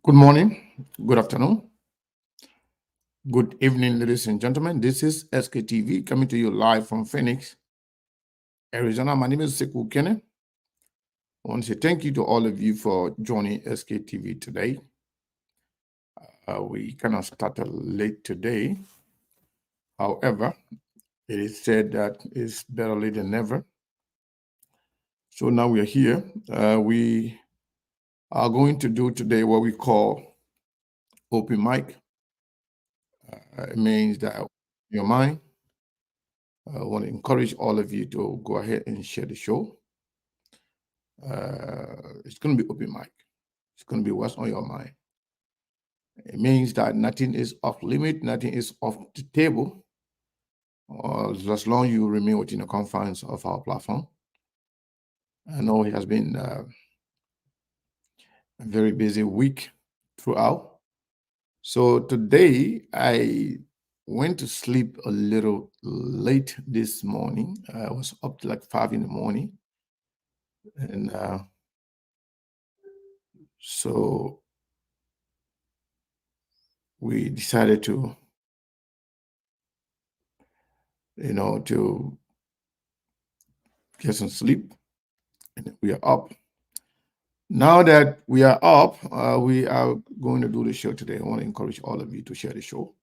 Good morning, good afternoon, good evening, ladies and gentlemen. This is SKTV coming to you live from Phoenix, Arizona. My name is Sekou Kene. I want to say thank you to all of you for joining SKTV today. We kind of started late today. However, it is said that it's better late than never. So now we are here. We are going to do today what we call open mic. It means that your mind. I want to encourage all of you to go ahead and share the show. It's going to be open mic. It's going to be what's on your mind. It means that nothing is off limit, nothing is off the table, as long as you remain within the confines of our platform. I know it has been a very busy week throughout. So today I went to sleep a little late this morning. I was up to like 5 in the morning. And so we decided to, to get some sleep. And we are up. Now that we are up, we are going to do the show today. I want to encourage all of you to share the show.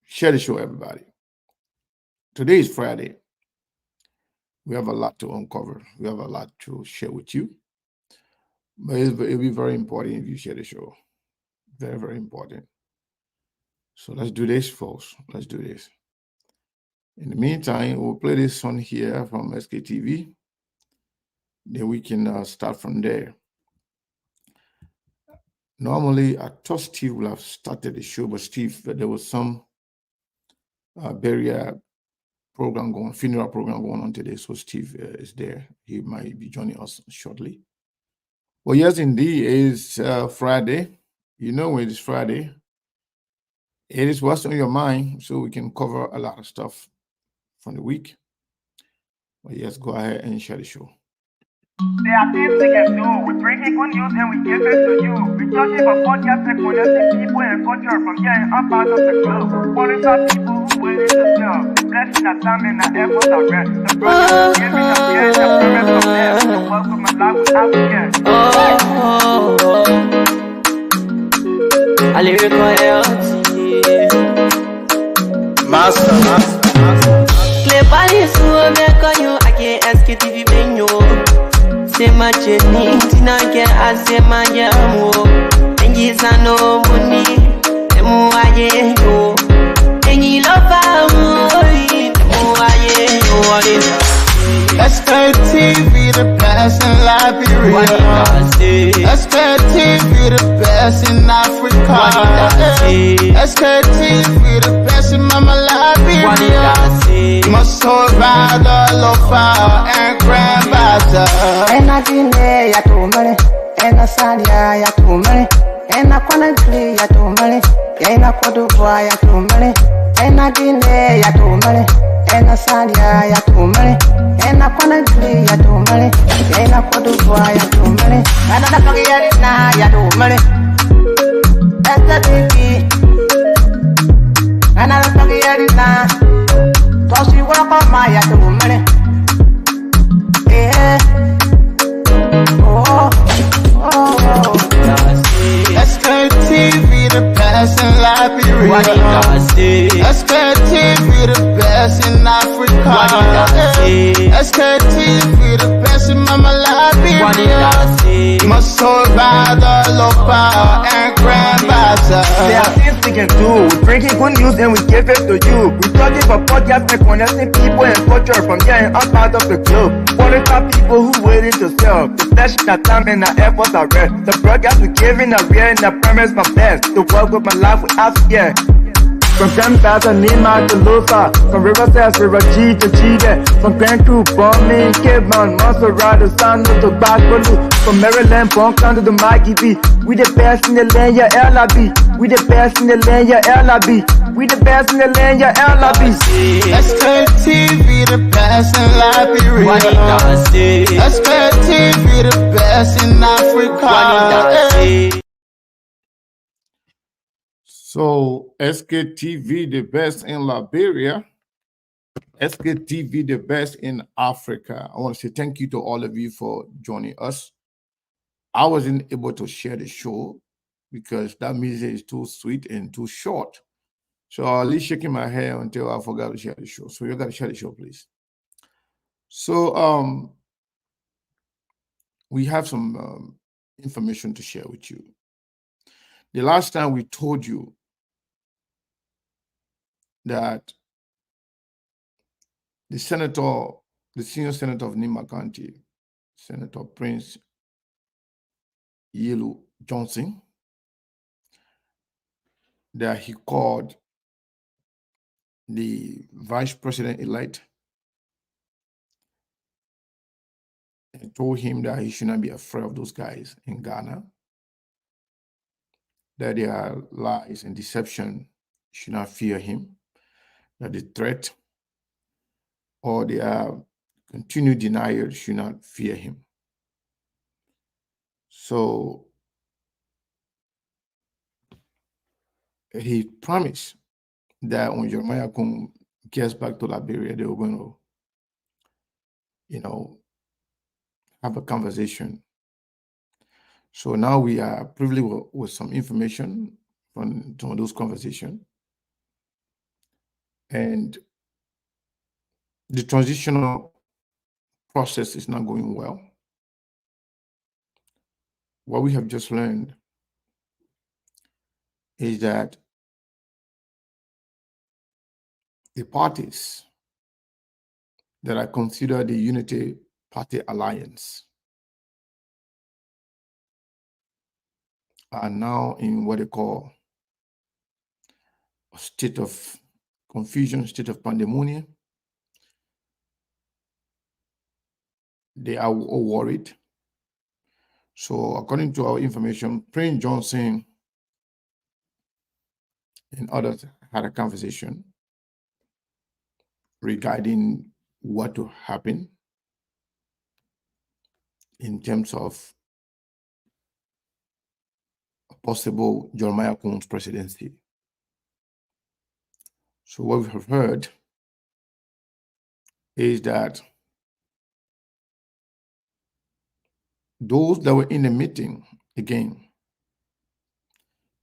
Share the show, everybody. Today is Friday. We have a lot to uncover. We have a lot to share with you. But it'll be very important if you share the show. Very, very important. So let's do this, folks. Let's do this. In the meantime, we'll play this song here from SKTV. Then we can start from there. Normally, I thought Steve would have started the show, but Steve, there was some burial program going, funeral program going on today. So Steve is there. He might be joining us shortly. Well, yes, indeed, it is Friday. You know when it's Friday. It is what's on your mind, so we can cover a lot of stuff from the week. But yes, go ahead and share the show. There are things we can do. We bring in good news and we give it to you. We judge it for podcast and connecting people and culture from here and up out of the globe. Qualified people who waiting to sell. Blessing that time and that effort are rest. The project is giving us care and the premise of them. The work with my life without care. I lyrical health. Master. Clay Paris, who make on you, I can't ask you to be venue. Say my journey, Tina can ask my yamu. And yes, I know money, and more I know. And you love SKTV, the best in Liberia. SKTV, the best in Africa. SKTV, the best in Mama Liberia. Must hold by the lofa and grandfather. And I didn't ya to money, and I said ya to money, and I can't play ya to money, and I could do ya to money, and I didn't ya to money, and I said ya to money, and I can't play ya to money, and I could do ya to money, and I don't get it now ya to money. That's the baby, and I don't get it now. So she walk on my ya to money. Yeah. SKTV, the best in Liberia. SKTV, the best in Africa. SKTV, the best in Mama Liberia. Must hold by the lofa and grandfather. There are things we can do. We bring in good news and we give it to you. We judge it for podcast and connecting people and culture from here and up out of the globe. Qualified people who waiting to sell. The flesh, that time and the efforts are rest. The broadcast we giving a real and the premise my best. To work with my life without fear. From grandfather Nimba to Lufa, from Riverside, River G to Chile, from Grand Crew, Bombing, Cape Mount, Montserrat, San Tobacco, from Maryland, Bonk to the Mikey B. We the best in the land, yeah, LIB. We the best in the land, yeah, LIB. We the best in the land, yeah, LIB. SKTV, the best in Liberia. SKTV, the best best in Africa. Eh. So SKTV, the best in Liberia. SKTV, the best in Africa. I want to say thank you to all of you for joining us. I wasn't able to share the show because that music is too sweet and too short. So I'll leave shaking my head until I forgot to share the show. So you got to share the show, please. So we have some information to share with you. The last time we told you that the senior senator of Nimba County, Senator Prince Yelu Johnson, that he called the vice president-elect and told him that he should not be afraid of those guys in Ghana, that their lies and deception should not fear him, that the threat or their continued denial should not fear him. So he promised that when Jeremiah gets back to Liberia, they were going to, have a conversation. So now we are privileged with some information from some of those conversations. And the transitional process is not going well. What we have just learned is that the parties that are considered the Unity Party Alliance are now in what they call a state of confusion, state of pandemonium. They are all worried. So according to our information, Prince Johnson and others had a conversation regarding what to happen in terms of a possible Jeremiah Kuhn's presidency. So what we have heard is that those that were in the meeting, again,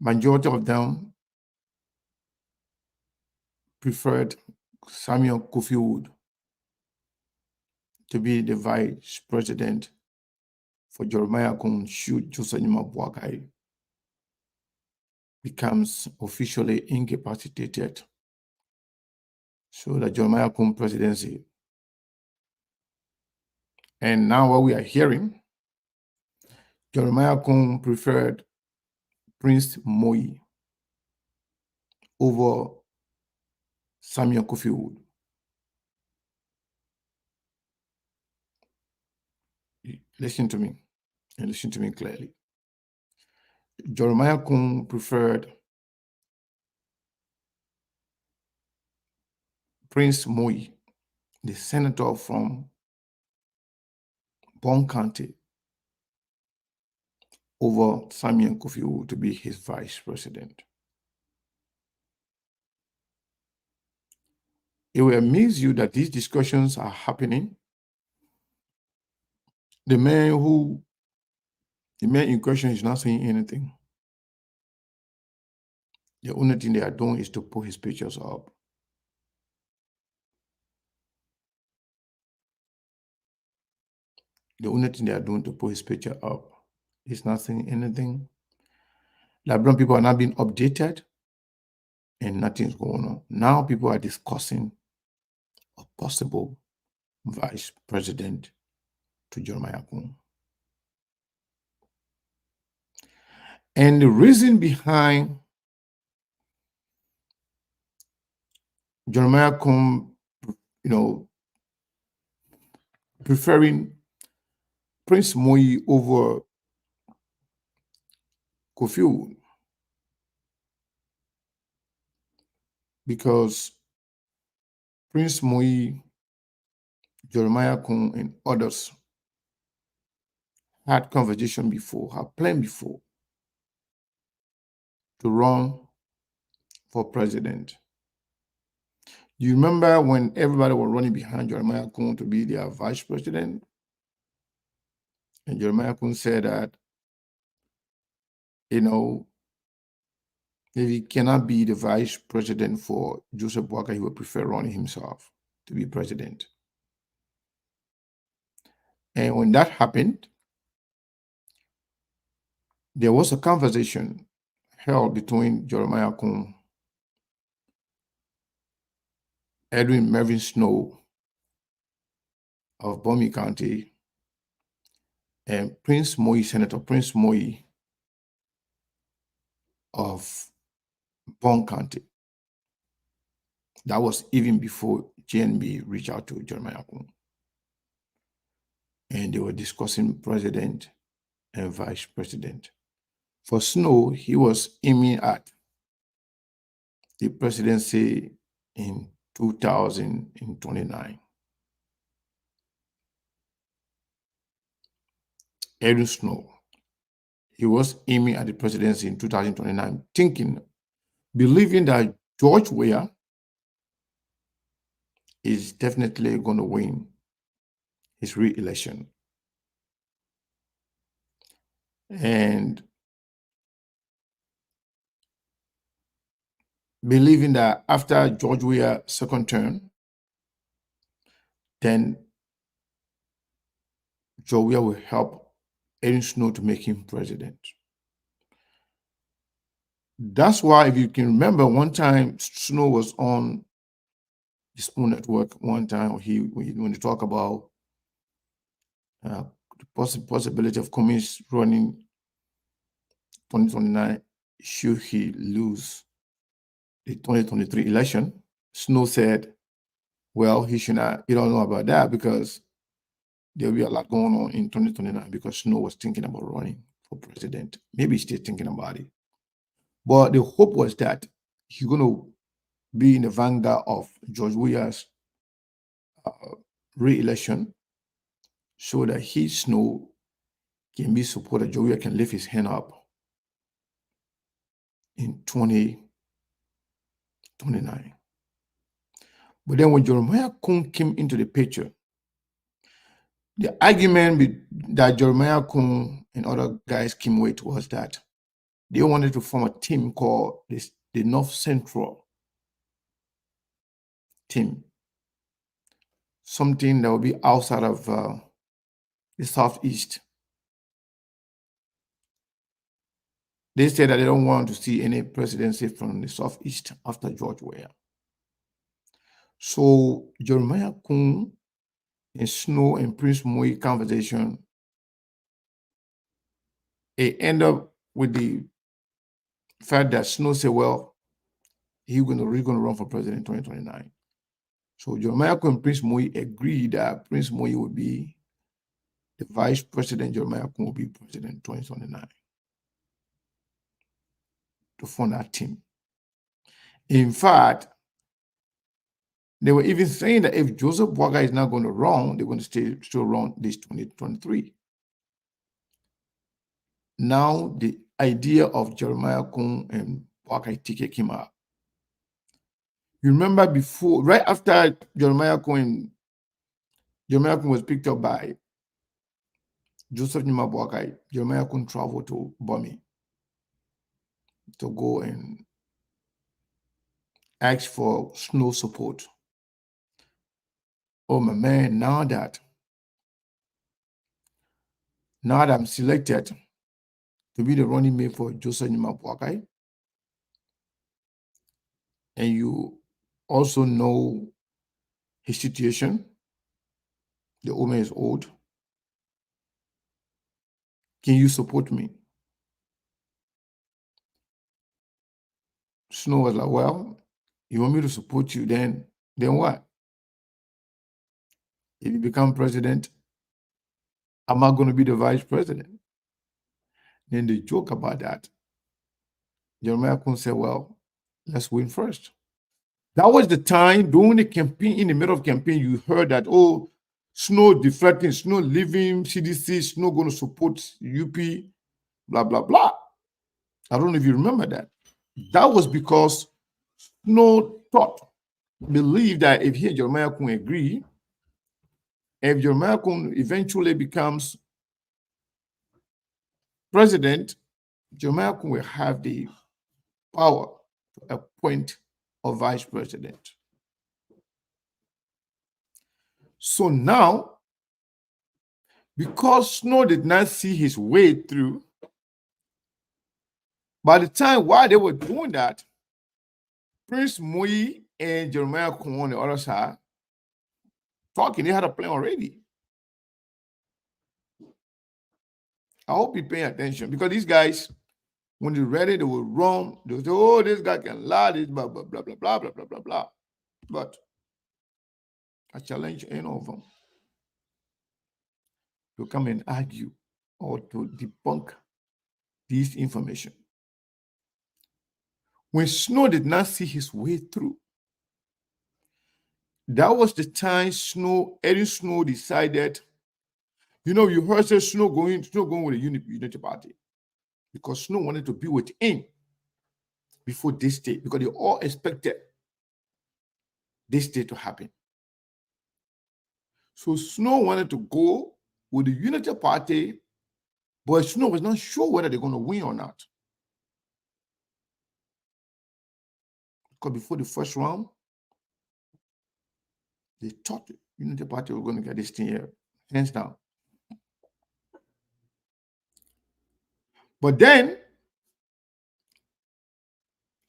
majority of them preferred Samuel Kofi Wood to be the vice president for Jeremiah Kuhn should Joseph Boakai becomes officially incapacitated, so the Jeremiah Kuhn presidency. And now what we are hearing, Jeremiah Kuhn preferred Prince Moi over Samuel Kofi Wood. Listen to me, and listen to me clearly. Jeremiah Kuhn preferred Prince Moi, the senator from Bon County, over Samuel Kofi Wood to be his vice president. It will amaze you that these discussions are happening. The man in question is not saying anything. The only thing they are doing is to put his pictures up. The only thing they are doing to put his picture up is not saying anything. Liberian people are not being updated and nothing's going on. Now people are discussing a possible vice president to Jeremiah Kuhn. And the reason behind Jeremiah Kuhn, preferring Prince Moi over Kofi Wood, because Prince Moi, Jeremiah Kuhn, and others had conversation before, had planned before to run for president. Do you remember when everybody was running behind Jeremiah Kun to be their vice president? And Jeremiah Kun said that, if he cannot be the vice president for Joseph Boakai, he would prefer running himself to be president. And when that happened, there was a conversation held between Jeremiah Kun, Edwin Mervyn Snow of Bomi County, and Senator Prince Moyi of Bon County. That was even before JNB reached out to Jeremiah Kun. And they were discussing president and vice president. For Snow, he was aiming at the presidency in 2029. Edwin Snow, he was aiming at the presidency in 2029, believing that George Weah is definitely going to win his re-election. And believing that after George Weah's second term, then George Weah will help Edwin Snow to make him president. That's why, if you can remember, one time Snow was on the Spoon Network one time, when they talk about the possibility of Cummings running 2029 should he lose the 2023 election. Snow said, well, he should not, you don't know about that because there'll be a lot going on in 2029, because Snow was thinking about running for president. Maybe he's still thinking about it. But the hope was that he's going to be in the vanguard of George Weah's re-election, so that he, Snow, can be supported. George Weah can lift his hand up in 2029. But then when Jeremiah Kun came into the picture, the argument that Jeremiah Kun and other guys came with was that they wanted to form a team called the North Central team, something that will be outside of the Southeast. They said that they don't want to see any presidency from the Southeast after George Weah. So Jeremiah Kun and Snow and Prince Moyi conversation, it ended up with the fact that Snow said, well, he's going to run for president in 2029. So Jeremiah Kun and Prince Moyi agreed that Prince Moyi would be the vice president, Jeremiah Kun will be president in 2029, to form that team. In fact, they were even saying that if Joseph Boakai is not going to run, they're going to still run this 2023. Now the idea of Jeremiah Kun and Boakai ticket came out. You remember before, right after Jeremiah Kun was picked up by Joseph Nimba Boakai, Jeremiah Kun traveled to Bomi to go and ask for Snow support. Oh my man, now that I'm selected to be the running mate for Joseph Nimba Boakai, and you also know his situation, the woman is old, can you support me? Snow was like, well, you want me to support you, then what? If you become president, am I going to be the vice president? Then they joke about that. Jeremiah Kun said, well, let's win first. That was the time during the campaign, in the middle of campaign, you heard that, oh, Snow deflecting, Snow leaving CDC, Snow going to support UP, blah, blah, blah. I don't know if you remember that. That was because Snow believed that if he and Jeremiah Kun agree, if Jeremiah Kun eventually becomes president, Jeremiah Kun will have the power to appoint a vice president. So now, because Snow did not see his way through, by the time while they were doing that, Prince Moi and Jeremiah Kun on the other side talking, they had a plan already. I hope you pay attention because these guys, when they're ready, they will run. They'll say, oh, this guy can lie, this blah, blah, blah, blah, blah, blah, blah, blah, blah. But I challenge any of them to come and argue or to debunk this information. When Snow did not see his way through, that was the time Eddie Snow decided, you heard say Snow going with the Unity Party because Snow wanted to be within before this state because they all expected this state to happen. So Snow wanted to go with the Unity Party, but Snow was not sure whether they're going to win or not. Because before the first round, they thought the Unity Party was going to get this thing here, hands down. But then,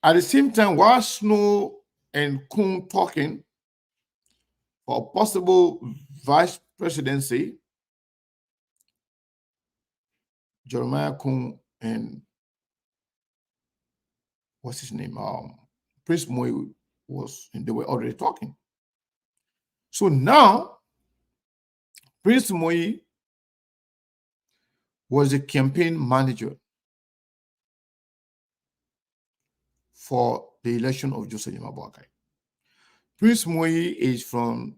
at the same time, while Snow and Kun talking for a possible vice presidency, Jeremiah Kun and what's his name? Prince Moi they were already talking. So now, Prince Moi was the campaign manager for the election of Joseph Boakai. Prince Moi is from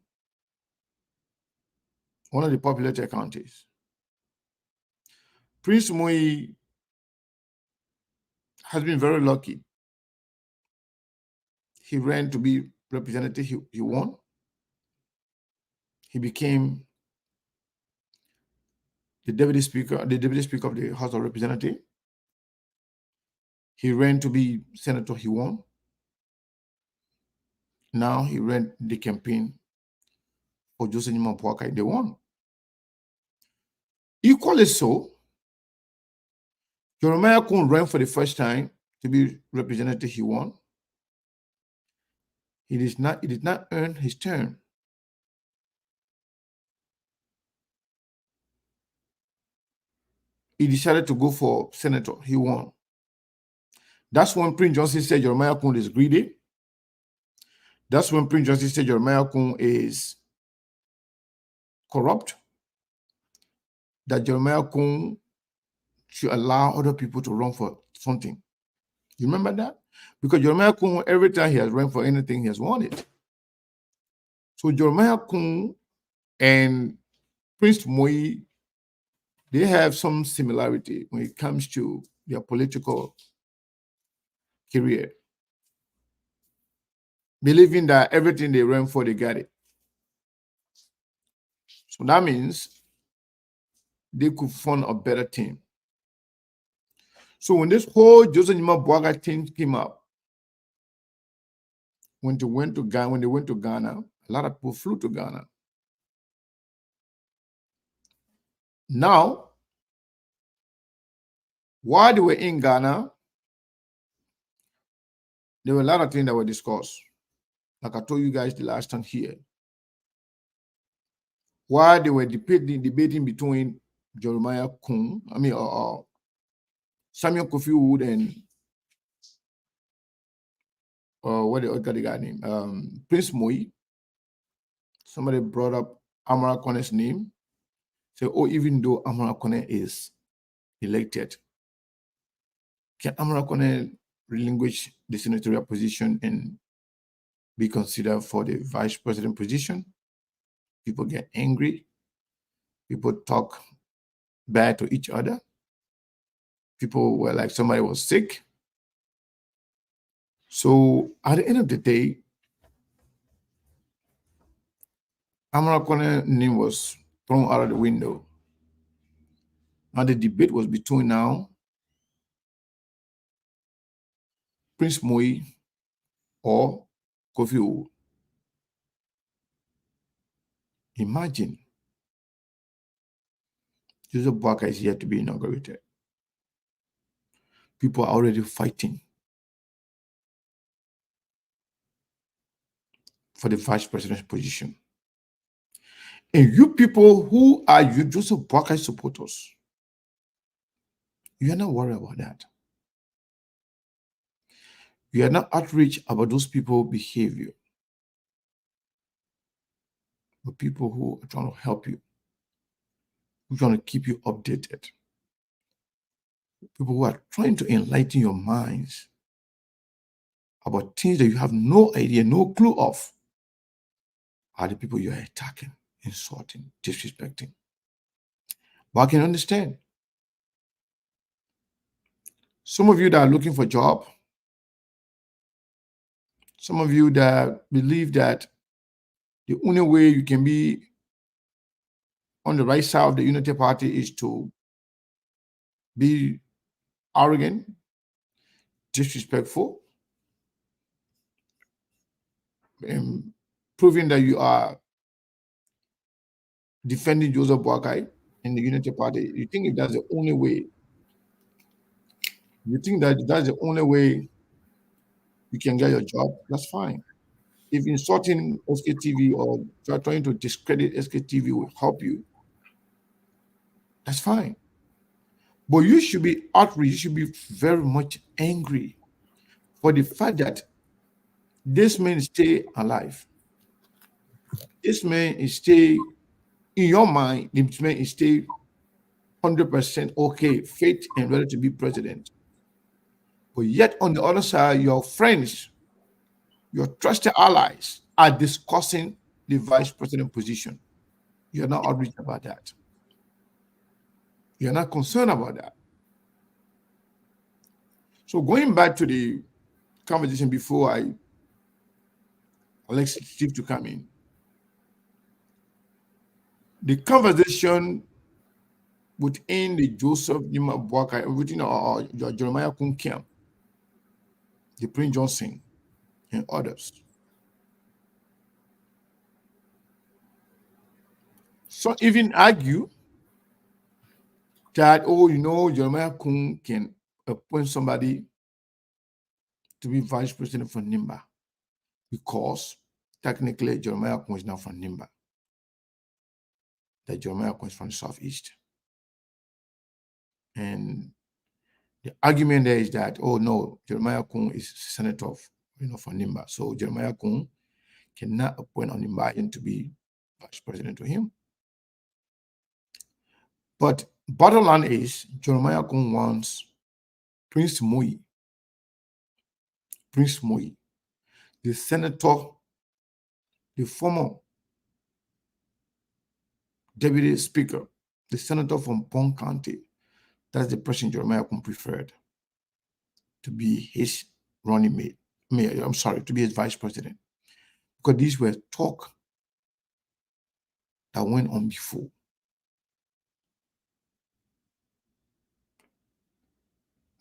one of the populated counties. Prince Moi has been very lucky. He ran to be representative, he won. He became the deputy speaker of the House of Representatives. He ran to be senator, he won. Now he ran the campaign for Joseph Boakai, they won. Equally so, Jeremiah Kun ran for the first time to be representative, he won. He did not earn his term. He decided to go for senator, he won. That's when Prince Johnson said Jeremiah Kun is greedy. That's when Prince Johnson said Jeremiah Kun is corrupt. That Jeremiah Kun should allow other people to run for something. You remember that? Because Jeremiah Kun, every time he has run for anything, he has won it. So Jeremiah Kun and Prince Moi, they have some similarity when it comes to their political career. Believing that everything they ran for, they got it. So that means they could form a better team. So when this whole Joseph Boakai thing came up, when they went to Ghana, a lot of people flew to Ghana. Now, while they were in Ghana, there were a lot of things that were discussed. Like I told you guys the last time here. While they were debating between Jeremiah Kun, Samuel Kofi Wood and what the other guy name? Prince Moi. Somebody brought up Amara Kone's name. Say, oh, even though Amara Kone is elected, can Amara Kone relinquish the senatorial position and be considered for the vice president position? People get angry. People talk bad to each other. People were like somebody was sick. So at the end of the day, Amarakone name was thrown out of the window. Now the debate was between now Prince Moi or Kofi Owoo. Imagine Joseph Boakai is yet to be inaugurated. People are already fighting for the vice president's position. And you people who are you Joseph Boakai supporters, you are not worried about that. You are not outraged about those people's behavior. But people who are trying to help you, who are trying to keep you updated, people who are trying to enlighten your minds about things that you have no idea, no clue of, are the people you are attacking, insulting, disrespecting. But I can understand. Some of you that are looking for a job, some of you that believe that the only way you can be on the right side of the Unity Party is to be arrogant, disrespectful, and proving that you are defending Joseph Boakai in the Unity Party. You think if that's the only way, you think that that's the only way you can get your job, that's fine. If insulting SKTV or trying to discredit SKTV will help you, that's fine. But you should be outraged, you should be very much angry for the fact that this man stay alive. This man is stay in your mind, this man is stay 100% okay, fit and ready to be president. But yet on the other side, your friends, your trusted allies are discussing the vice president position. You're not outraged about that. You're not concerned about that. So going back to the conversation before I elect Steve to come in, the conversation within the Joseph Nimba Boakai, within Jeremiah Kunkiam, the Prince Johnson, and others. So even argue that, Jeremiah Kun can appoint somebody to be vice president for Nimba because technically Jeremiah Kun is not from Nimba. That Jeremiah Kun is from the Southeast. And the argument there is that, no, Jeremiah Kun is senator for Nimba. So Jeremiah Kun cannot appoint on Nimba to be vice president to him. But bottom line is Jeremiah Kun wants Prince Moi, the senator, the former deputy speaker, the senator from Pong County. That's the person Jeremiah Kun preferred to be his running mate. To be his vice president. Because these were talk that went on before.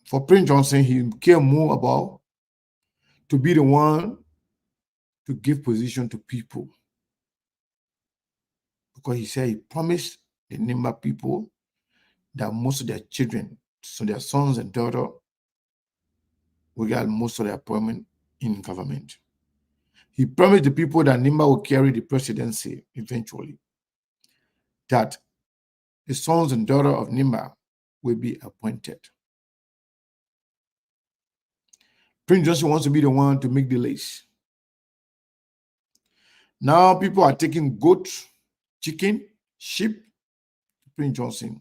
For Prince Johnson, he cared more about to be the one to give position to people. Because he said he promised the Nimba people that most of their children, so their sons and daughters, will get most of their appointment in government. He promised the people that Nimba will carry the presidency eventually, that the sons and daughters of Nimba will be appointed. Prince Johnson wants to be the one to make the list. Now people are taking goat, chicken, sheep, Prince Johnson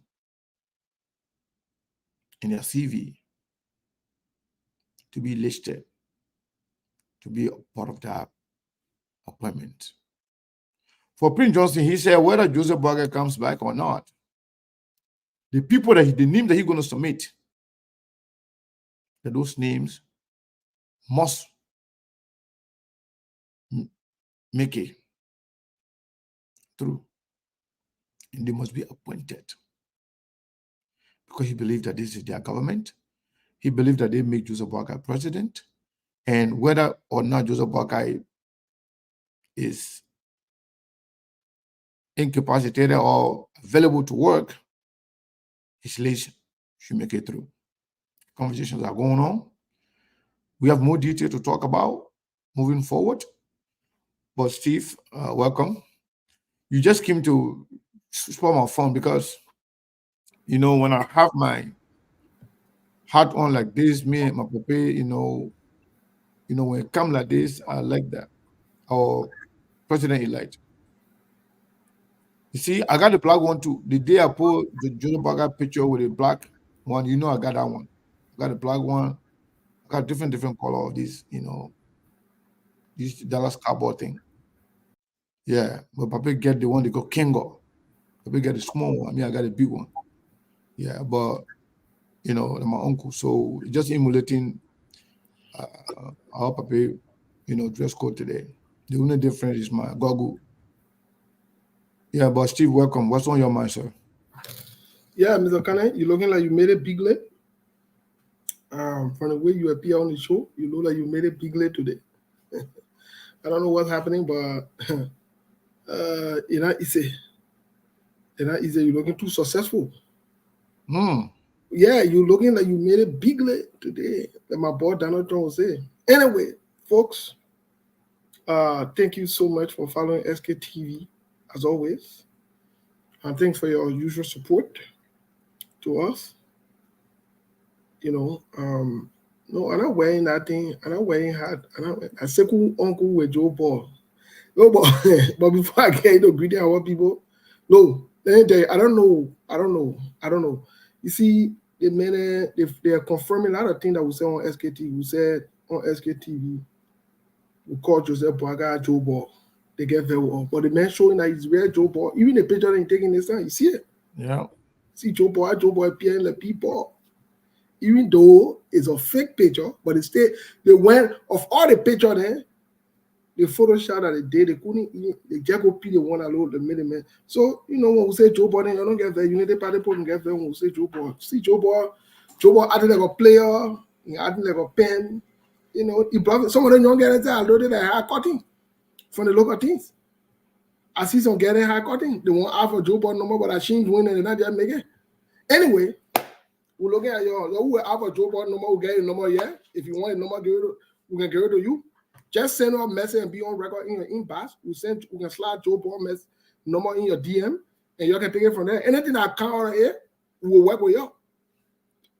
in their CV to be listed, to be a part of that appointment. For Prince Johnson, he said whether Joseph Boakai comes back or not, the people that the name that he's going to submit, that those names must make it through. And they must be appointed. Because he believed that this is their government. He believed that they make Joseph Boakai president. And whether or not Joseph Boakai is incapacitated or available to work, his leadership should make it through. Conversations are going on. We have more detail to talk about moving forward. But Steve, welcome. You just came to spoil my phone because, you know, when I have my hat on like this, me and my papa, you know, when it comes like this, I like that. Our president-elect. You see, I got the black one too. The day I put the Joseph Boakai picture with a black one, you know, I got that one. I got the black one. I got different color of this, you know, this Dallas Cowboy thing. Yeah, but Papa get the one they call Kingo. Papa get the small one. I mean, I got a big one. Yeah, but you know, my uncle. So just emulating our Papa, you know, dress code today. The only difference is my goggle. Yeah, but Steve, welcome. What's on your mind, sir? Yeah, Mr. Kane, you looking like you made a big late. From the way you appear on the show, you look like you made a big late today. I don't know what's happening, but it's not easy. You're looking too successful. Yeah, you're looking like you made a big late today, like my boy Donald Trump was saying. Anyway, folks, thank you so much for following SKTV as always. And thanks for your usual support to us. You know, no, I'm not wearing that thing. I'm not wearing hat. I say uncle with Joe Paul. No, but before I get into greeting our people, no, let me tell you, I don't know. You see, they are confirming a lot of things that we said on SKTV. We said on SKTV, we called Joseph Boakai Joe Ball. They get very well. But the man showing that he's real Joe Ball, even the picture that he's taking this time, you see it? Yeah. See Joe Ball appearing like people. Even though it's a fake picture, but it's still, they went, of all the picture there, the Photoshop that they did, they couldn't even, they just go pick the one alone, the middleman. So, you know, when we say Joe Ball, then you don't get there. You need the party people get there when we say Joe Ball. See Joe Ball acting like a player, he acting like a pen. You know, he bluffing. Some of them young guys are loaded at high cutting from the local teams. I see some getting high cutting. They want half a Joe Ball number, but I changed winning and not just make it. Anyway, we're looking at who have a Joe Ball number, we'll get a number, yeah. If you want a number, we can give it to you. Just send a message and be on record in your inbox. We can slide Joe Ball number in your DM, and you can take it from there. Anything that come out of here, we will work with you.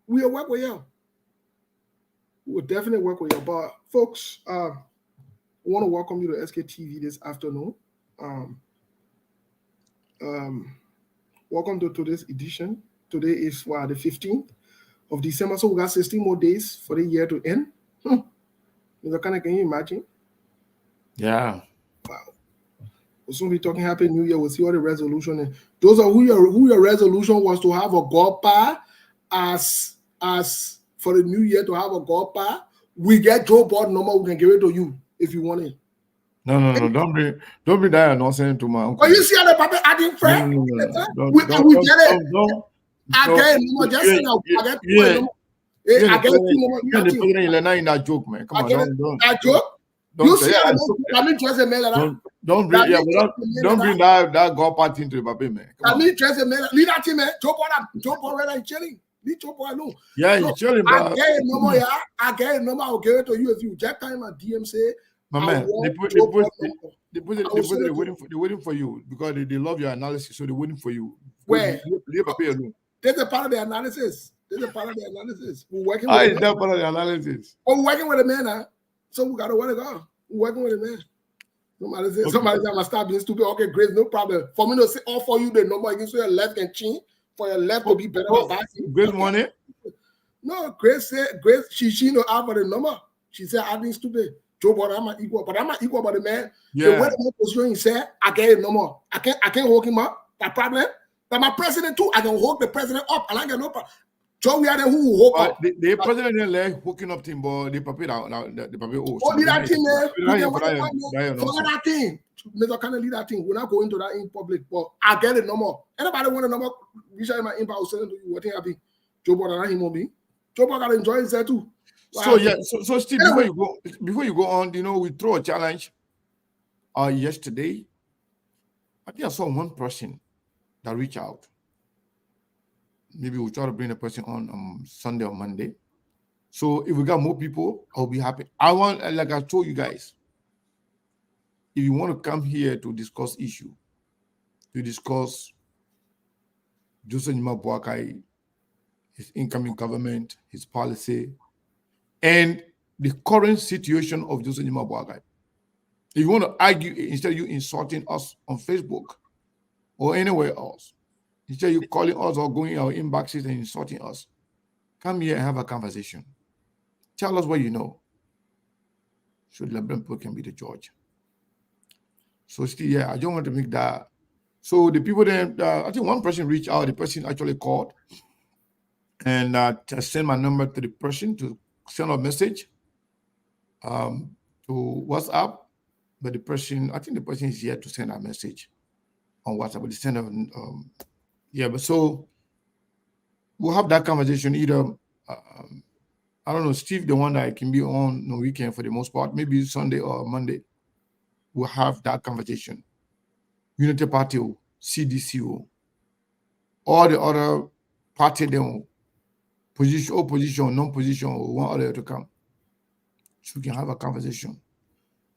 We will work with you. We will definitely work with you. But folks, I want to welcome you to SKTV this afternoon. Welcome to today's edition. Today is the 15th of December, so we got 16 more days for the year to end. Can you imagine? Yeah. Wow. We'll soon be talking Happy New Year. We'll see all the resolution. And those are who your resolution was to have a God pa as for the new year to have a God pa. We get Joe Ball number. We can give it to you if you want it. No. Don't bring that nonsense to my uncle. Oh, you see how the Papa adding friend? No. We get it. I get that joke, man. Come on, don't. That joke? You see, Don't bring that God party into the baby, man. Leave that team, man. Joe Paul right chilling. Leave Joe Paul alone. Yeah, he's chilling, but I get a number. I'll give it to you if you just time my DM say. My man, they waiting for you because they love your analysis, so they're waiting for you. Where? Leave paper alone. There's a part of the analysis. We're working with with that part of the analysis. Oh, we're working with a man now. So we got to let it go. We're working with a man. Somebody say, I'm stop being stupid. Okay, great, no problem. For me to say, offer you the number against your left and chin, for your left to be better. Grace want it? No, Grace said, she know out for the number. She said, I think stupid. Joe Biden, I'm not equal, but I'm not equal about the man. Yeah. The way the man position he said, I get it no more. I can't hold him up. That problem. But my president too, I can hold the president up. And I get no problem. Joe, we are the who will hold up. The president then hooking up team, but the paper the paper. Oh, lead that thing there. Forget that thing. Mr. Cannon, lead that thing. We're not going to that in public, but I get it no more. Anybody want a number? Reach out in my inbox. I'll send it to you. What thing happy? Joe Biden and him will be. Joe Biden got to enjoy himself too. So yeah, so Steve, before you go on, we throw a challenge. Yesterday, I think I saw one person that reached out. Maybe we'll try to bring a person on Sunday or Monday. So if we got more people, I'll be happy. I want, like I told you guys, if you want to come here to discuss issue, to discuss Nimba Boakai, his incoming government, his policy, and the current situation of Nimba Boakai. If you want to argue, instead of you insulting us on Facebook or anywhere else, instead of you calling us or going in our inboxes and insulting us, come here and have a conversation. Tell us what you know. So the people can be the judge. So still, yeah, I don't want to make that. So the people then, I think one person reached out. The person actually called and sent my number to the person to send a message to WhatsApp. But the person, I think the person is here to send a message on WhatsApp. But they send but so we'll have that conversation either. I don't know, Steve, the one that can be on the weekend for the most part, maybe Sunday or Monday. We'll have that conversation. Unity Party, CDC, all the other party, position, opposition, non-position, one other to come. So we can have a conversation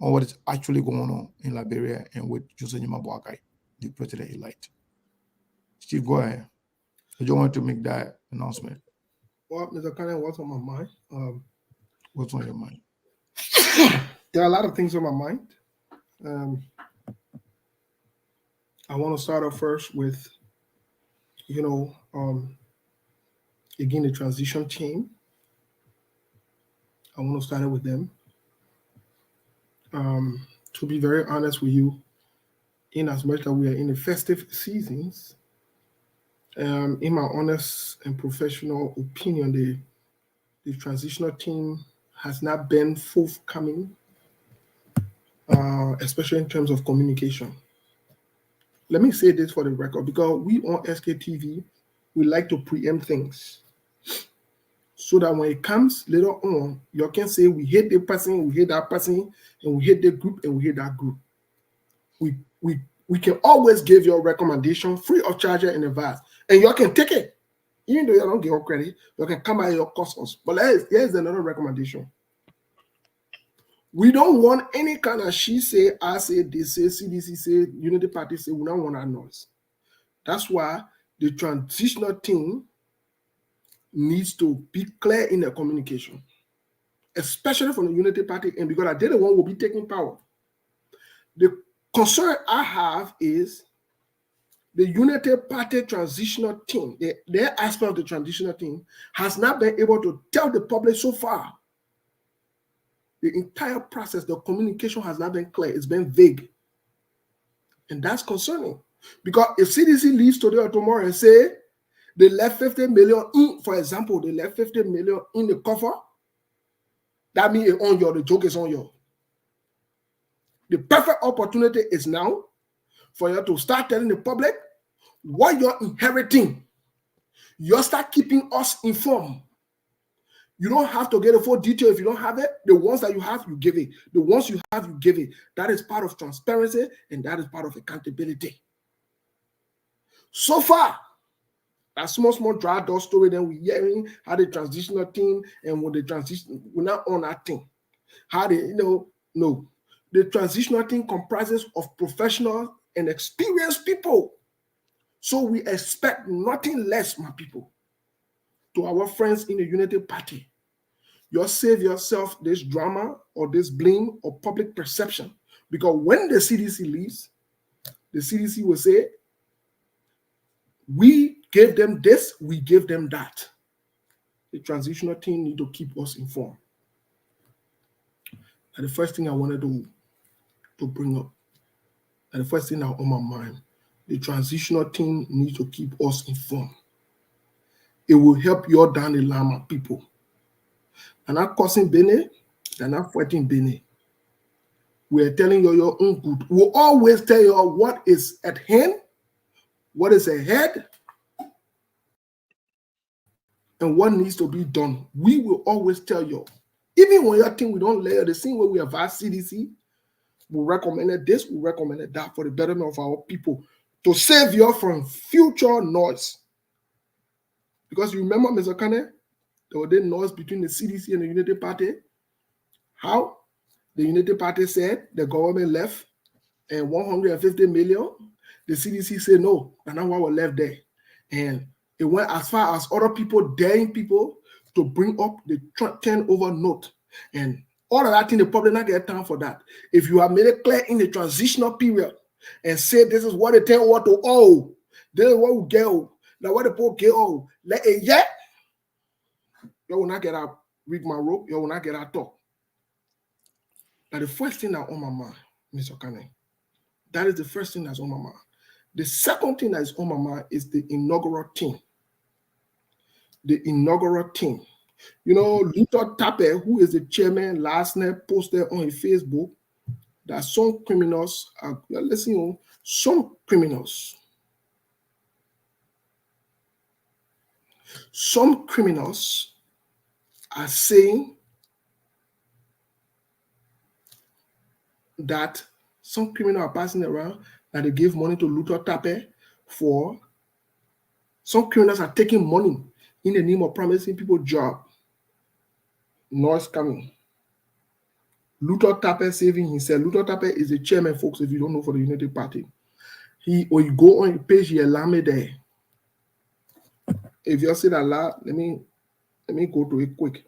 on what is actually going on in Liberia and with Nimba Boakai, the president-elect. Steve, go ahead. I just want to make that announcement. Well, Mr. Cannon, what's on my mind? What's on your mind? There are a lot of things on my mind. I want to start off first with, again, the transition team. I want to start it with them. To be very honest with you, in as much that we are in the festive seasons, in my honest and professional opinion, the transitional team has not been forthcoming, especially in terms of communication. Let me say this for the record, because we on SKTV, we like to preempt things, so that when it comes later on, you can say we hate the person, we hate that person, and we hate the group, and we hate that group. We can always give your recommendation free of charge in advance, and you can take it. Even though you don't give credit, you can come by your customers. But here's another recommendation. We don't want any kind of she say, I say, they say, CDC say, Unity Party say. We don't want that noise. That's why the transitional team needs to be clear in their communication, especially from the Unity Party, and because they're the one who will be taking power. The concern I have is the Unity Party transitional team, their aspect of the transitional team, has not been able to tell the public so far. The entire process, the communication has not been clear. It's been vague. And that's concerning. Because if CDC leaves today or tomorrow and say they left 50 million in, for example, they left 50 million in the cover, that means it's on you. The joke is on you. The perfect opportunity is now for you to start telling the public what you're inheriting. You start keeping us informed. You don't have to get a full detail if you don't have it. The ones that you have, you give it. The ones you have, you give it. That is part of transparency, and that is part of accountability. So far, that small dry door story, then we're hearing how the transitional team and when the transition, we're not on that thing. How they, no. The transitional team comprises of professional and experienced people. So we expect nothing less, my people, to our friends in the Unity Party. You save yourself this drama or this blame or public perception. Because when the CDC leaves, the CDC will say, we gave them this, we gave them that. The transitional team need to keep us informed. And the first thing I wanted to bring up, and the first thing on my mind, the transitional team needs to keep us informed. It will help you all down the line, my people. They're not causing Bene, they're not fighting Bene. We're telling you your own good. We'll always tell you what is at hand, what is ahead, and what needs to be done. We will always tell you. Even when you think we don't layer the same way we have asked CDC, we recommended this, we recommended that for the betterment of our people to save you from future noise. Because you remember, Mr. Kane, there was noise between the CDC and the Unity Party. How the Unity Party said the government left and 150 million. The CDC said no, and now what was left there. And it went as far as other people daring people to bring up the turnover note. And all of that thing, they probably not get time for that. If you have made it clear in the transitional period and say this is what they tell what to owe, this is what we get owe, now what the people get owe, let it yet, you will not get out, read my rope, you will not get out talk. Now the first thing that's on my mind, Mr. Kane, that is the first thing that's on my mind. The second thing that is on my mind is the inaugural team. The inaugural team. You know, Luther Tappe, who is the chairman, last night posted on his Facebook that some criminals are, listen, some criminals are saying that some criminals are passing around that they give money to Luther Tappe for, some criminals are taking money in the name of promising people job. Noise coming. Luther Tappe saving himself. Luther Tappe is the chairman, folks, if you don't know, for the Unity Party. When you go on your page, he allow me there. If you see that loud, let me go to it quick.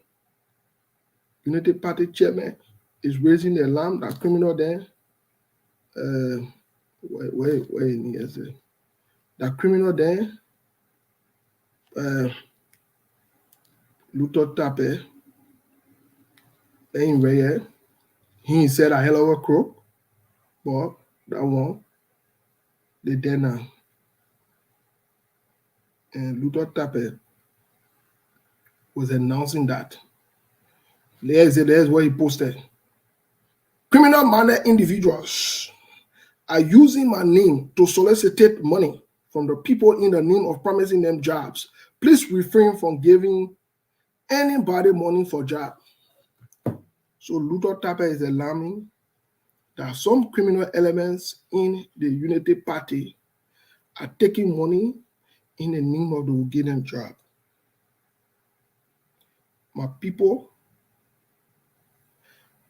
Unity Party chairman is raising the alarm that criminal there. Where is it? That criminal there. Luther Tappe. Ain't right here. He said a hell of a crook, but that one, they dead now. And Luther Tappe was announcing that. There's what he posted. Criminal-minded individuals are using my name to solicit money from the people in the name of promising them jobs. Please refrain from giving anybody money for job. So Luther Tappe is alarming that some criminal elements in the Unity Party are taking money in the name of the will give them job. My people,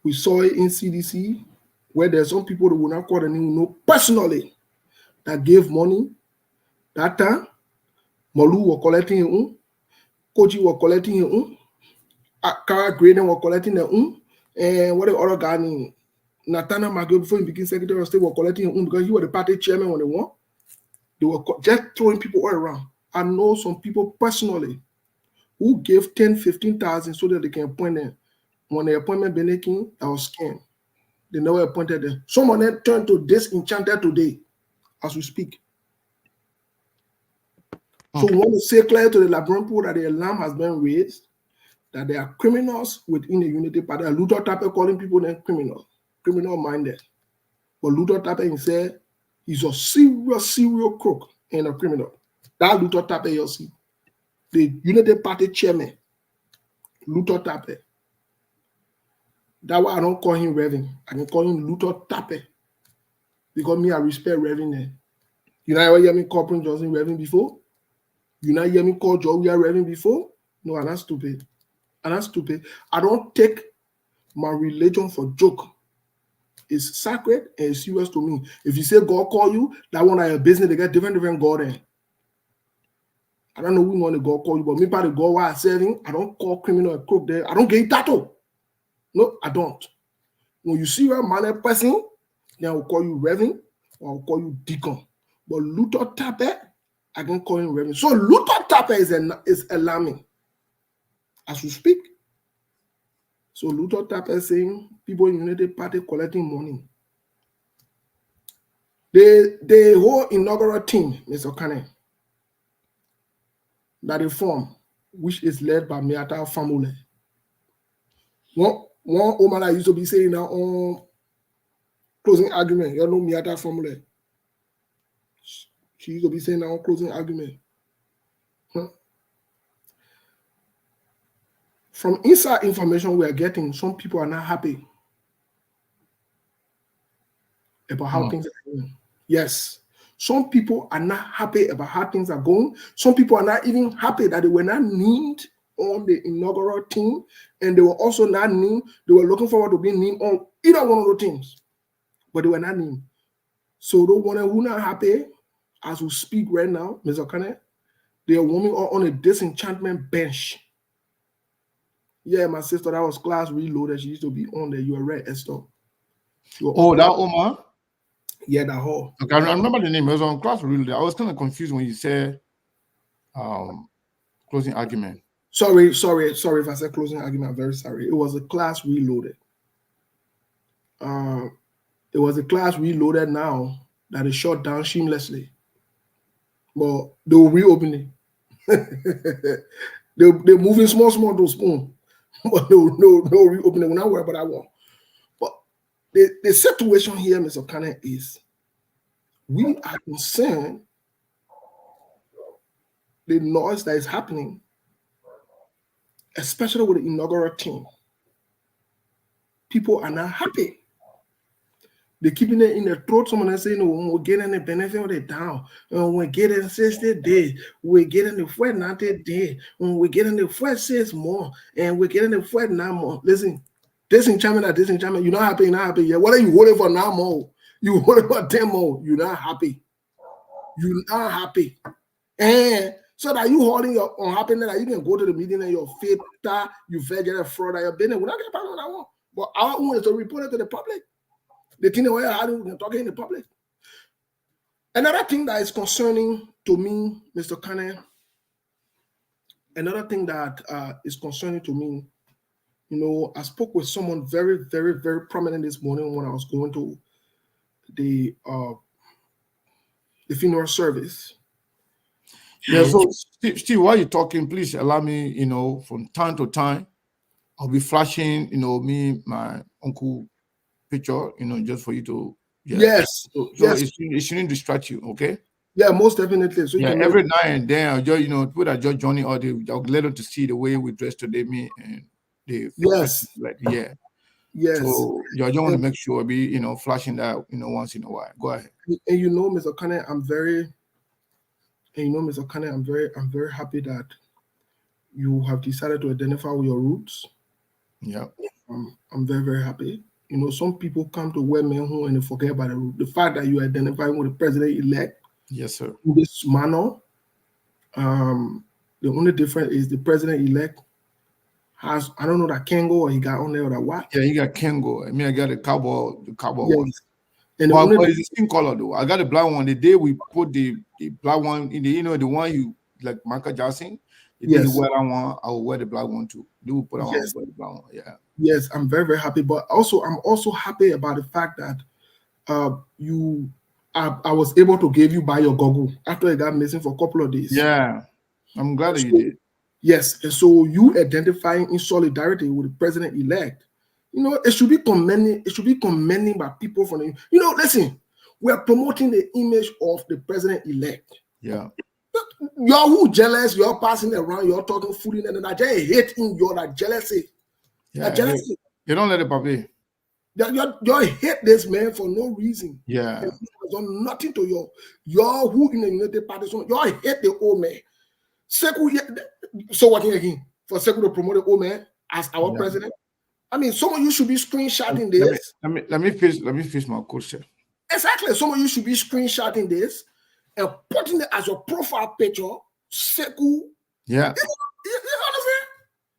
we saw it in CDC where there's some people that will not call the name know personally that gave money that time. Molu were collecting him, Koji were collecting him, Akara Graden were collecting them, and what the other guy named Nathana Magio before he became Secretary of State were collecting him because he was the party chairman when they won. They were just throwing people all around. I know some people personally who gave 10, 15,000 so that they can appoint them. When the appointment been making, that was scam. They never appointed them. Some of them turned to disenchanted today as we speak. So we want to say clear to the Labrador people that the alarm has been raised, that there are criminals within the Unity Party. Luther Tappe calling people then criminal-minded. But Luther Tappe himself, he's a serial crook and a criminal. That Luther Tappe you see. The Unity Party chairman, Luther Tappe. That's why I don't call him Reverend. I can call him Luther Tappe. Because me, I respect Reverend. You never hear me call Prince Johnson Reverend before? You never hear me call Joe Reverend before? No, I'm not stupid. I'm not stupid. I don't take my religion for joke. It's sacred and it's serious to me. If you say God call you, that one are your business, they get different God in. I don't know who want to God call you, but me by the God why I serving, I don't call criminal and crook there. I don't get tattoo. No, I don't. When you see a man person, then I will call you Reverend or I will call you Deacon. But Luther Tappe, I can call him Reverend. So Luther Tappe is alarming as we speak. So Luther type is saying people in United Party collecting money. The whole inaugural team, Mr. Kane, that they form, which is led by Miata family. One woman that used to be saying now on closing argument, you know Miata family. She used to be saying now on closing argument. From inside information we are getting, some people are not happy about how things are going. Yes. Some people are not happy about how things are going. Some people are not even happy that they were not named on the inaugural team, and they were also not named. They were looking forward to being named on either one of the teams, but they were not named. So the one who not happy, as we speak right now, Mr. Kane, they are warming up on a disenchantment bench. Yeah, my sister, that was class reloaded. She used to be on the youir Esther. Oh, that Omar? Yeah, that whole. Okay, I remember the name. It was on class reloaded. I was kind of confused when you said closing argument. Sorry if I said closing argument. I'm very sorry. It was a class reloaded. It was a class reloaded now that is shut down shamelessly. But they will reopen it. They're moving small to spoon. But no reopening. We're not worried about that one. But the situation here, Mr. Kane, is we are concerned the noise that is happening, especially with the inaugural team. People are not happy. They're keeping it in their throat. Someone is saying, no, when we're getting the benefit of the down, when we're getting 60 days, we're getting the first 90 days, when we're getting the first 6 more, and we're getting the first 9 more. Listen, disenchantment, you're not happy, Yeah, what are you holding for 9 more? You holding for 10 more, you're not happy. You're not happy. And so that you holding your unhappiness that you can go to the meeting and your faith that you fed get a fraud that you're business. We're not getting part of that one. But our own is to report it to the public. The thing that we're talking in the public. Another thing that is concerning to me, Mr. Kane, another thing that is concerning to me, I spoke with someone very, very, very prominent this morning when I was going to the funeral service. Yeah, so Steve, while you're talking, please allow me, from time to time, I'll be flashing, me, my uncle picture, just for you to. Yes. So yes. It shouldn't distract you, okay? Yeah, most definitely. So every now and then, I'll just, people that just joining all day, I'll let them to see the way we dress today, me and the. Yes. Yeah. Yes. So I just want to make sure I be, flashing that, once in a while. Go ahead. And Mr. Kane, I'm very happy that you have decided to identify with your roots. Yeah. I'm very, very happy. Some people come to where men who and they forget about the root. The fact that you identify with the president-elect. Yes, sir. In this manner, the only difference is the president-elect has, I don't know, that Kango or he got on there or that what? Yeah, he got Kango. I mean, I got the cowboy yes. one. And but it's the skin color though. I got the black one. The day we put the black one in the, the one you like Michael Jackson. The day he wear that one, I will wear the black one too. They will put that one, wear the black one. Yeah. Yes, I'm very, very happy. But also, I'm also happy about the fact that I was able to give you by your goggle after it got missing for a couple of days. Yeah, I'm glad that you did. Yes, and so you identifying in solidarity with the president-elect, it should be commending. It should be commending by people from the. Listen, we are promoting the image of the president-elect. Yeah. You're who jealous, you're passing around, you're talking food in and I just hate in your that jealousy. Yeah, that jealousy. You don't let it papi. You hate this man for no reason. Yeah. He has done nothing to you. You're who in the United Party, you hate the old man. So what again? For Sekou to promote the old man as our president? I mean, some of you should be screenshotting this. Let me fix my question. Exactly. Some of you should be screenshotting this and putting it as your profile picture, Sekou. Yeah. You understand?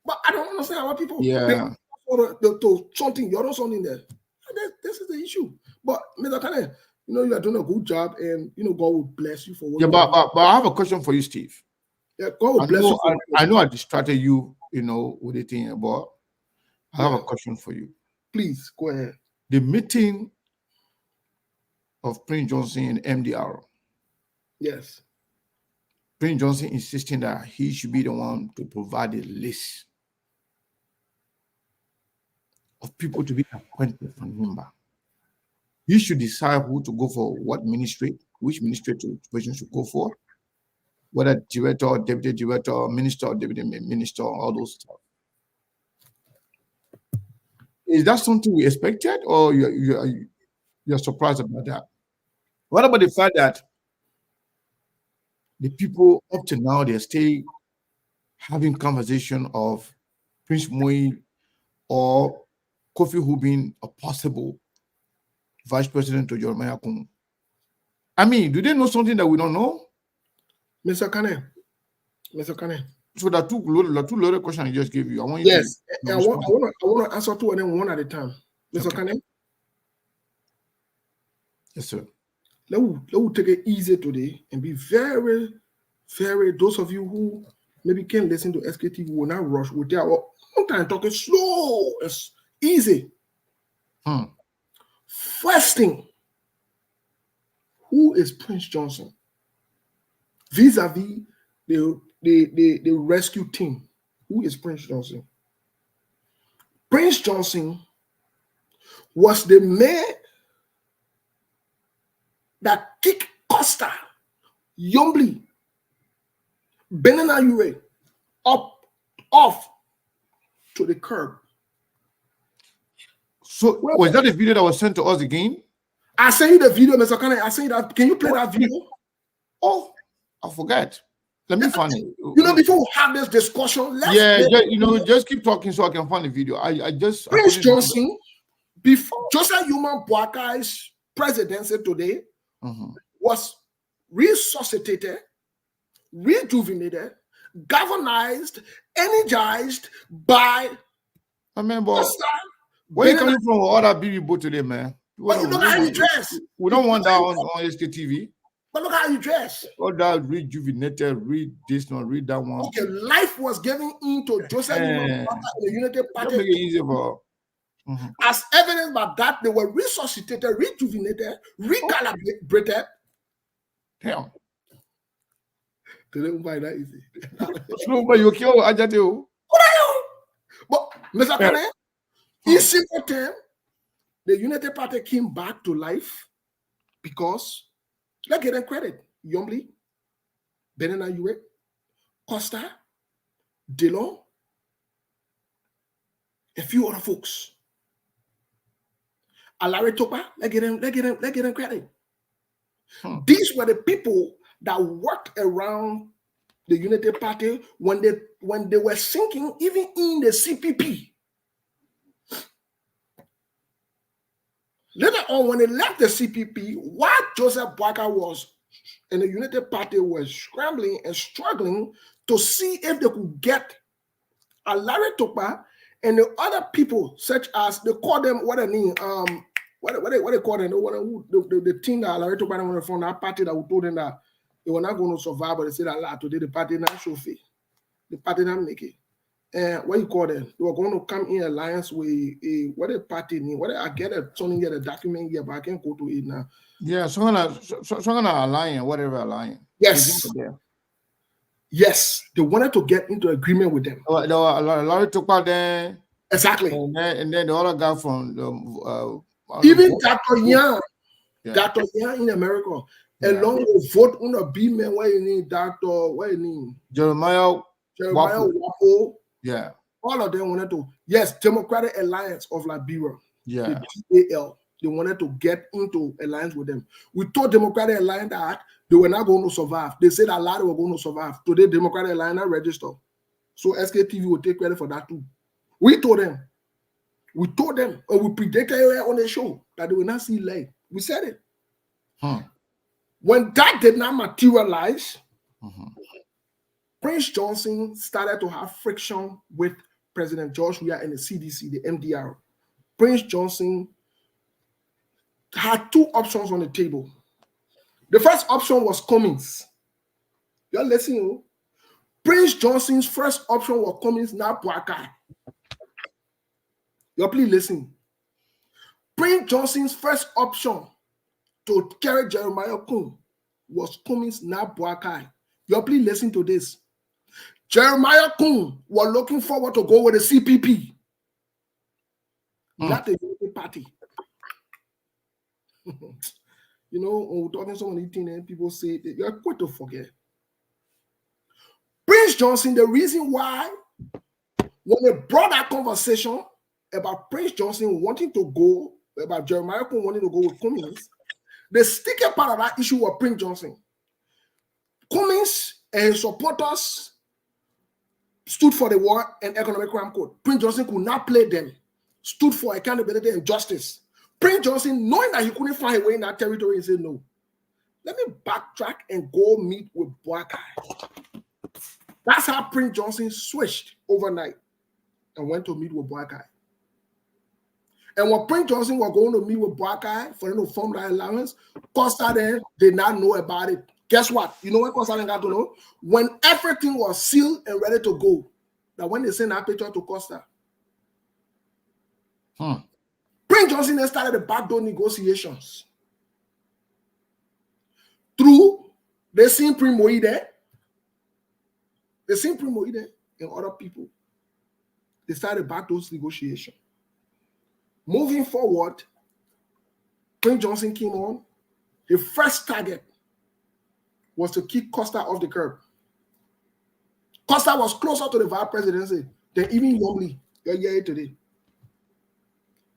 But I don't understand how people. Yeah. To something, you're not something there. This is the issue. But Mr. Kane, you are doing a good job, and God will bless you for what. Yeah, but I have a question for you, Steve. Yeah, God will bless you. I know I distracted you, with the thing, but I have a question for you. Please go ahead. The meeting of Prince Johnson and MDR. Yes. Prince Johnson insisting that he should be the one to provide a list of people to be appointed from Nimba. He should decide who to go for what ministry, which ministry to person should go for, whether director, deputy director, minister, or deputy minister, all those stuff. Is that something we expected, or you're surprised about that? What about the fact that the people up to now they're still having conversation of Prince Moi or Kofi who being a possible vice president to Jeremiah Kung? I mean, do they know something that we don't know? Mr. Kane. So the two loaded questions I just gave you. I want you Yes, to I want to answer two of them one at a time. Mr. Okay. Kane, Yes, sir. let me take it easy today and be very, very, those of you who maybe can't listen to SKTV will not rush with their one time talking slow, it's easy. First thing, who is Prince Johnson vis-a-vis the rescue team? Who is Prince Johnson? Prince Johnson was the man that kicked Costa, Yombly, Youir off to the curb. So was that the video that was sent to us again? I sent you the video, Mr. Kane. I sent you that. Can you play that video? Oh, I forgot. Let me find it. Before we have this discussion, just keep talking so I can find the video. Prince Johnson, before Joseph Human Boakai's presidency today, was resuscitated, rejuvenated, galvanized, energized by. I mean, but where you coming from? All that baby boat today, man. But look how you dress. We don't want that on SKTV. But look how you dress. All that rejuvenated, read this one, read that one. Okay, life was given into Joseph Human Boakai in the Unity Party. Make it easy for. As evidence by that, they were resuscitated, rejuvenated, recalibrated. Damn. They don't find that easy. No, but you kill Ajadeo. But Mr. Kane, in simple terms, the Unity Party came back to life because, let's get them credit, Yombly, Youir, Costa, Delon, a few other folks. Alari Topa, let's get them credit. These were the people that worked around the Unity Party when they were sinking, even in the CPP. Later on, when they left the CPP, while Joseph Boakai was in the Unity Party was scrambling and struggling to see if they could get Alari Topa and the other people, such as they call them what I mean, what they call them, the team that Alari Topa went from that party that we told them that they were not going to survive, but they said that today the party not show face, the party not make it. And what you call them? They were going to come in alliance with what a party name. I get something here, the document here, but I can't go to it now. Yeah, so gonna alliance, whatever alliance. Yes. Yes, they wanted to get into agreement with them. Larry took part there. Exactly. And then the other guy from even Dr. Yang, Dr. Yang in America, along with vote on a B man. What you need, Dr. What you need? Jeremiah Wapo. Yeah. All of them wanted to, Democratic Alliance of Liberia. Yeah. The DAL. They wanted to get into alliance with them. We told Democratic Alliance that they were not going to survive. They said a lot were going to survive. Today, Democratic Alliance are registered. So SKTV will take credit for that too. We told them, and we predicted on the show that they will not see light. We said it. When that did not materialize, Prince Johnson started to have friction with President George Weah and the CDC, the MDR. Prince Johnson had two options on the table. The first option was Cummings. You're listening. Oh? Prince Johnson's first option was Cummings, not Boakai. You please listen. Prince Johnson's first option to carry Jeremiah Kun was Cummins, not Boakai. You please listen to this. Jeremiah Kun was looking forward to go with the CPP, not the Unity Party. You know, when we're talking so many things, and people say that you're quick to forget. Prince Johnson, the reason why, when they brought that conversation about Prince Johnson wanting to go, about Jeremiah Kun wanting to go with Cummins, the sticky part of that issue was Prince Johnson. Cummins and his supporters stood for the War and Economic Crime Code. Prince Johnson could not play them, stood for accountability and justice. Prince Johnson, knowing that he couldn't find a way in that territory, he said, no, let me backtrack and go meet with Boakai. That's how Prince Johnson switched overnight and went to meet with Boakai. And when Prince Johnson was going to meet with Boakai for him to form that alliance, Costa then did not know about it. Guess what? You know what Costa then got to know? When everything was sealed and ready to go, that when they sent that picture to Costa, Prince Johnson then started the backdoor negotiations. Through they seen Primo there, and other people. They started backdoor negotiations. Moving forward, Prince Johnson came on. The first target was to kick Costa off the curb. Costa was closer to the vice presidency than even Yombly. You're here today.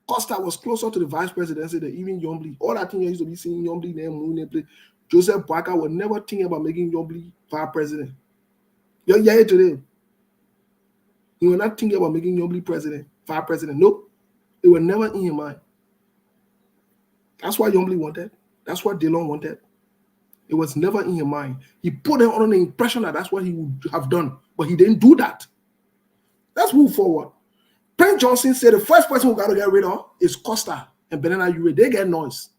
Costa was closer to the vice presidency than even Yombly. All that thing used to be seeing Yombly there, Moon play. Joseph Boakai would never think about making Yombly vice president. You're here today. He will not think about making Yombly vice president. Nope. It was never in your mind. That's what Yombly wanted. That's what Delon wanted. It was never in your mind. He put them on the impression that that's what he would have done, but he didn't do that. Let's move forward. Prince Johnson said the first person who got to get rid of is Costa and Banana Youir. They get noise.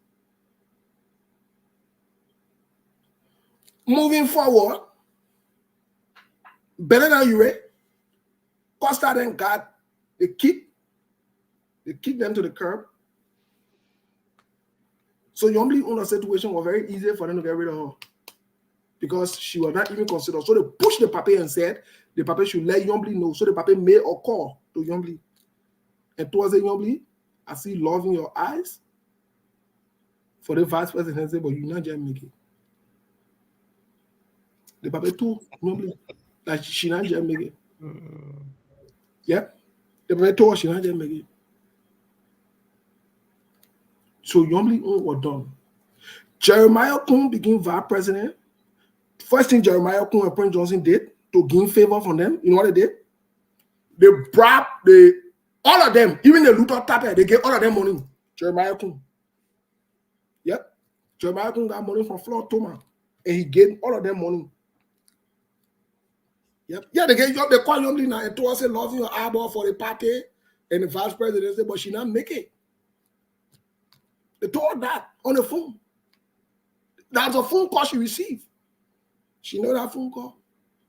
Moving forward, Banana Youir, Costa then got the kick. They kicked them to the curb. So Yombly own a situation was very easy for them to get rid of her because she was not even considered. So they pushed the paper and said the paper should let Yombly know. So the paper made a call to Yombly. And towards the Yombly, I see love in your eyes for the vice presidency, but you not just make it. The paper told Yombly that she not just make it. Yep. The paper told her she not just make it. So Yombly was done. Jeremiah Kun became vice president. First thing Jeremiah Kun and Prince Johnson did to gain favor from them, you know what they did? They brought all of them, even the Luther Tapper, they gave all of them money. Jeremiah Kun. Yep. Jeremiah Kun got money from Flor Thomas, and he gave all of them money. Yep. Yeah, they call Yombly now and told us loving your eyeball for the party and the vice presidency, but she not make it. They told that on the phone. That's a phone call she received. She know that phone call.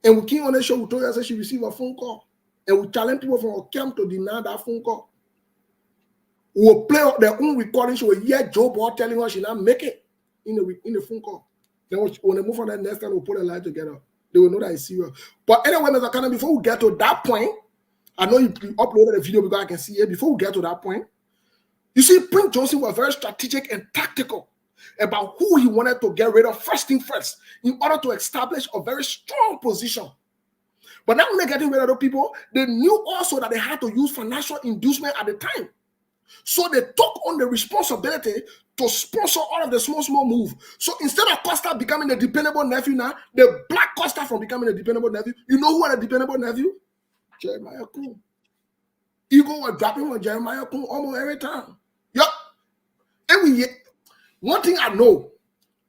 And we came on the show, we told her that she received a phone call. And we challenge people from our camp to deny that phone call. We will play up their own recording. She will hear Joe Ball telling her she not make it in the phone call. Then when they move on that next time, we'll put a line together. They will know that it's serious. But anyway, Mr. Cannon, before we get to that point, I know you uploaded a video because I can see it. Before we get to that point, you see, Prince Johnson was very strategic and tactical about who he wanted to get rid of first thing first in order to establish a very strong position. But now when they're getting rid of the people, they knew also that they had to use financial inducement at the time. So they took on the responsibility to sponsor all of the small moves. So instead of Costa becoming a dependable nephew now, they black Costa from becoming a dependable nephew. You know who had a dependable nephew? Jeremiah Kun. Ego was dropping with Jeremiah Kun almost every time. Yep. Every year. One thing I know,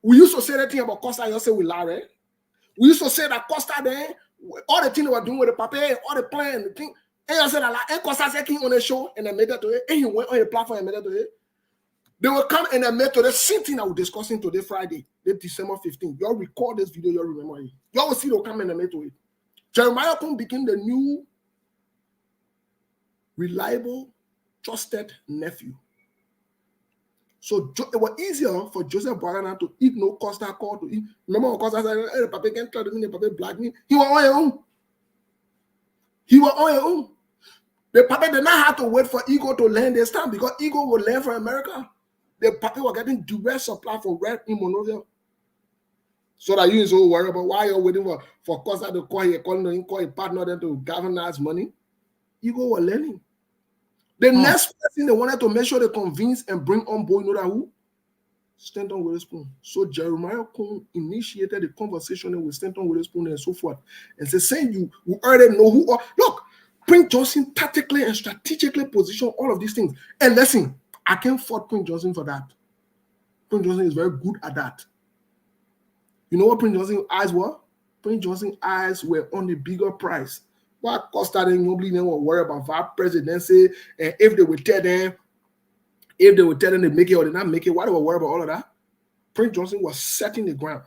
we used to say that thing about Costa, you say with Larry. We used to say that Costa then, all the things they were doing with the paper, all the plan, the thing, and you said that like, Costa said he on the show and they made that to it, and he went on the platform and made that to it. They will come and they made to the same thing I was discussing today, Friday, December 15th. Y'all record this video, y'all remember it. Y'all will see they'll come and they made to it. Jeremiah Kun became the new reliable trusted nephew. So it was easier for Joseph Boakai to ignore Costa call to eat. Remember when Costa said, hey, Papa can't try to me, Papa black me. He was on your own. He was on your own. The Papa did not have to wait for Ego to land this time because Ego will land for America. The Papa were getting direct supply for red in Monrovia. So that you so worried about why you're waiting for Costa to call your partner then to galvanize money. Ego were learning. The next person they wanted to make sure they convince and bring on board, you know that who? Stanton Witherspoon. So Jeremiah Cohn initiated the conversation with Stanton Witherspoon and so forth. And saying you already know who are. Look, Prince Johnson tactically and strategically positioned all of these things. And listen, I can't fault Prince Johnson for that. Prince Johnson is very good at that. You know what Prince Johnson's eyes were? Prince Johnson's eyes were on the bigger prize. Why Costa and nobody were worried about our presidency and if they would tell them, they make it or they not make it, why they were worried about all of that? Prince Johnson was setting the ground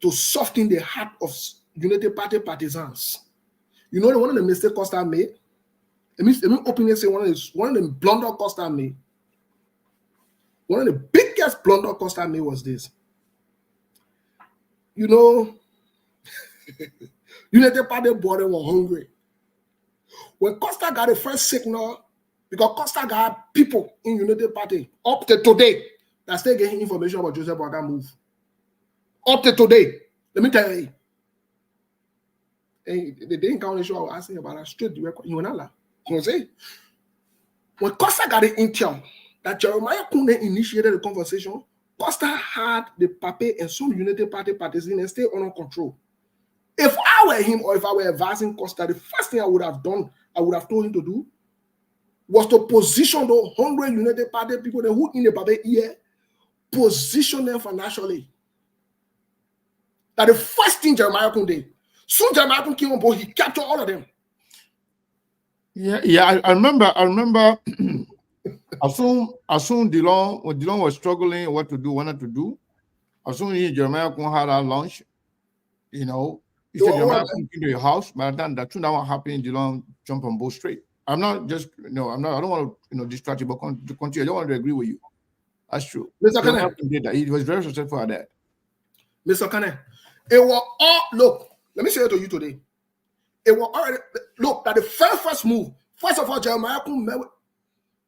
to soften the heart of United Party partisans. You know one of the mistakes Costa made? Let me openly say one of the blunder Costa made. One of the biggest blunder Costa made was this. You know, United Party board were hungry. When Costa got the first signal, because Costa got people in United Party up to today that still getting information about Joseph Boakai move. Up to today, let me tell you. And they didn't count the show I was asking about that straight direct. You know what say? When Costa got the intel that Jeremiah Kunde initiated the conversation, Costa had the Pape and some United Party partisans and stay under control. If I were him or if I were advising Costa, the first thing I would have done, I would have told him to do, was to position those 100 United Party people that who in the Pape ear, position them financially. That the first thing Jeremiah Kunde did. Soon Jeremiah Kunde came on board, he captured all of them. Yeah. I remember. As soon Dillon, when Dillon was struggling what to do, wanted to do, as soon as Jeremiah Kun had our lunch, you know, he said Jeremiah Kun came to your house. By the time that one happened, Dillon jumped on both straight. I don't want to, distract you, but continue. I don't want to agree with you. That's true. Mr. Kane, he was very successful at that. Mr. Kane, it was all, look, let me say it to you today. It was already, look, that the first move, first of all, Jeremiah Kun met with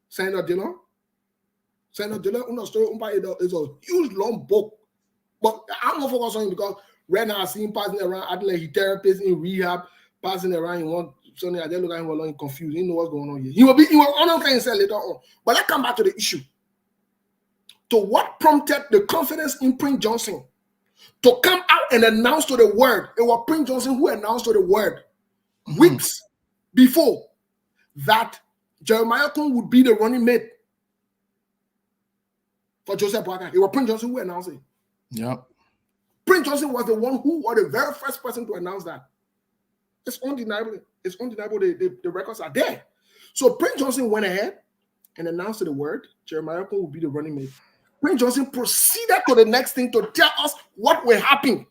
Senator Dillon. Senator Dillon, is a huge long book. But I'm not focused on him because right now I see him passing around, I think he therapist in rehab, passing around in one Sunday. I just look at him alone confused. He know what's going on here. He will on himself later on. But let's come back to the issue. To what prompted the confidence in Prince Johnson to come out and announce to the world? It was Prince Johnson who announced to the world weeks before that Jeremiah Kun would be the running mate for Joseph Boakai. It was Prince Johnson who announced it. Yeah. Prince Johnson was the one who was the very first person to announce that. It's undeniable. It's undeniable. The records are there. So Prince Johnson went ahead and announced to the world Jeremiah Kun would be the running mate. Prince Johnson proceeded to the next thing to tell us what will happen.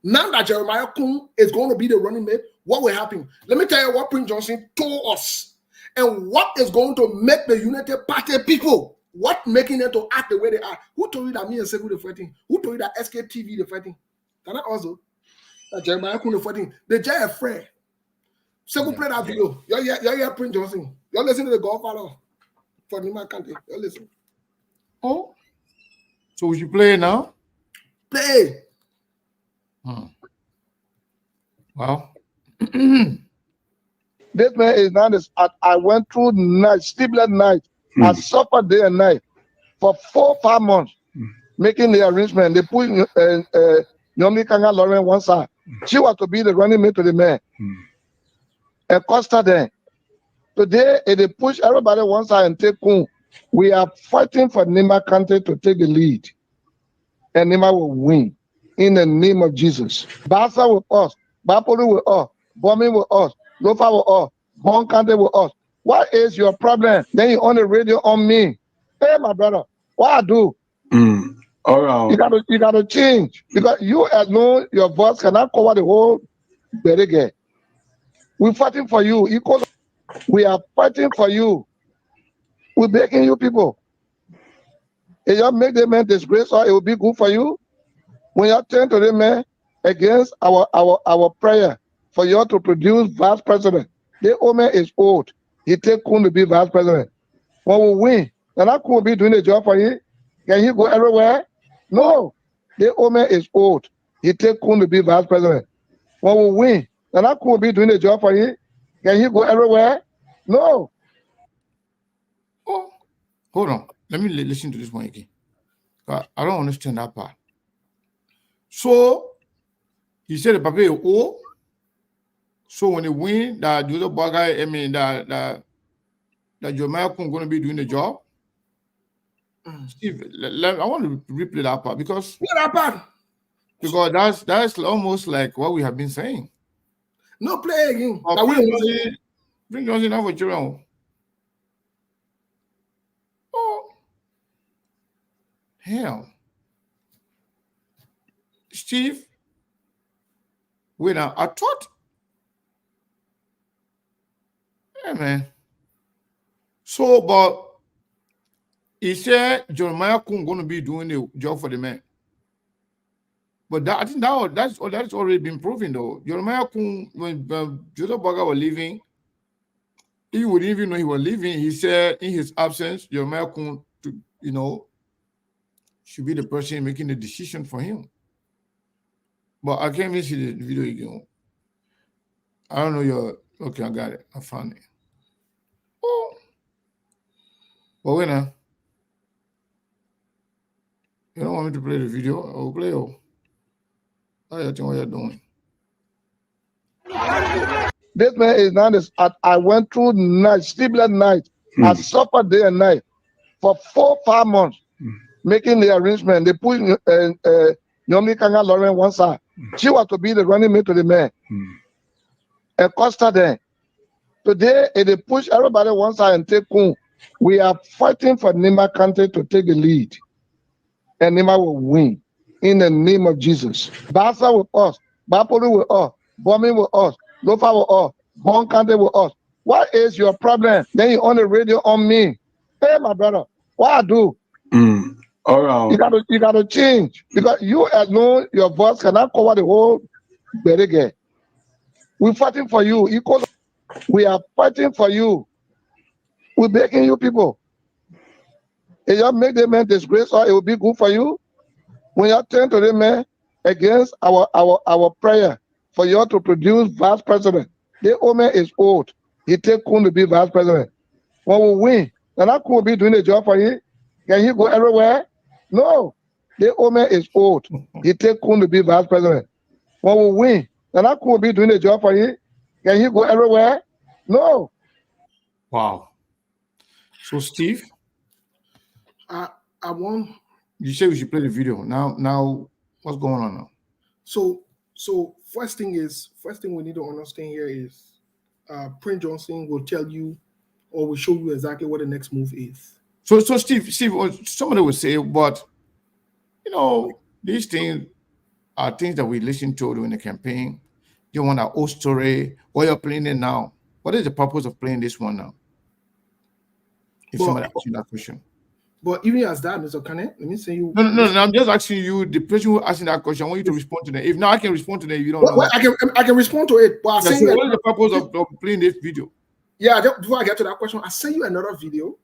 Now that Jeremiah Kun is going to be the running mate, what will happen? Let me tell you what Prince Johnson told us. And what is going to make the United Party people, what making them to act the way they are? Who told you that me and Sekou the fighting? Who told you that SKTV the fighting? Can I also? That Jeremiah Kun the fighting? They just afraid. Sekou play that video. You're here, Prince Johnson. You're listening to the Godfather for Nimba country. You're listening. Oh. So we should play it now? Play. Well. This man is not this. I went through night, sleepless night. I suffered day and night for 4-5 months, making the arrangement. They put Yomi Kanga Lauren one side. She was to be the running mate to the man. And Costa then. Today, they push everybody one side and take Kun. We are fighting for Nimba country to take the lead. And Nimba will win. In the name of Jesus. Basa with us. Bapolu with us. Bombing with us. Lofa with us. Bon country with us. What is your problem? Then you on the radio on me. Hey, my brother, what I do? All right. You gotta change. Because you alone, your voice cannot cover the whole berege. We're fighting for you. We are fighting for you. We're begging you people. If you make the man disgrace, or it will be good for you. When you turn to the man against our prayer for you to produce vice president, the woman is old. He take Kun to be vice president. When we win, then I could be doing the job for you. Can he go everywhere? No. The woman is old. He take Kun to be vice president. When we win, then I could be doing the job for you. Can he go everywhere? No. Oh, hold on. Let me listen to this one again. I don't understand that part. So he said the papa is old. So when they win, that the other Boakai, I mean that Jeremiah Kun going to be doing the job. Steve, I want to replay that part because that's almost like what we have been saying. No, play again. Bring Johnson out for children. Oh, hell. Steve, wait now. I thought, yeah, man. So, but he said Jeremiah Kun going to be doing the job for the man. But I think that's already been proven though. Jeremiah Kun, when Joseph Boakai was leaving, he wouldn't even know he was leaving. He said in his absence, Jeremiah Kun, should be the person making the decision for him. But I can't even see the video again. I don't know okay, I got it. I found it. Oh. But wait now. You don't want me to play the video? I will play it. I think what you're doing. This man is not this. I went through sleepless night. I suffered day and night for 4-5 months making the arrangement. They put Yomi Kanga Lauren one side. She was to be the running mate to the man. And Costa then. Today, they push everybody one side and take Kun. We are fighting for Nimba country to take the lead. And Nimba will win in the name of Jesus. Basa with us, Bapolu with us, bombing with us, Lofa with us, Bon country with us. What is your problem? Then you on the radio on me. Hey, my brother, what I do? All right. You gotta change because you alone, your voice cannot cover the whole berege. We're fighting for you. We are fighting for you. We're begging you people. If you make the man disgrace, or it will be good for you. When you turn to the man against our prayer for you to produce vice president, the woman is old. He take Kun to be vice president. When we win, then I could be doing the job for you. Can he go everywhere? No. The woman is old. He take Kun to be vice president. When we win, then I could be doing the job for you. Can he go everywhere? No. Wow. So Steve, I want. You said we should play the video. Now what's going on now? So first thing we need to understand here is Prince Johnson will tell you or will show you exactly what the next move is. So Steve, somebody would say, but these things are things that we listened to during the campaign. You want an old story, or you're playing it now. What is the purpose of playing this one now? If somebody asks you that question. But even as that, Mr. Kane, let me say you. No, I'm just asking you, the person who asking that question. I want you to respond to that. If not, I can respond to that. If you don't know. Well, I can respond to it. But what is the purpose of playing this video? Yeah, before I get to that question, I send you another video.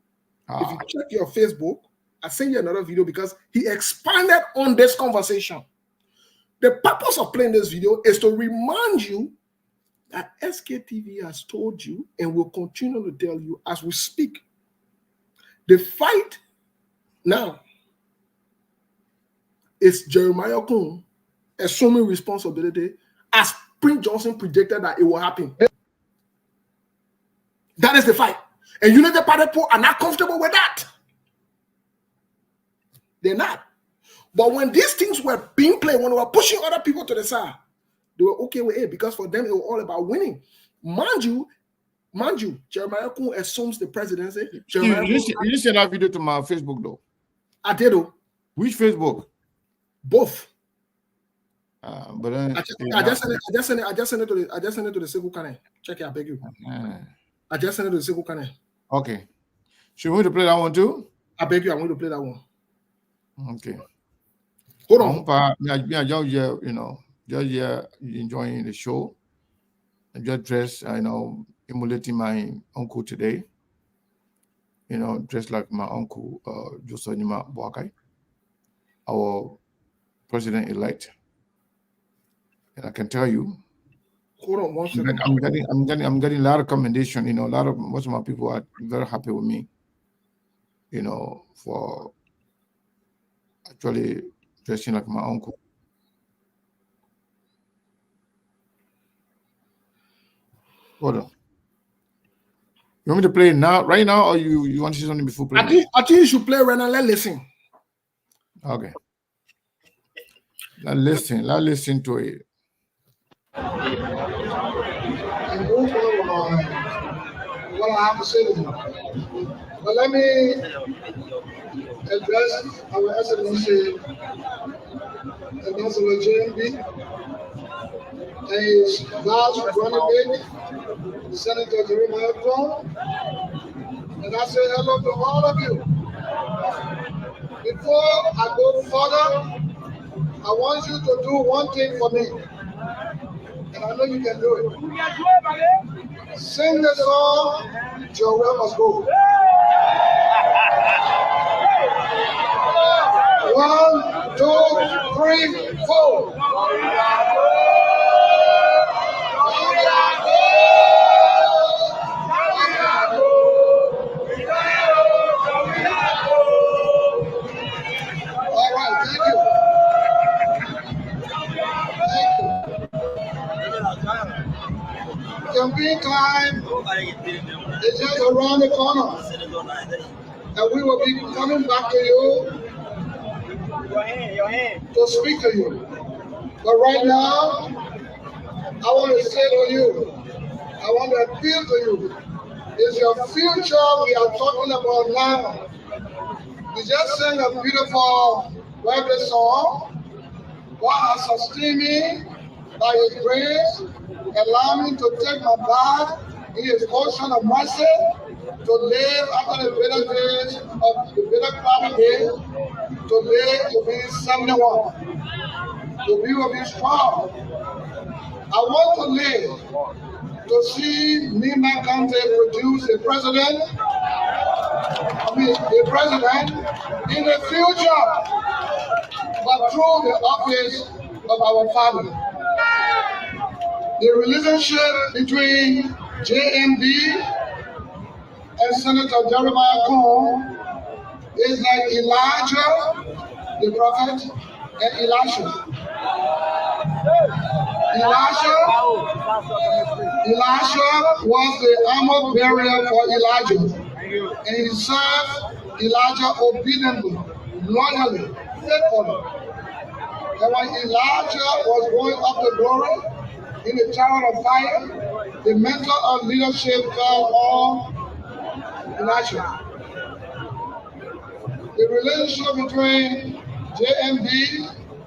If you check your Facebook, I send you another video because he expanded on this conversation. The purpose of playing this video is to remind you that SKTV has told you and will continue to tell you as we speak. The fight now is Jeremiah Kun assuming responsibility as Prince Johnson predicted that it will happen. That is the fight. And United Party people are not comfortable with that. They're not. But when these things were being played, when they were pushing other people to the side, they were okay with it because for them it was all about winning. Mind you, Jeremiah Kun assumes the presidency. You sent that video to my Facebook though. I did. Which Facebook? Both. But I just sent it to the civil canal. Check it, I beg you. I just sent it to Sekou Kane. Okay. Should we to play that one too? I beg you, I'm going to play that one. Okay. Hold on. Just enjoying the show. I just dressed, emulating my uncle today. Dressed like my uncle, Joseph Nimba Boakai, our president-elect. And I can tell you, hold on one second. I'm getting a lot of commendation. Most of my people are very happy with me. For actually dressing like my uncle. Hold on. You want me to play now, right now, or you want to see something before playing? I think you should play right now. Let's listen. Okay. Let's listen to it. And move on what I have to say to you. But let me address our Excellency Ambassador JMB, his vice running mate, Senator Jeremiah Brown, and I say hello to all of you. Before I go further, I want you to do one thing for me, and I know you can do it. Sing the song, Youir Must Go. 1, 2, 3, 4. All right, thank you. Campaign time is just around the corner, and we will be coming back to you to speak to you. But right now, I want to say to you, I want to appeal to you. It's your future we are talking about now. We just sang a beautiful birthday song. God has sustained me by His grace, allow me to take my bath in His ocean of mercy, to live after the bitter days of the bitter cloudy days, to live to be 71, to be with His strong. I want to live to see Nimba County produce a president in the future, but through the office of our father. The relationship between JMB and Senator Jeremiah Cohn is like Elijah, the prophet, and Elisha. Elisha was the armor bearer for Elijah, and he served Elijah obediently, loyally, faithfully. And when Elijah was going up to glory in the chariot of fire, the mantle of leadership fell on Elisha. The relationship between JMB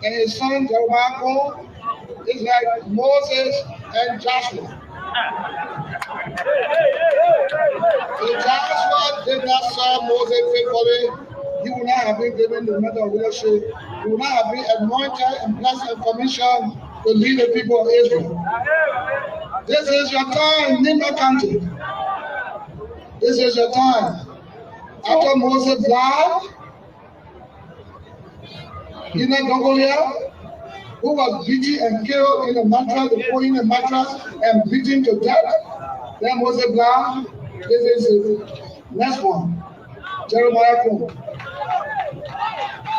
and his son Jeremiah Cohn is like Moses and Joshua. If Joshua did not serve Moses faithfully, he would not have been given the mantle of leadership. He would not have been anointed and blessed and commissioned to lead the people of Israel. This is your time, Nimba country. This is your time. After Moses died, Inaugural, who was beaten and killed in a mattress, they put in a mattress and beaten to death. Then Moses died. This is the next one, Jeremiah Cohn.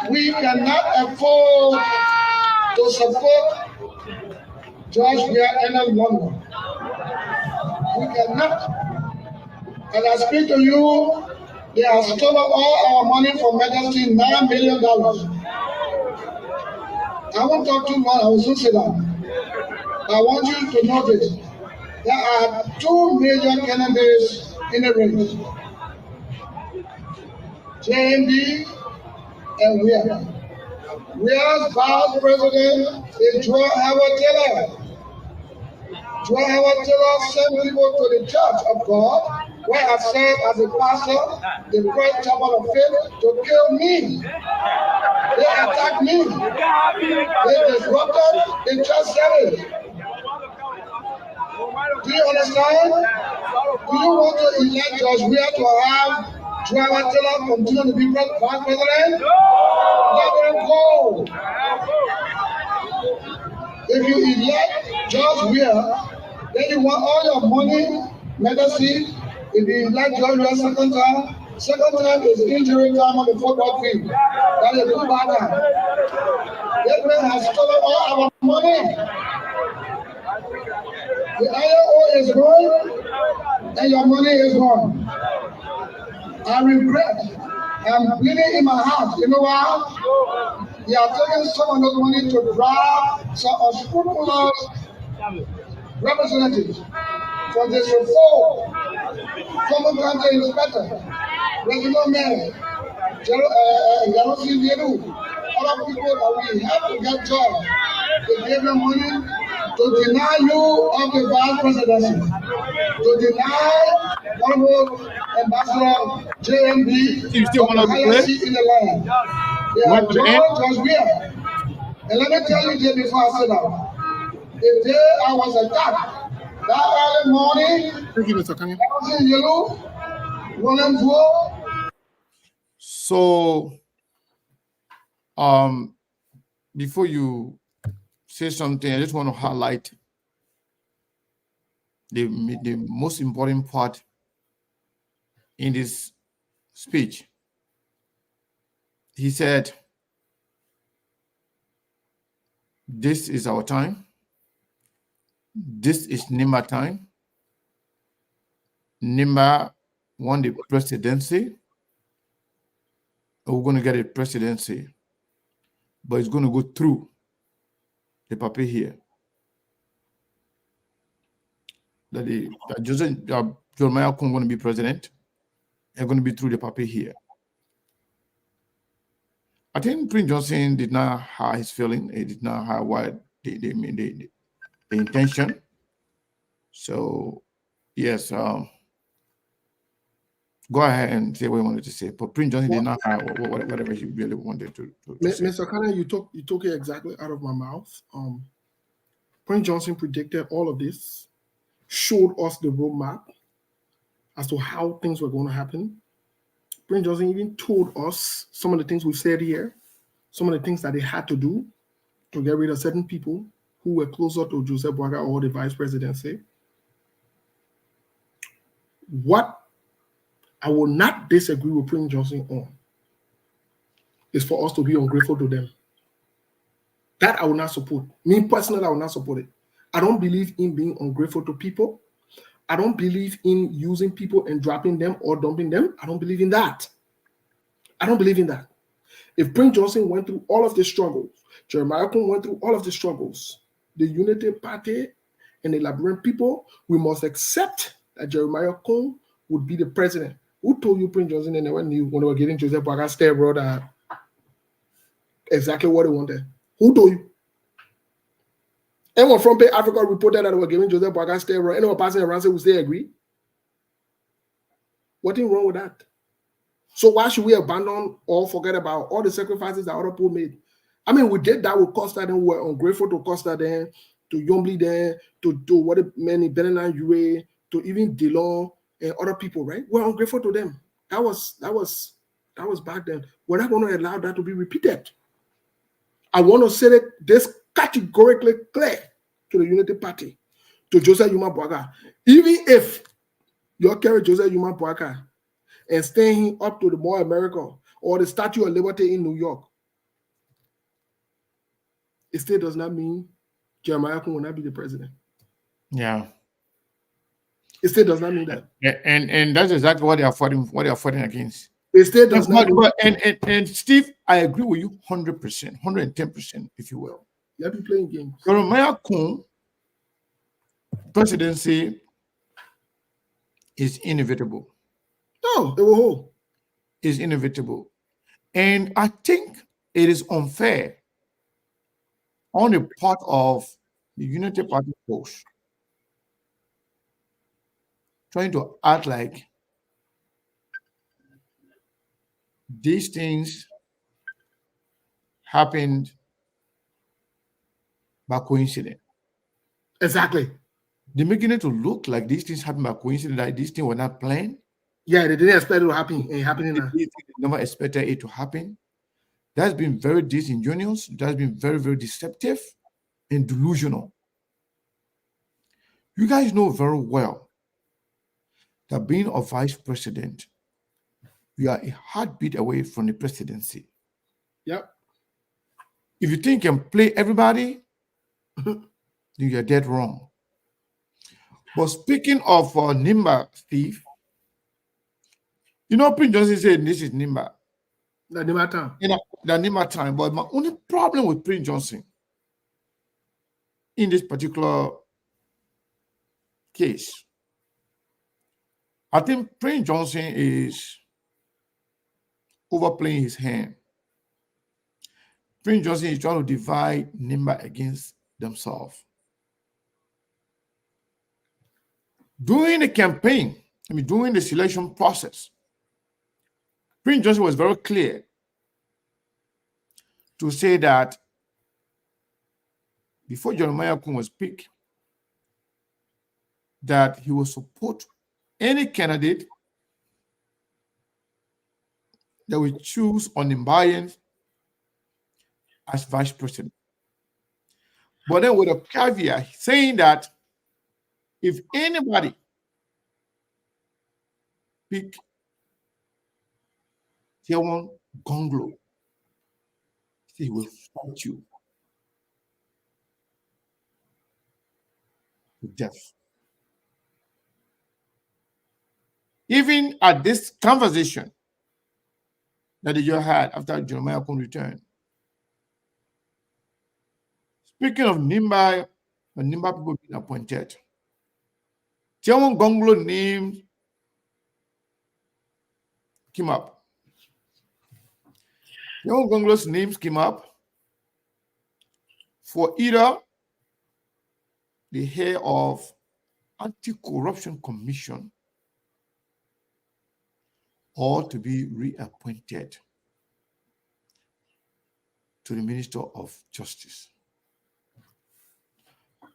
We cannot afford to support George Weah any longer. We cannot. And I speak to you, they have stolen all our money from Majesty, $9 million. I won't talk too much, I will soon say that. I want you to notice there are 2 major candidates in the race. JMB and Weah. Weah's vice president is Joe Howard Taylor. Jeremiah sent people to the church of God, where I served as a pastor, the Christ Chapel of Faith, to kill me. They attacked me. They disrupted the church service. Do you understand? Do you want to elect George Weah to have Jeremiah Taylor continue to be vice president? Let them go. If you elect George Weah, then you want all your money, legacy. If you elect George Weah second time is injury time on the football field. That is a bad time. That man has stolen all our money. The IRO is gone, and your money is gone. I regret. I'm bleeding in my heart. You know why? They are taking some of those money to draft some unscrupulous representatives from this reform. Common country is better. Regular men, other people that we have to get jobs. They give them money to deny you of the vice presidency, to deny Honorable Ambassador JMB from the highest seat in the land. They are George Weah. And let me tell you this before I sit down. The day I was attacked, that early morning, Thank you, Mr. Kanye. I was in yellow, running for. So, before you say something, I just want to highlight the most important part in this speech. He said, "This is our time. This is Nimba time. Nimba won the presidency. We're going to get a presidency, but it's going to go through the paper here. That Jeremiah Kung going to be president. They're going to be through the paper here." I think Prince Johnson did not hide his feeling. He did not hide what the intention. So, yes, go ahead and say what you wanted to say. But Prince Johnson did not hide whatever he really wanted to say. Mr. Kanye, you took it exactly out of my mouth. Prince Johnson predicted all of this, showed us the roadmap as to how things were going to happen. Prince Johnson even told us some of the things we've said here, some of the things that they had to do to get rid of certain people who were closer to Joseph Boakai or the vice presidency. What I will not disagree with Prince Johnson on is for us to be ungrateful to them. That I will not support. Me personally, I will not support it. I don't believe in being ungrateful to people. I don't believe in using people and dropping them or dumping them. I don't believe in that. I don't believe in that. If Prince Johnson went through all of the struggles, Jeremiah Kung went through all of the struggles, the Unity Party and the Liberian people, we must accept that Jeremiah Kung would be the president. Who told you Prince Johnson and when they were getting Joseph Boakai steroid exactly what they wanted? Who told you? Anyone from Pay Africa reported that they were giving Joseph Boakai steroid. Anyone passing around say, would they agree? What's wrong with that? So why should we abandon or forget about all the sacrifices that other people made? I mean, we did that with Costa, then we were ungrateful to Costa, then to Yombly, then to what many Benin youir, to even Dillon and other people, right? We're ungrateful to them. That was back then. We're not going to allow that to be repeated. I want to say this categorically clear to the Unity Party, to Joseph Yuma Boakai. Even if you carry Joseph Yuma Boakai and staying up to the Mall of America or the Statue of Liberty in New York, it still does not mean Jeremiah Kung will not be the president. Yeah. It still does not mean that. And that's exactly what they are fighting against. It still does not mean and Steve, I agree with you 100%, 110%, if you will. You have been playing games. Jeremiah Kung presidency is inevitable. No, it will hold. Is inevitable. And I think it is unfair on the part of the Unity Party folks trying to act like these things happened by coincidence. Exactly. They're making it to look like these things happened by coincidence, like these things were not planned. Yeah, they didn't expect it to happen. It's happening now. They never expected it to happen. That's been very disingenuous. That's been very, very deceptive and delusional. You guys know very well that being a vice president, we are a heartbeat away from the presidency. Yep. If you think you can play everybody, then you're dead wrong. But speaking of Nimba, Steve, you know, Prince Johnson said this is Nimba. The Nimba time. You know, the Nimba time. But my only problem with Prince Johnson in this particular case, I think Prince Johnson is overplaying his hand. Prince Johnson is trying to divide Nimba against themselves. During the campaign, during the selection process, Prince Johnson was very clear to say that before Jeremiah Kun was picked, that he will support any candidate that will choose on Nimbayan as vice president. But then with a caveat saying that if anybody pick Tiawan Gonglo, he will fight you to death. Even at this conversation that you had after Jeremiah Kun returned, speaking of Nimba and Nimba people being appointed, Tiawan Gonglo name came up. Tiawan Gonglo's names came up for either the head of Anti-Corruption Commission or to be reappointed to the Minister of Justice.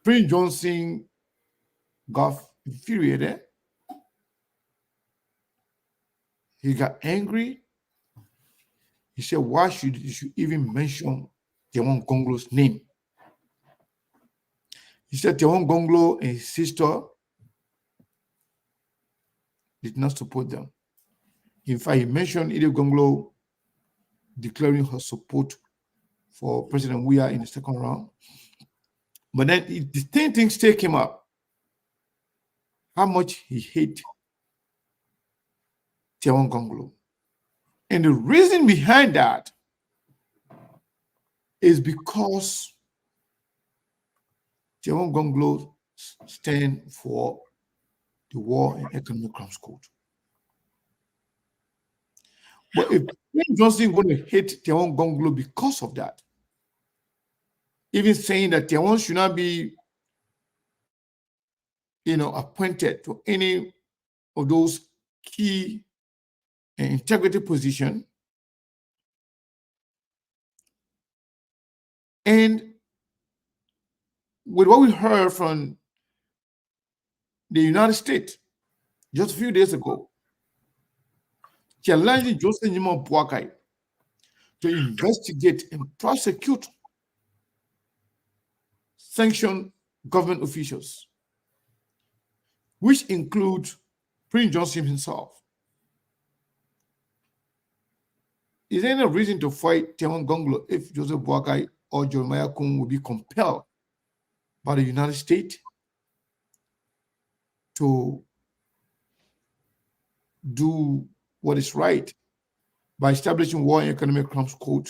Prince Johnson got infuriated. He got angry. He said, why should you even mention Tiawan Gonglo's name? He said Tiawan Gonglo and his sister did not support them. In fact, he mentioned Ide Gonglo declaring her support for President Youir in the second round. But then the same thing still came up. How much he hated Tiawan Gonglo. And the reason behind that is because Tiawan Gonglo stand for the War and Economic Crimes Code. But if Prince Johnson is going to hate Tiawan Gonglo because of that, even saying that Tiawan should not be, appointed to any of those key and integrity positions, and with what we heard from the United States just a few days ago, challenging Joseph Nimba Boakai to investigate and prosecute sanctioned government officials, which include Prince Johnson himself. Is there any reason to fight Tiawan Gonglo if Joseph Boakai or Jeremiah Kun will be compelled by the United States to do what is right by establishing War and Economic Crimes Code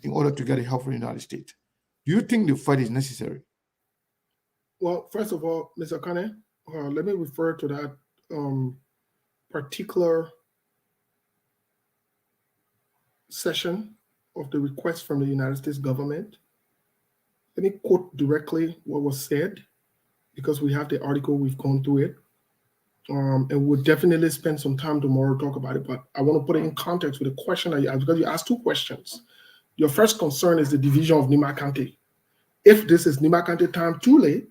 in order to get help from the United States? Do you think the fight is necessary? Well, first of all, Mr. Kane, let me refer to that particular session of the request from the United States government. Let me quote directly what was said, because we have the article, we've gone through it. And we'll definitely spend some time tomorrow to talk about it. But I want to put it in context with a question that you asked, because you asked two questions. Your first concern is the division of Nimba County. If this is Nimba County time too late,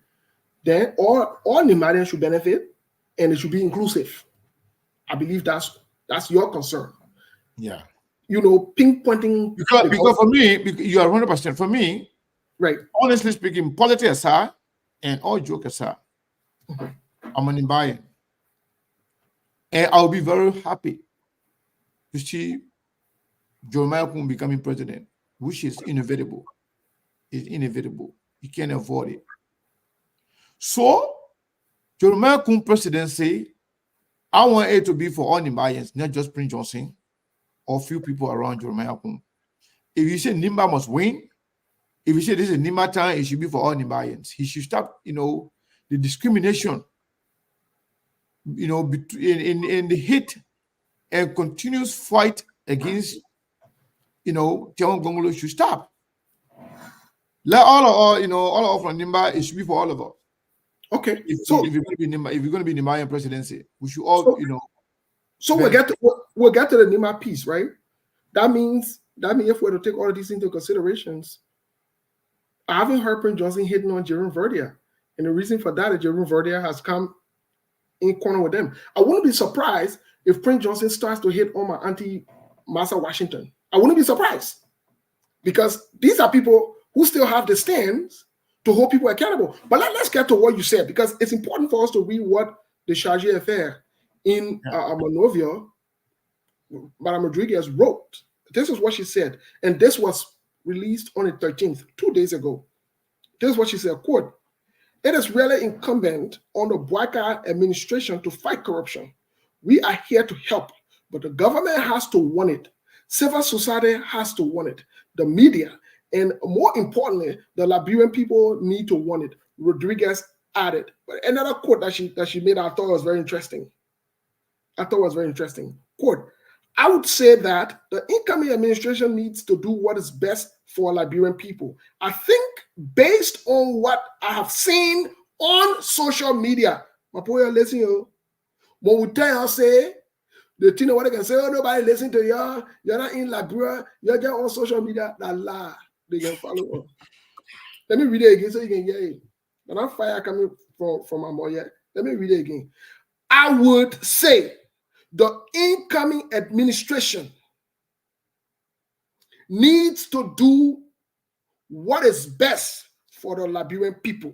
then all Nimadians should benefit, and it should be inclusive. I believe that's your concern. Yeah. Pinpointing because for me, you are 100%. For me, right. Honestly speaking, politics aside and all joke aside, I'm an Nimbayan. And I'll be very happy to see Jeremiah Kun becoming president, which is inevitable. It's inevitable. You can't avoid it. So, Jeremiah Kun presidency, I want it to be for all Nimbayans, not just Prince Johnson or few people around Jeremiah Kun. If you say Nimba must win, if you say this is Nimba time, it should be for all Nimbayans. He should stop, the discrimination, in the hate and continuous fight against, Tiawan Gongolo should stop. Let all of Nimba, it should be for all of us. Okay. If you're going to be Nimba, if you're going to be Nimbayan presidency, we should all, So we'll get to the Nimba piece, right? That means if we're to take all of these into considerations, I haven't heard Prince Johnson hitting on Jerome Verdia. And the reason for that is Jerome Verdia has come in corner with them. I wouldn't be surprised if Prince Johnson starts to hit on my auntie, Massa Washington. I wouldn't be surprised. Because these are people who still have the stands to hold people accountable. But let's get to what you said, because it's important for us to read what the Charge Affair in Monrovia, Madame Rodriguez wrote. This is what she said. And this was released on the 13th, 2 days ago. This is what she said, quote, "It is really incumbent on the Boakai administration to fight corruption. We are here to help, but the government has to want it. Civil society has to want it. The media, and more importantly, the Liberian people need to want it," Rodriguez added. But another quote that she made, I thought was very interesting. Quote, "I would say that the incoming administration needs to do what is best for Liberian people. I think based on what I have seen on social media," Mapoya, listen, when we tell you, say, the thing what they can say, "Oh, nobody listen to you, you're not in Liberia, you're just on social media," that lie, they can follow up. Let me read it again so you can get it. And I'm fire coming from my boy. Let me read it again. "I would say the incoming administration needs to do what is best for the Liberian people.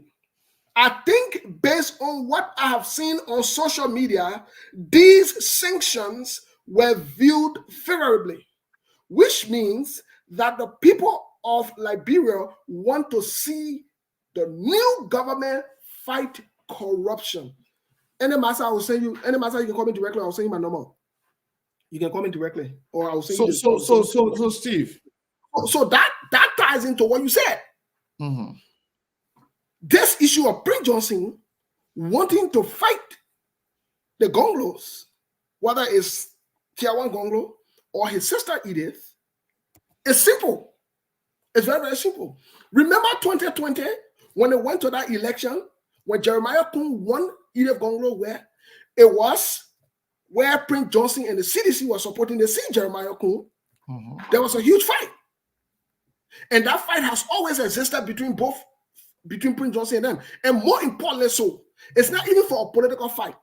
I think based on what I have seen on social media, these sanctions were viewed favorably, which means that the people of Liberia want to see the new government fight corruption." Any matter, I will send you. Any matter, you can call me directly. I will send you my number. You can call me directly, or I will send you. So Steve. So that ties into what you said. Mm-hmm. This issue of Prince Johnson wanting to fight the Gonglos, whether it's Tiawan Gonglo or his sister Edith, is simple. It's very, very simple. Remember 2020 when they went to that election when Jeremiah Kun won Edith Gonglo, where it was where Prince Johnson and the CDC were supporting the Jeremiah Kun. Mm-hmm. There was a huge fight. And that fight has always existed between Prince Johnson and them. And more importantly so, it's not even for a political fight.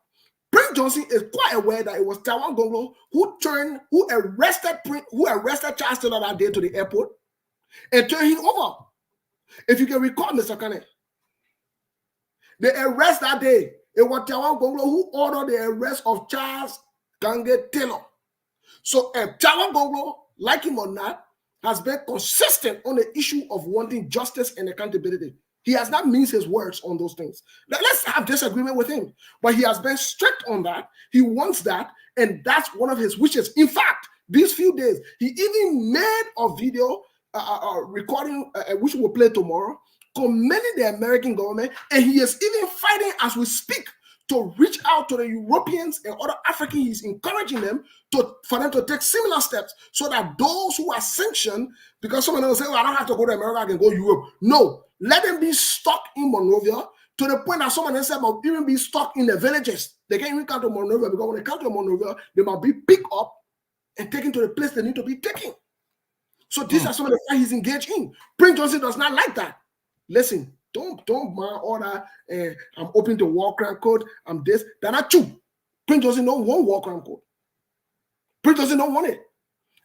Prince Johnson is quite aware that it was Tiawan Gonglo who arrested Charles Taylor that day to the airport and turned him over. If you can recall, Mr. Kane, the arrest that day, it was Tiawan Gonglo who ordered the arrest of Charles Gange Taylor. So if Tiawan Gonglo, like him or not, has been consistent on the issue of wanting justice and accountability. He has not minced his words on those things. Now, let's have disagreement with him, but he has been strict on that. He wants that, and that's one of his wishes. In fact, these few days, he even made a video recording, which we'll play tomorrow, commending the American government, and he is even fighting as we speak to reach out to the Europeans and other Africans. He's encouraging them for them to take similar steps so that those who are sanctioned, because someone will say, "Oh, I don't have to go to America, I can go to Europe." No, let them be stuck in Monrovia to the point that some of them said might even be stuck in the villages. They can't even come to Monrovia because when they come to Monrovia, they might be picked up and taken to the place they need to be taken. So these are some of the fight he's engaged in. Prince Johnson does not like that. Listen, don't mind all that. I'm open to war crime code. I'm this. They're not true. Prince Johnson don't want war crime code. Prince Johnson don't want it.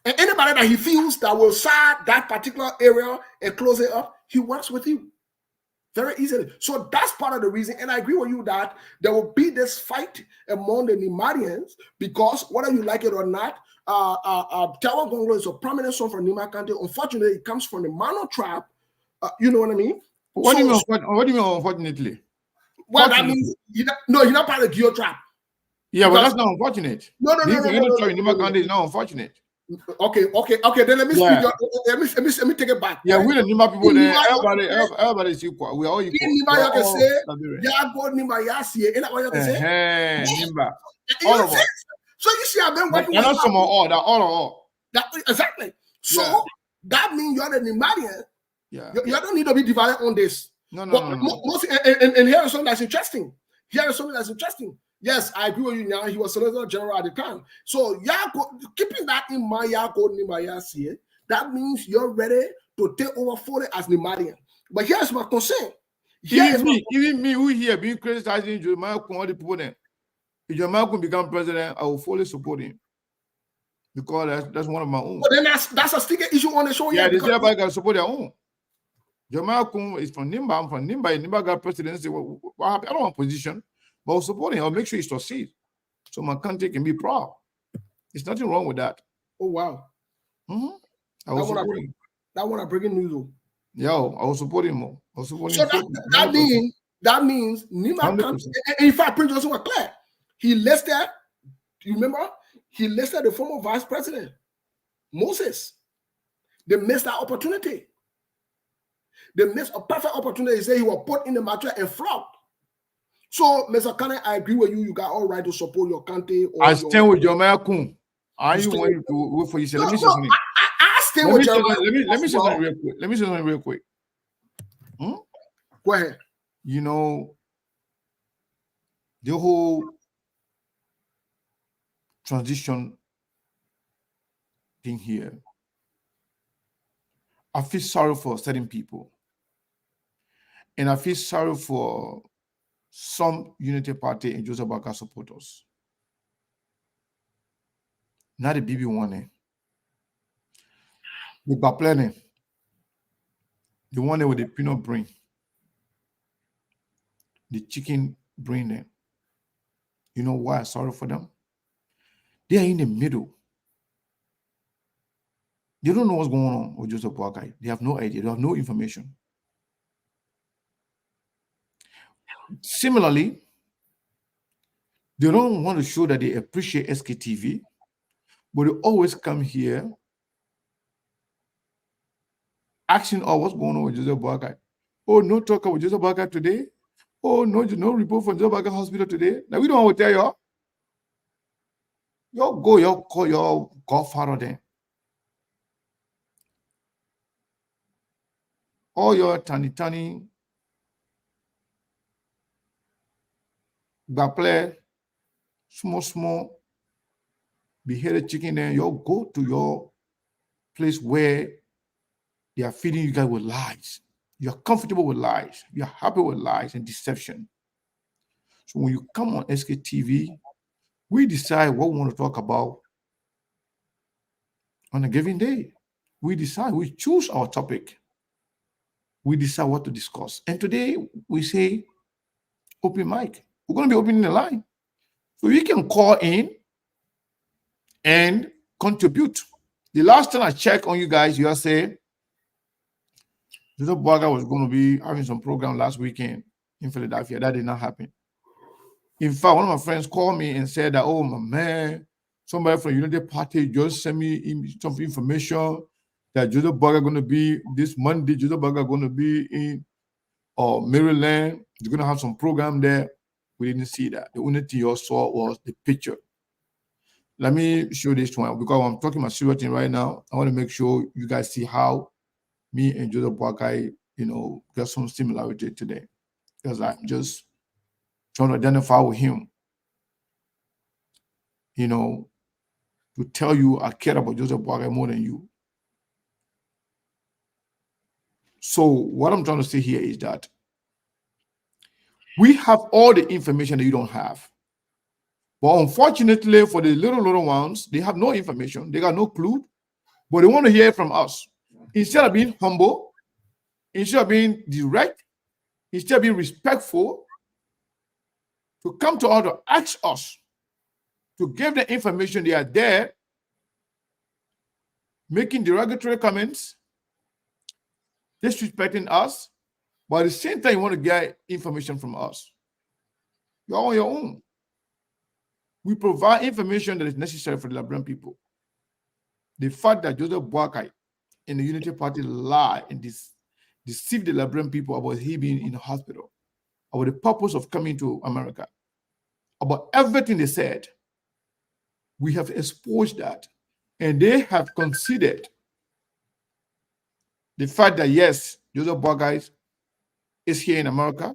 And anybody that he feels that will side that particular area and close it up, he works with you very easily. So that's part of the reason. And I agree with you that there will be this fight among the Nimadians because whether you like it or not, Tawa Gonglo is a prominent son from Nimba County. Unfortunately, it comes from the Mano tribe. You know what I mean? What do you mean, unfortunately? Well, that means you're not part of the Gio tribe. Yeah, but that's not unfortunate. No. Nimba County is not unfortunate. Okay. Then let me speak. Let me take it back. Yeah, we're the Nimba people there. Everybody is equal. We are all equal. Nimba, you can say, yeah, go Nimba, yeah, and what you can say. Nimba. All of us. So you see, I've been working with some all that, all. That exactly. So that means you're the Nimadian. Yeah. You don't need to be divided on this. No. And here is something that's interesting. Yes, I agree with you now. He was Solicitor General at the time. So keeping that in mind, that means you're ready to take over fully as Nimadian. But here's my concern. Even me who here being criticizing Jeremiah Kun, all the people there. If Jeremiah Kun become president, I will fully support him. Because that's one of my own. But then that's a sticker issue on the show. Yeah, they say everybody can support their own. Jeremiah Kun is from Nimba. I'm from Nimba. Nimba got presidency. What happened? I don't want position, but I'll support him. I'll make sure he succeeds. So my country can be proud. There's nothing wrong with that. Oh, wow. I will support him. That one I breaking news. Yo, I will support him more. I'll support him. So that means Nimba comes. In fact, Prince Johnson was clear. He listed, you remember? He listed the former vice president, Moses. They missed that opportunity. They missed a perfect opportunity. They say he was put in the matter and flogged. So, Mr. Kane, I agree with you. You got all right to support your country. I stand with Jeremiah Kun. Are you wanting to wait for you? Let me say something. I stand with Jeremiah. Let me say something real quick. Let me say something real quick. Go ahead. You know, the whole transition thing here, I feel sorry for certain people. And I feel sorry for some Unity Party and Joseph Boakai supporters. Not the BB one. The Baplane. The one with the peanut brain. The chicken brain there. You know why I'm sorry for them? They are in the middle. They don't know what's going on with Joseph Boakai. They have no idea. They have no information. Similarly, they don't want to show that they appreciate SKTV, but they always come here asking, oh, what's going on with Joseph Boakai? Oh, no talk about Joseph Boakai today. Oh, no report from Joseph Boakai Hospital today. Now, we don't want to tell y'all. Y'all go, y'all call your godfather then. All your tani Baple, small, beheaded chicken, then y'all go to your place where they are feeding you guys with lies. You're comfortable with lies. You're happy with lies and deception. So when you come on SKTV, we decide what we want to talk about on a given day. We decide, we choose our topic. We decide what to discuss. And today we say open mic. We're going to be opening the line. So you can call in and contribute. The last time I checked on you guys, you are saying Joseph Boakai was going to be having some program last weekend in Philadelphia. That did not happen. In fact, one of my friends called me and said that, oh, my man, somebody from United Party just sent me some information that Joseph Boakai going to be this Monday. Joseph Boakai going to be in Maryland. He's going to have some program there. We didn't see that. The only thing you saw was the picture. Let me show this one because I'm talking about serious thing right now. I want to make sure you guys see how me and Joseph Boakai, get some similarity today. because I'm just trying to identify with him. You know, to tell you I care about Joseph Boakai more than you. So what I'm trying to say here is that we have all the information that you don't have. But unfortunately, for the little ones, they have no information. They got no clue. But they want to hear it from us. Instead of being humble, instead of being direct, instead of being respectful, to come to us to ask us to give the information, they are there making derogatory comments, disrespecting us, but at the same time, you want to get information from us. You're on your own. We provide information that is necessary for the Liberian people. The fact that Joseph Boakai and the Unity Party lie and deceive the Liberian people about him being in the hospital, about the purpose of coming to America, about everything they said, we have exposed that. And they have considered the fact that, yes, Joseph Boakai is here in America,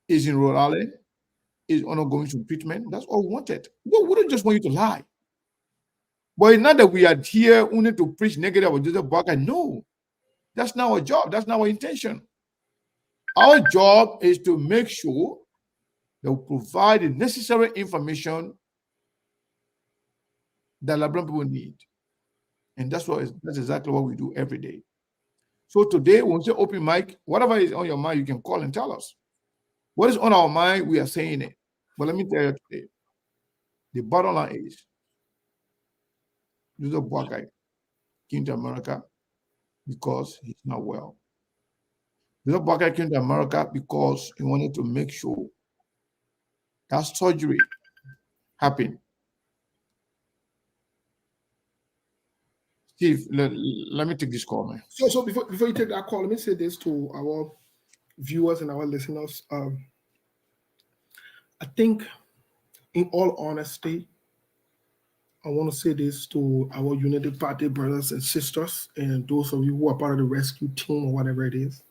is in Rhode Island, is undergoing some treatment. That's all we wanted. We wouldn't just want you to lie. But it's not that we are here only to preach negative about Joseph Boakai. No, that's not our job. That's not our intention. Our job is to make sure that we provide the necessary information that Liberian people need. And that's exactly what we do every day. So today, when we say open mic, whatever is on your mind, you can call and tell us. What is on our mind, we are saying it. But let me tell you today, the bottom line is, Joseph Boakai came to America because he's not well. Joseph Boakai came to America because he wanted to make sure that surgery happened. Steve, let me take this call, man. So before you take that call, let me say this to our viewers and our listeners. I think, in all honesty, I want to say this to our Unity Party brothers and sisters, and those of you who are part of the rescue team or whatever it is,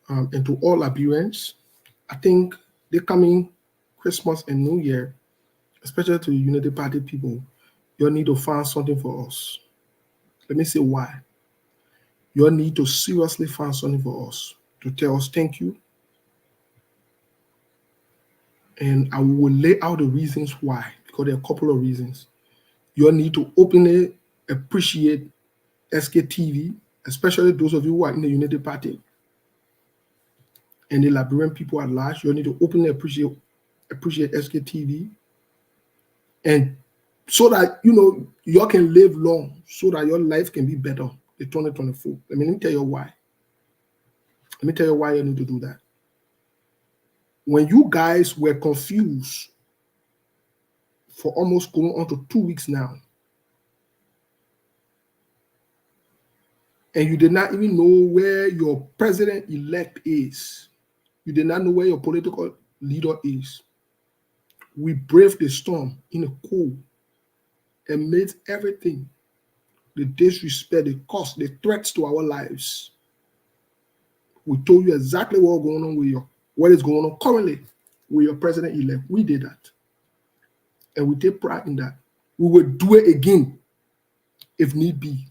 and to all Liberians. I think the coming Christmas and New Year, especially to the Unity Party people, you need to find something for us. Let me say why. You need to seriously find something for us to tell us thank you. And I will lay out the reasons why, because there are a couple of reasons. You need to openly appreciate SKTV, especially those of you who are in the Unity Party and the Liberian people at large. You need to openly appreciate SKTV, and so that you can live long, so that your life can be better in 2024. Let me tell you why. Let me tell you why you need to do that. When you guys were confused for almost going on to 2 weeks now, and you did not even know where your president-elect is, you did not know where your political leader is, we braved the storm in the cold and made everything, the disrespect, the cost, the threats to our lives. We told you exactly what's going on with what is going on currently with your president-elect. We did that. And we take pride in that. We will do it again if need be.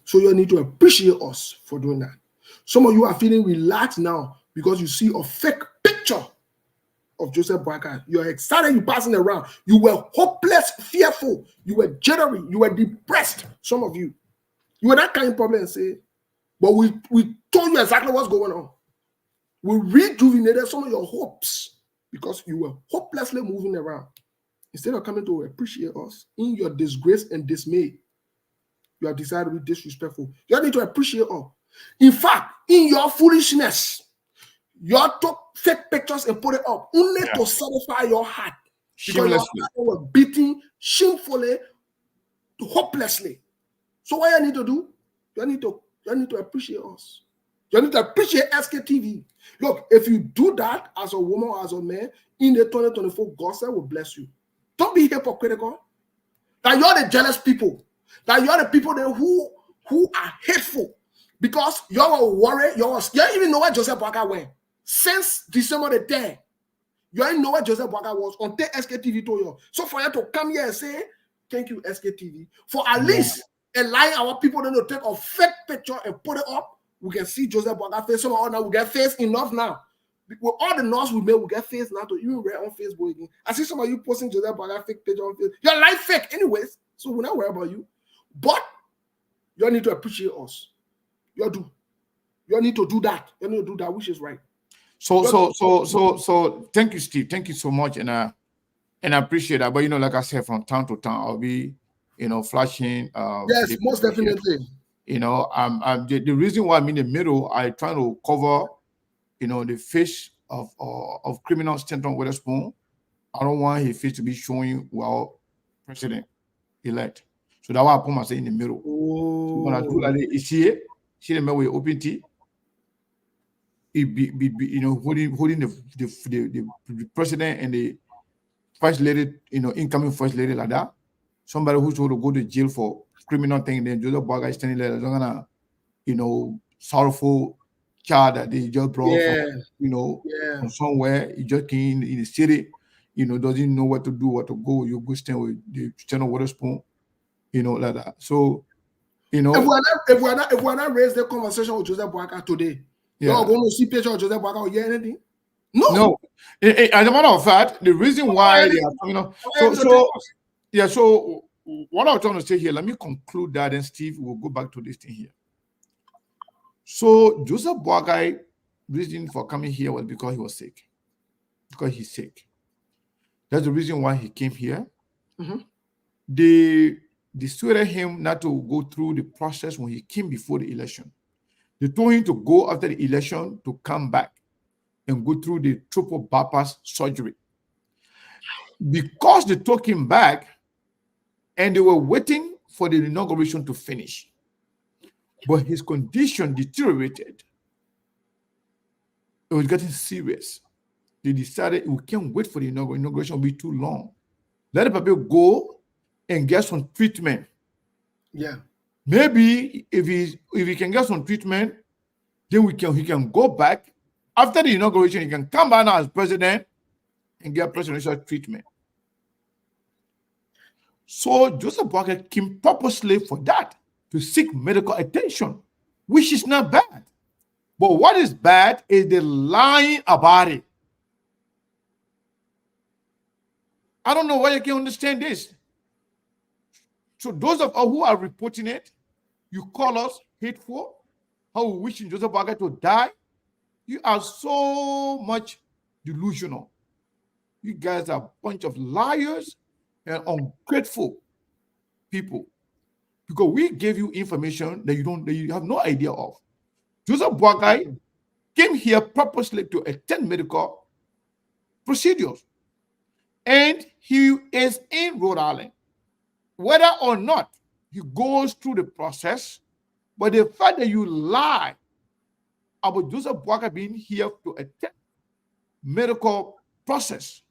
So you need to appreciate us for doing that. Some of you are feeling relaxed now because you see a fake picture of Joseph Boakai. You're excited, you're passing around. You were hopeless, fearful. You were jittery. You were depressed. Some of you. You were that kind of problem and say, but we told you exactly what's going on. We rejuvenated some of your hopes because you were hopelessly moving around. Instead of coming to appreciate us in your disgrace and dismay, you have decided to be disrespectful. You need to appreciate us. In fact, in your foolishness, you took fake pictures and put it up only to satisfy your heart. Because your heart was beating shamefully, hopelessly. So what you need to do? You need to appreciate us. You need to appreciate SKTV. Look, if you do that as a woman or as a man, in the 2024, God will bless you. Don't be hypocritical. That you're the jealous people. That you're the people there who are hateful. Because you're worried. You don't even know where Joseph Boakai went. since December the 10th. You ain't know what Joseph Boakai was until SKTV told you. So for you to come here and say, thank you, SKTV, for at least allowing our people to take a fake picture and put it up, we can see Joseph Boakai face. Somehow now we get face enough now. With all the noise we made, we get face now to even read on Facebook again. I see some of you posting Joseph Boakai fake picture on Facebook. Your life fake anyways, so we're not worried about you. But you need to appreciate us. You do. You need to do that. You need to do that, which is right. So thank you, Steve. Thank you so much, and I appreciate that. But like I said, from time to time, I'll be, flashing. Yes, most definitely. The reason why I'm in the middle, I try to cover, the face of criminal Stanton Witherspoon. I don't want his face to be showing president elect. So that's why I put myself in the middle. So when I do like this here, see the way open tea. It be holding the president and the first lady, incoming first lady like that. Somebody who's going to go to jail for criminal thing, then Joseph Boakai is standing there, gonna, sorrowful child that they just brought from somewhere. He just came in the city, doesn't know what to do, what to go. You go stand with the Stanton Witherspoon, like that. So, if we're not raise the conversation with Joseph Boakai today. You're going to see picture of Joseph Boakai or hear anything? No. As a matter of fact, the reason why they are, so what I was trying to say here, let me conclude that, and Steve will go back to this thing here. So Joseph Boakai reason for coming here was because he was sick. Because he's sick. That's the reason why he came here. Mm-hmm. They dissuaded him not to go through the process when he came before the election. They told him to go after the election to come back and go through the triple bypass surgery. Because they took him back and they were waiting for the inauguration to finish, but his condition deteriorated. It was getting serious. They decided we can't wait for the inauguration, will be too long. Let the people go and get some treatment. Yeah. Maybe if he can get some treatment, then he can go back after the inauguration. He can come back now as president and get presidential treatment. So Joseph Boakai came purposely for that, to seek medical attention, which is not bad. But what is bad is the lying about it. I don't know why you can understand this. So those of us who are reporting it, you call us hateful, how we wishing Joseph Boakai to die. You are so much delusional. You guys are a bunch of liars and ungrateful people. Because we gave you information that you have no idea of. Joseph Boakai came here purposely to attend medical procedures. And he is in Rhode Island. Whether or not he goes through the process, but the fact that you lie about Joseph Boakai being here to attend medical process,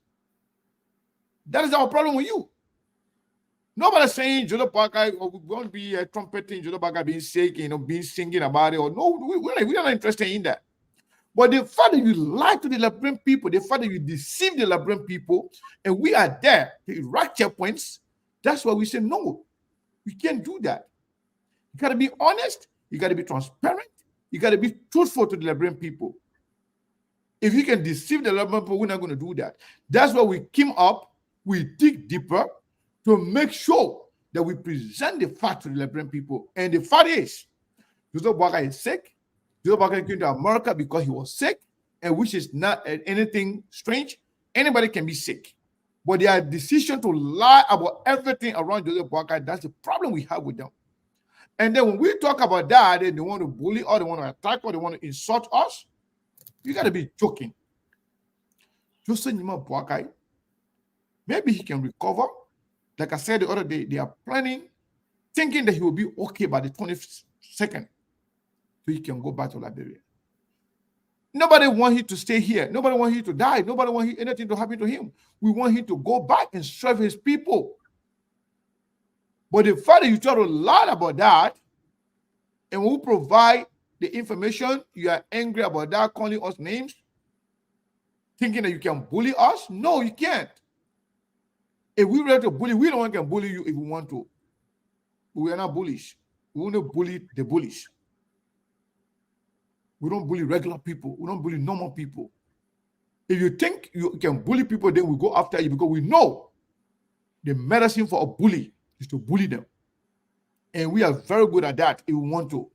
that is our problem with you. Nobody's saying Joseph Boakai won't be trumpeting Joseph Boakai being sick, being singing about it. Or no, we're not interested in that. But the fact that you lie to the Liberian people, the fact that you deceive the Liberian people, and we are there to erect checkpoints, that's why we say no. We can't do that. You got to be honest. You got to be transparent. You got to be truthful to the Liberian people. If you can deceive the Liberian people, we're not going to do that. That's why we came up, we dig deeper to make sure that we present the fact to the Liberian people. And the fact is, Joseph Boakai is sick. Joseph Boakai came to America because he was sick, and which is not anything strange. Anybody can be sick. But their decision to lie about everything around Joseph Boakai, that's the problem we have with them. And then when we talk about that, they want to bully or they want to attack or they want to insult us. You got to be joking. Joseph Boakai, maybe he can recover. Like I said the other day, they are planning, thinking that he will be okay by the 22nd, so he can go back to Liberia. Nobody wants him to stay here. Nobody wants him to die. Nobody wants anything to happen to him. We want him to go back and serve his people. But the fact that you try to lie about that, and when we provide the information, you are angry about that, calling us names, thinking that you can bully us. No, you can't. If we were to bully, we don't can bully you if we want to. We are not bullies. We want to bully the bullies. We don't bully regular people. We don't bully normal people. If you think you can bully people, then we go after you because we know the medicine for a bully is to bully them. And we are very good at that if we want to.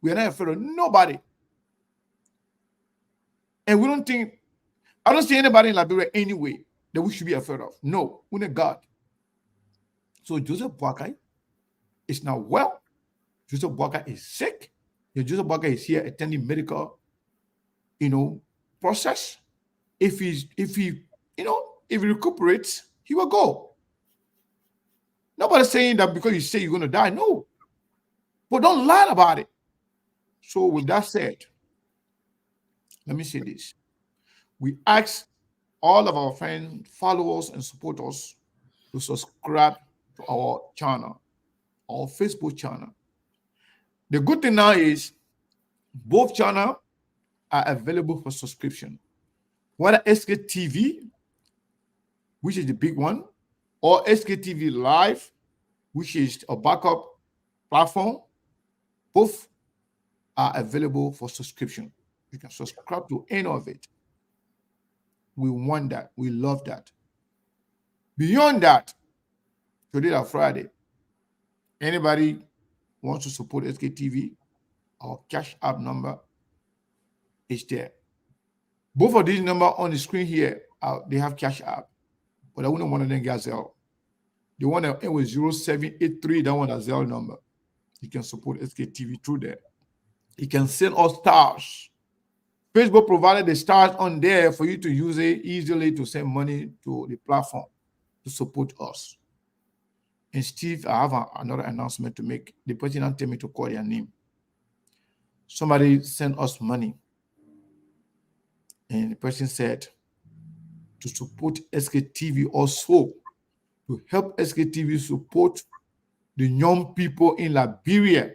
We are not afraid of nobody. And we don't think, I don't see anybody in Liberia anyway that we should be afraid of. No, we need God. So Joseph Boakai is now well. Joseph Boakai is sick. Joseph Boakai is here attending medical, process. If he recuperates, he will go. Nobody's saying that because you say you're going to die. No. But don't lie about it. So with that said, let me say this. We ask all of our friends, followers, and supporters to subscribe to our channel, our Facebook channel. The good thing now is both channels are available for subscription. Whether SKTV, which is the big one, or SKTV Live, which is a backup platform, both are available for subscription. You can subscribe to any of it. We want that. We love that. Beyond that, today is Friday. Anybody wants to support SKTV, our Cash App number is there. Both of these numbers on the screen here, they have Cash App, but I wouldn't want to get Zelle. The one that ends with 0783, that one is Zelle number. You can support SKTV through there. You can send us stars. Facebook provided the stars on there for you to use it easily to send money to the platform to support us. And Steve, I have another announcement to make. The person didn't tell me to call their name. Somebody sent us money. And the person said to support SKTV also, to help SKTV support the young people in Liberia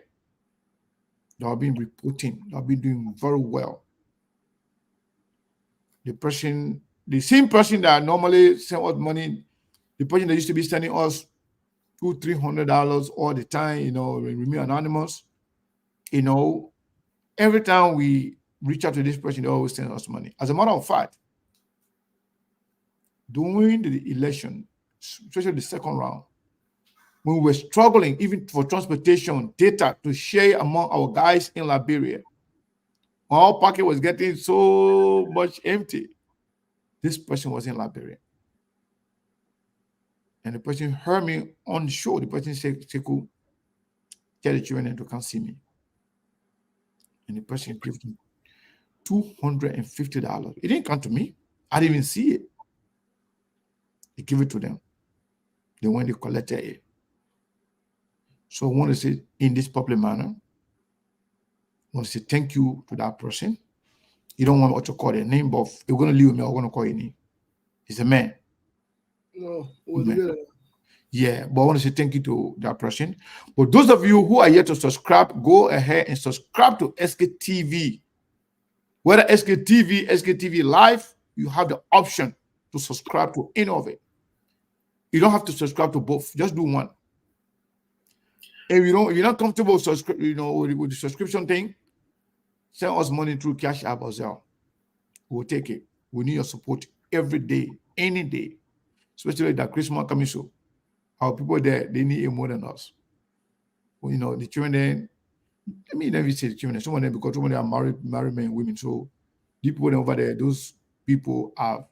that have been reporting, that have been doing very well. The same person that normally send us money, the person that used to be sending us $200-300 all the time, remain anonymous, every time we reach out to this person, they always send us money. As a matter of fact, during the election, especially the second round, when we were struggling even for transportation data to share among our guys in Liberia, our pocket was getting so much empty. This person was in Liberia. And the person heard me on the show. The person said, Sekou, tell the children to come see me. And the person gave me $250. It didn't come to me. I didn't even see it. He gave it to them. Then when they collected it. So I want to say in this public manner, I want to say thank you to that person. You don't want me to call their name, but if you're going to leave me, I'm going to call your name. He's a man. No, Man. Yeah, but I want to say thank you to that person. But those of you who are yet to subscribe, go ahead and subscribe to SKTV. Whether SKTV Live, you have the option to subscribe to any of it. You don't have to subscribe to both. Just do one. If you're not comfortable with the subscription thing, send us money through Cash App or Zelle. We'll take it. We need your support every day, any day. Especially that Christmas coming soon. Our people there, they need it more than us. Well, the children there, let me never say the children. Some of them, because some of them are married men and women. So the people over there, those people are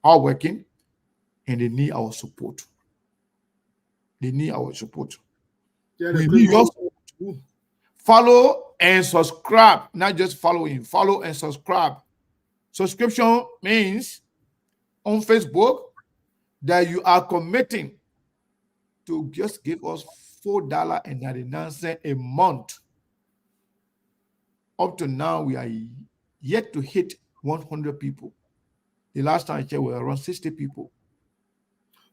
hardworking and they need our support. They need our support. Yeah, we need your support. Follow and subscribe. Not just following. Follow and subscribe. Subscription means on Facebook that you are committing to just give us $4.99 a month. Up to now, we are yet to hit 100 people. The last time I checked, we were around 60 people.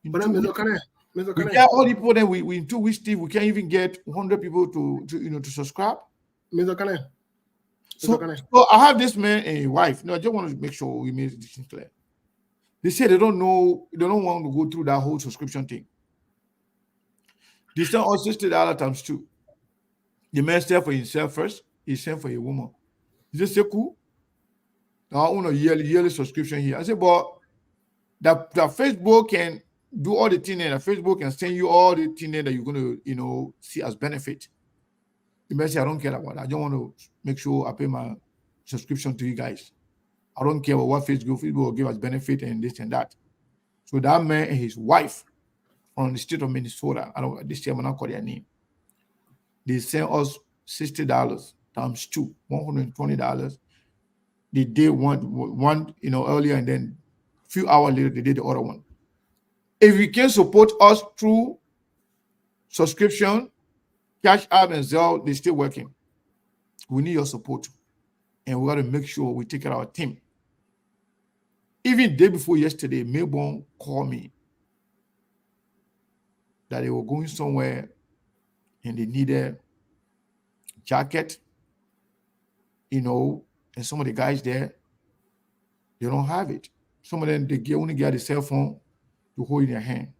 We get all the people that we in 2 weeks, Steve, we can't even get 100 people to subscribe. Mr. Kane, So I have this man and his wife. No, I just want to make sure we make this clear. They say they don't know, they don't want to go through that whole subscription thing. They send us $60 times 2. The man sell for himself first, he sent for a woman. He just say, cool. Now I own a yearly subscription here. I said, but that Facebook can do all the things, and Facebook can send you all the things that you're going to, see as benefit. The man say, I don't care about that. I just want to make sure I pay my subscription to you guys. I don't care about what Facebook will give us benefit and this and that. So that man and his wife from the state of Minnesota, this year I'm not call their name. They sent us $60 times 2, $120. They did one earlier, and then a few hours later they did the other one. If you can support us through subscription, Cash App and Zelle, they're still working. We need your support, and we got to make sure we take care of our team. Even day before yesterday, Melbourne called me that they were going somewhere and they needed a jacket, and some of the guys there, they don't have it. Some of them, they only get a cell phone to hold in their hand.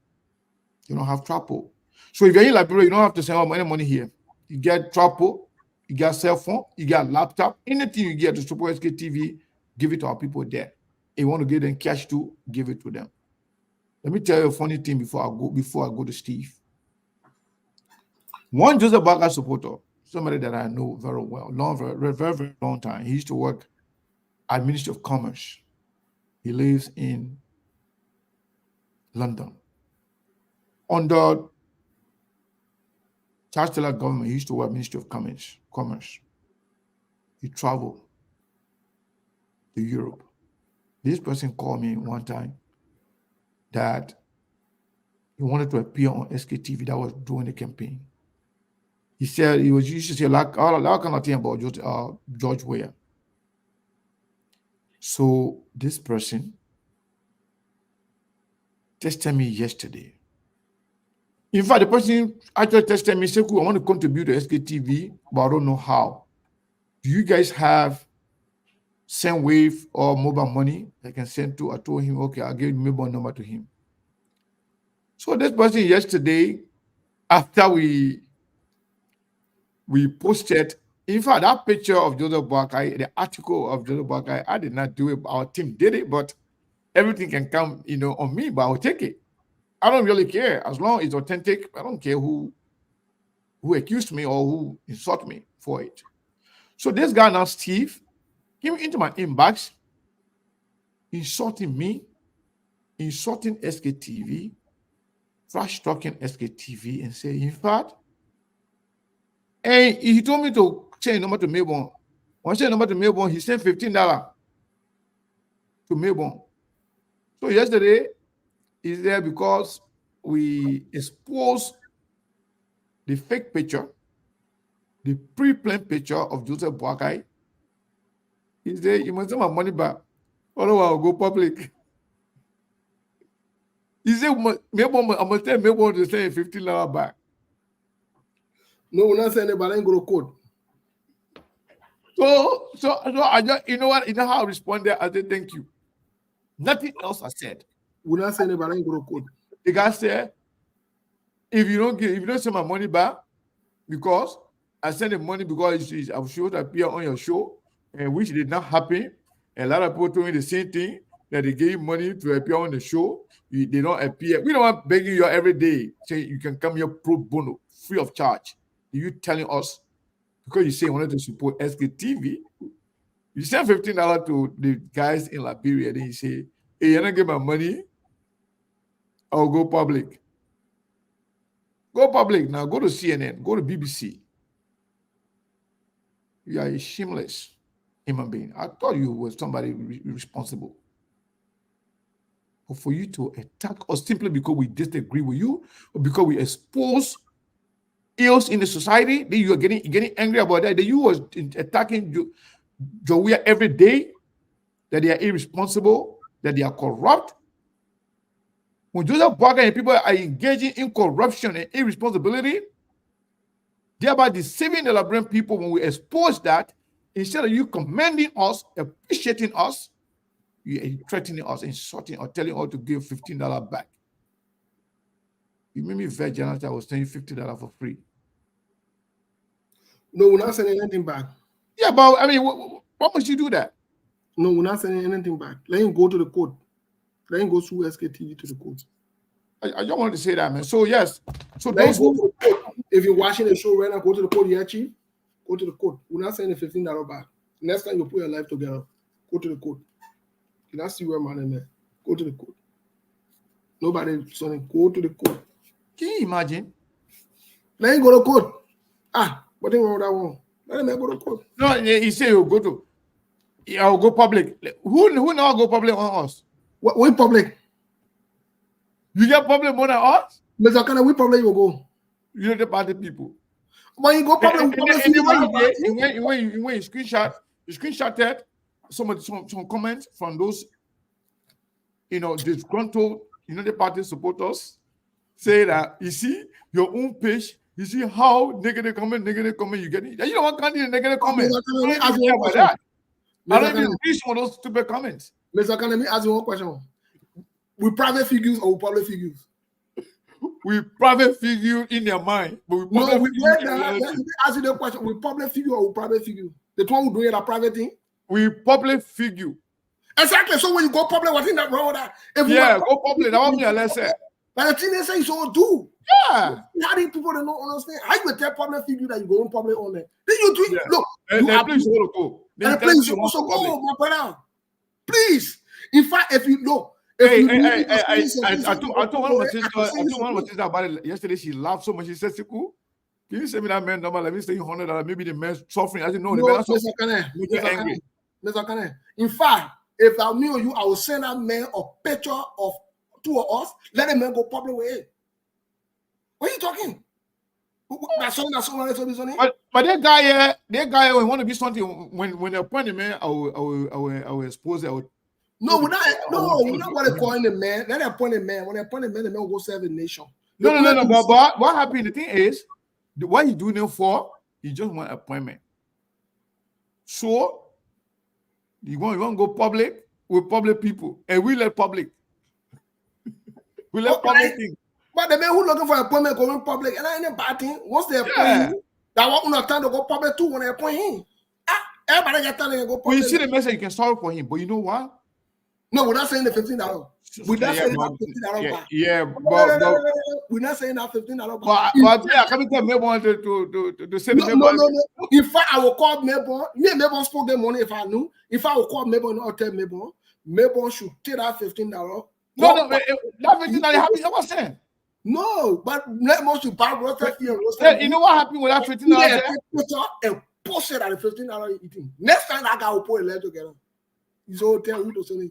They don't have tripod. So if you're in Liberia, you don't have to send any money here. You get tripod, you get cell phone, you get laptop, anything you get to support SKTV, give it to our people there. If you want to give them cash too, give it to them. Let me tell you a funny thing before I go to Steve. One Joseph Boakai supporter, somebody that I know very well, very, very, very long time. He used to work at Ministry of Commerce. He lives in London. Under Charles Taylor government, he used to work Ministry of Commerce. He traveled to Europe. This person called me one time that he wanted to appear on SKTV that was doing the campaign. He said he used to say like all kind of thing about George Weah. So this person texted me yesterday. In fact, the person actually texted me, said, I want to contribute to SKTV, but I don't know how. Do you guys have SendWave or mobile money I can send to? I told him, okay, I'll give mobile number to him. So this person yesterday, after we posted, in fact, that picture of Joseph Boakai, the article of Joseph Boakai, I did not do it. Our team did it, but everything can come, on me, but I'll take it. I don't really care. As long as it's authentic, I don't care who accused me or who insulted me for it. So this guy now, Steve, came into my inbox, insulting me, insulting SKTV, trash talking SKTV, and say, in fact, and he told me to change number to Melbourne. When I sent number to Melbourne, he sent $15 to Melbourne. So yesterday, he's there because we exposed the fake picture, the pre-planned picture of Joseph Boakai. He said, you must send my money back, otherwise I'll go public. He said, I must tell Melbourne to send $15 back. No, we're not saying about Inaugural code. So I just, you know what? You know how I responded? I said, thank you. Nothing else I said. We're not saying about Inaugural code. The guy said, if you don't send my money back, because I sent the money because I was sure to appear on your show, and which did not happen. And a lot of people told me the same thing, that they gave money to appear on the show. They don't appear. We don't want begging you every day, saying you can come here pro bono, free of charge. You telling us, because you say you wanted to support SKTV, you send $15 to the guys in Liberia, then you say, hey, you're not getting my money, I'll go public. Go public now, go to CNN, go to BBC. You are a shameless human being. I thought you were somebody responsible. But for you to attack us simply because we disagree with you, or because we expose ills in the society, then you are getting angry about that. That you was attacking Joia every day, that they are irresponsible, that they are corrupt. When Joseph Boakai and people are engaging in corruption and irresponsibility, thereby deceiving the Liberian people, when we expose that, instead of you commending us, appreciating us, you are threatening us, insulting, or telling us to give $15 back. You made me very generous. I was telling you $50 for free. No, we're not sending anything back. Yeah, but I mean, why must you do that? No, we're not sending anything back. Let him go to the court. Let him go through SKTV to the court. I don't want to say that, man. So yes, so Let those him go who, to the court. If you're watching the show right now, go to the court, yeah, chief. Go to the court. We're not sending $15 back. Next time you put your life together, go to the court. You not see where money, man. Go to the court. Nobody sending. Go to the court. can you imagine? Let him go to court. What thing wrong with that one? Let him go to court. No, he say he'll go to, I'll go public. Who now go public on us? We public. You get public more than us? Mr. Kana, we public will go. You're the party people. When you go public, And when you screenshotted some comments from those, disgruntled, the party supporters, say that, you see, your own page, you see how negative comment, you get it. You know what kind of negative comment? I don't even read some of those stupid comments. Mr. Kana, let me ask you one question. We private figures or we public figures? We private figure in their mind, but we public figure in reality. Let me ask you the question. We public figure or we private figure? The one who doing a private thing? We public figure. Exactly. So when you go public, what's in that wrong with that? Go public. That won't be a lesson. But the thing they say you should do. Yeah. How do people don't understand? How you tell public figure that you go in public on there? Then you do it. Look. And please go. And please you also go, my brother. Please. In fact, if you know. I told one of my sisters about it yesterday. She laughed so much. She said, "Siku, can you send me that man number? Let me say $100. Maybe the man's suffering." I said, "No, the man suffering." Mr. Kane. In fact, if I knew you, I would send that man a picture of two of us. Let the man go public with it. What are you talking? That's something. But that guy, when want to be something, when they appoint the man, I will expose it. We're not going to appoint the man. Let them appoint the man. When they appoint the man will go serve the nation. No. But what happened? The thing is, what he doing it for? He just want appointment. So you want to go public with public people, and we let public. We let public thing. But the man who looking for appointment going public, and that ain't a bad thing. Once they appoint him, that one not time to go public too when they appoint him. Everybody get time to go public. When you see the message, you can solve for him. But you know what? No, we're not saying the $15. We're not saying that $15 back. But we're not saying that $15 back. But I can't tell Melbourne to send no. In fact, I will call Melbourne. Me and Melbourne spoke their money if I knew. If I will call Melbourne, I'll tell Melbourne should take that $15. No, that $15 happened. I was saying. No, but Melbourne should buy roasted here. You know what happened with that $15? And post it at the $15 eating. Next time that guy will put a letter together. He's all tell who to send it.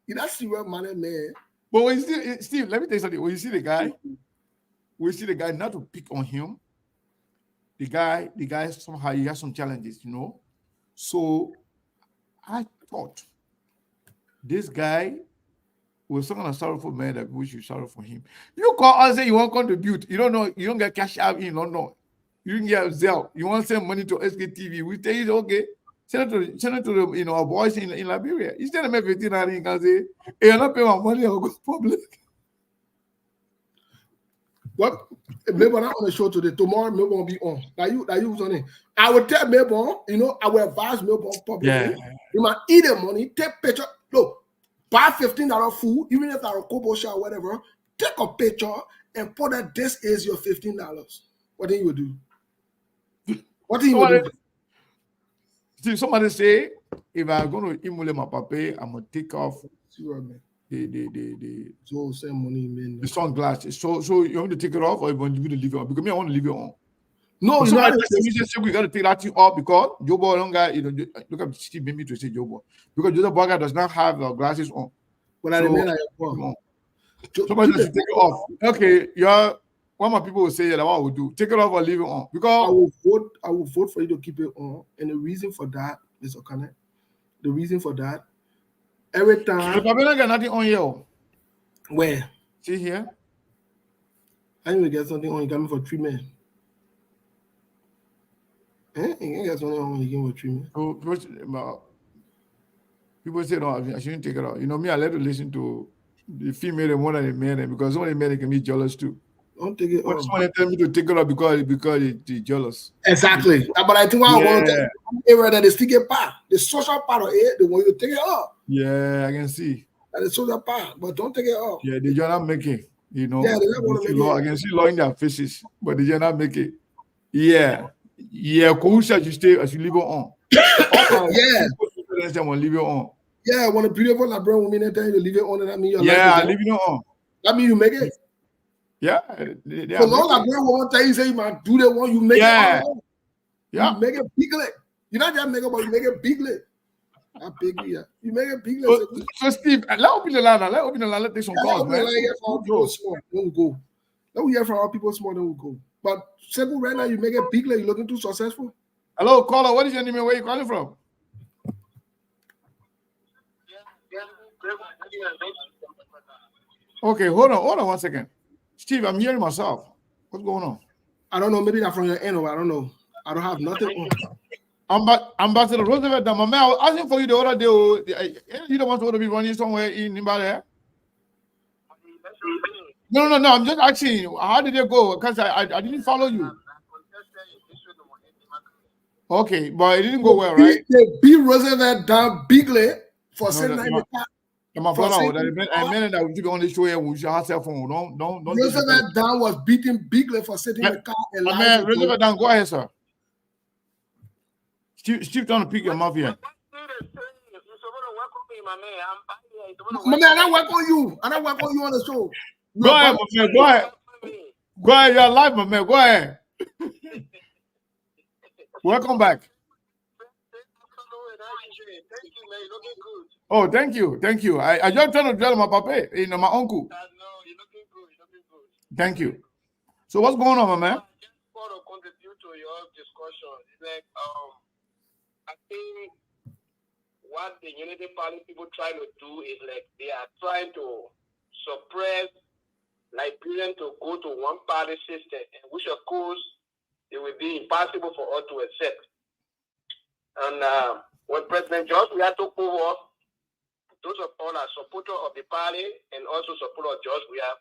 That's the real money, man. But when you see, let me tell you something. When you see the guy, not to pick on him. The guy somehow he has some challenges, So I thought this guy was some kind of sorrowful man that we should sorrow for him. You call us and you want to contribute. You don't know, you don't get cash out in London. You can get Zelle. You want to send money to SKTV. We tell you, okay. Send it to the, our boys in Liberia. Instead of making $15, you can say, "Hey, I'm not paying my money. I'll go public." What? Maybe not on the show today. Tomorrow, maybe won't be on. That you was on it. I will tell Melbourne, I will advise Melbourne publicly. Yeah. You might eat the money, take picture. Look, buy $15 food, even if they're a Kobo shop or whatever. Take a picture and put that this is your $15. What then you would do? What then you would do? See, somebody say, if I'm going to emulate my papa, I'm going to take off the sunglasses. So you want to take it off or you want to leave it on? Because me, I want to leave it on. No, you got to take that thing off because Joe Boy don't got, look at Steve made me to say Joe Boy. Because Joe Boy does not have glasses on. But I remember somebody should take it off. Okay, what my people will say that what I would do, take it off or leave it on. Because I will vote for you to keep it on. And the reason for that, Mr. Okane, every time. If I don't get nothing on here. Where? See here? I need to get something on. You got me for treatment. That's one you give treatment. People say no, I shouldn't take it out. You know me, I like to listen to the female and more than the man, because some of the men can be jealous too. Don't take it But off. someone tell me to take it out because they're jealous. Exactly. But I think I want to take it that they still get part. The social part of it, they want you to take it off. Yeah, I can see. And the social part, but don't take it off. Yeah, they just not make it. You know. Yeah, they don't want to make it. I can see law in their faces, but they just not make it. Yeah. Who said you stay as you leave it on? Yeah. Leave it on. Yeah, when a beautiful LeBron woman and tell you to leave it on, and that means your life is leaving it on. That means you make it. Yeah. Because all LeBron woman tell you say you might do the one, you make it on. Yeah. You make it bigly. You not just make it, but you make it bigly. Bigly, yeah. You make it bigly. So Steve, let open the line. Let take some calls, man. Let we go. Let we hear from our people small, then we go. But simple right now, you make it bigly, you're looking too successful. Hello, caller. What is your name and where you calling from? Okay, hold on 1 second. Steve, I'm hearing myself. What's going on? I don't know. Maybe that's from your end, or I don't know. I don't have nothing on. Ambassador Roosevelt, my man, I was asking for you the other day. You don't want to be running somewhere in Nimba there? No. I'm just asking you, how did it go? Because I didn't follow you. Okay, but it didn't go well, right? They beat Roosevelt down bigly for sitting in the car. My brother, I meant that we should be on the show here. We should have cell phone. Don't. Roosevelt down was beating bigly for sitting in the car. Man, Roosevelt down. Go ahead, sir. Steve trying to pick your mouth here. My man, I don't work on you. I don't work on you on the show. Go ahead, my man. Go ahead. Go ahead. You're alive, my man. Go ahead. Welcome back. Oh, thank you. I just trying to tell my papa, my uncle. Thank you. So what's going on, my man? I just want to contribute to your discussion. It's like I think what the Unity Party people trying to do is like they are trying to suppress Liberian to go to one party system, which of course it will be impossible for us to accept. And when President George Weah took over, those of all are supporters of the party and also supporters of George Weah,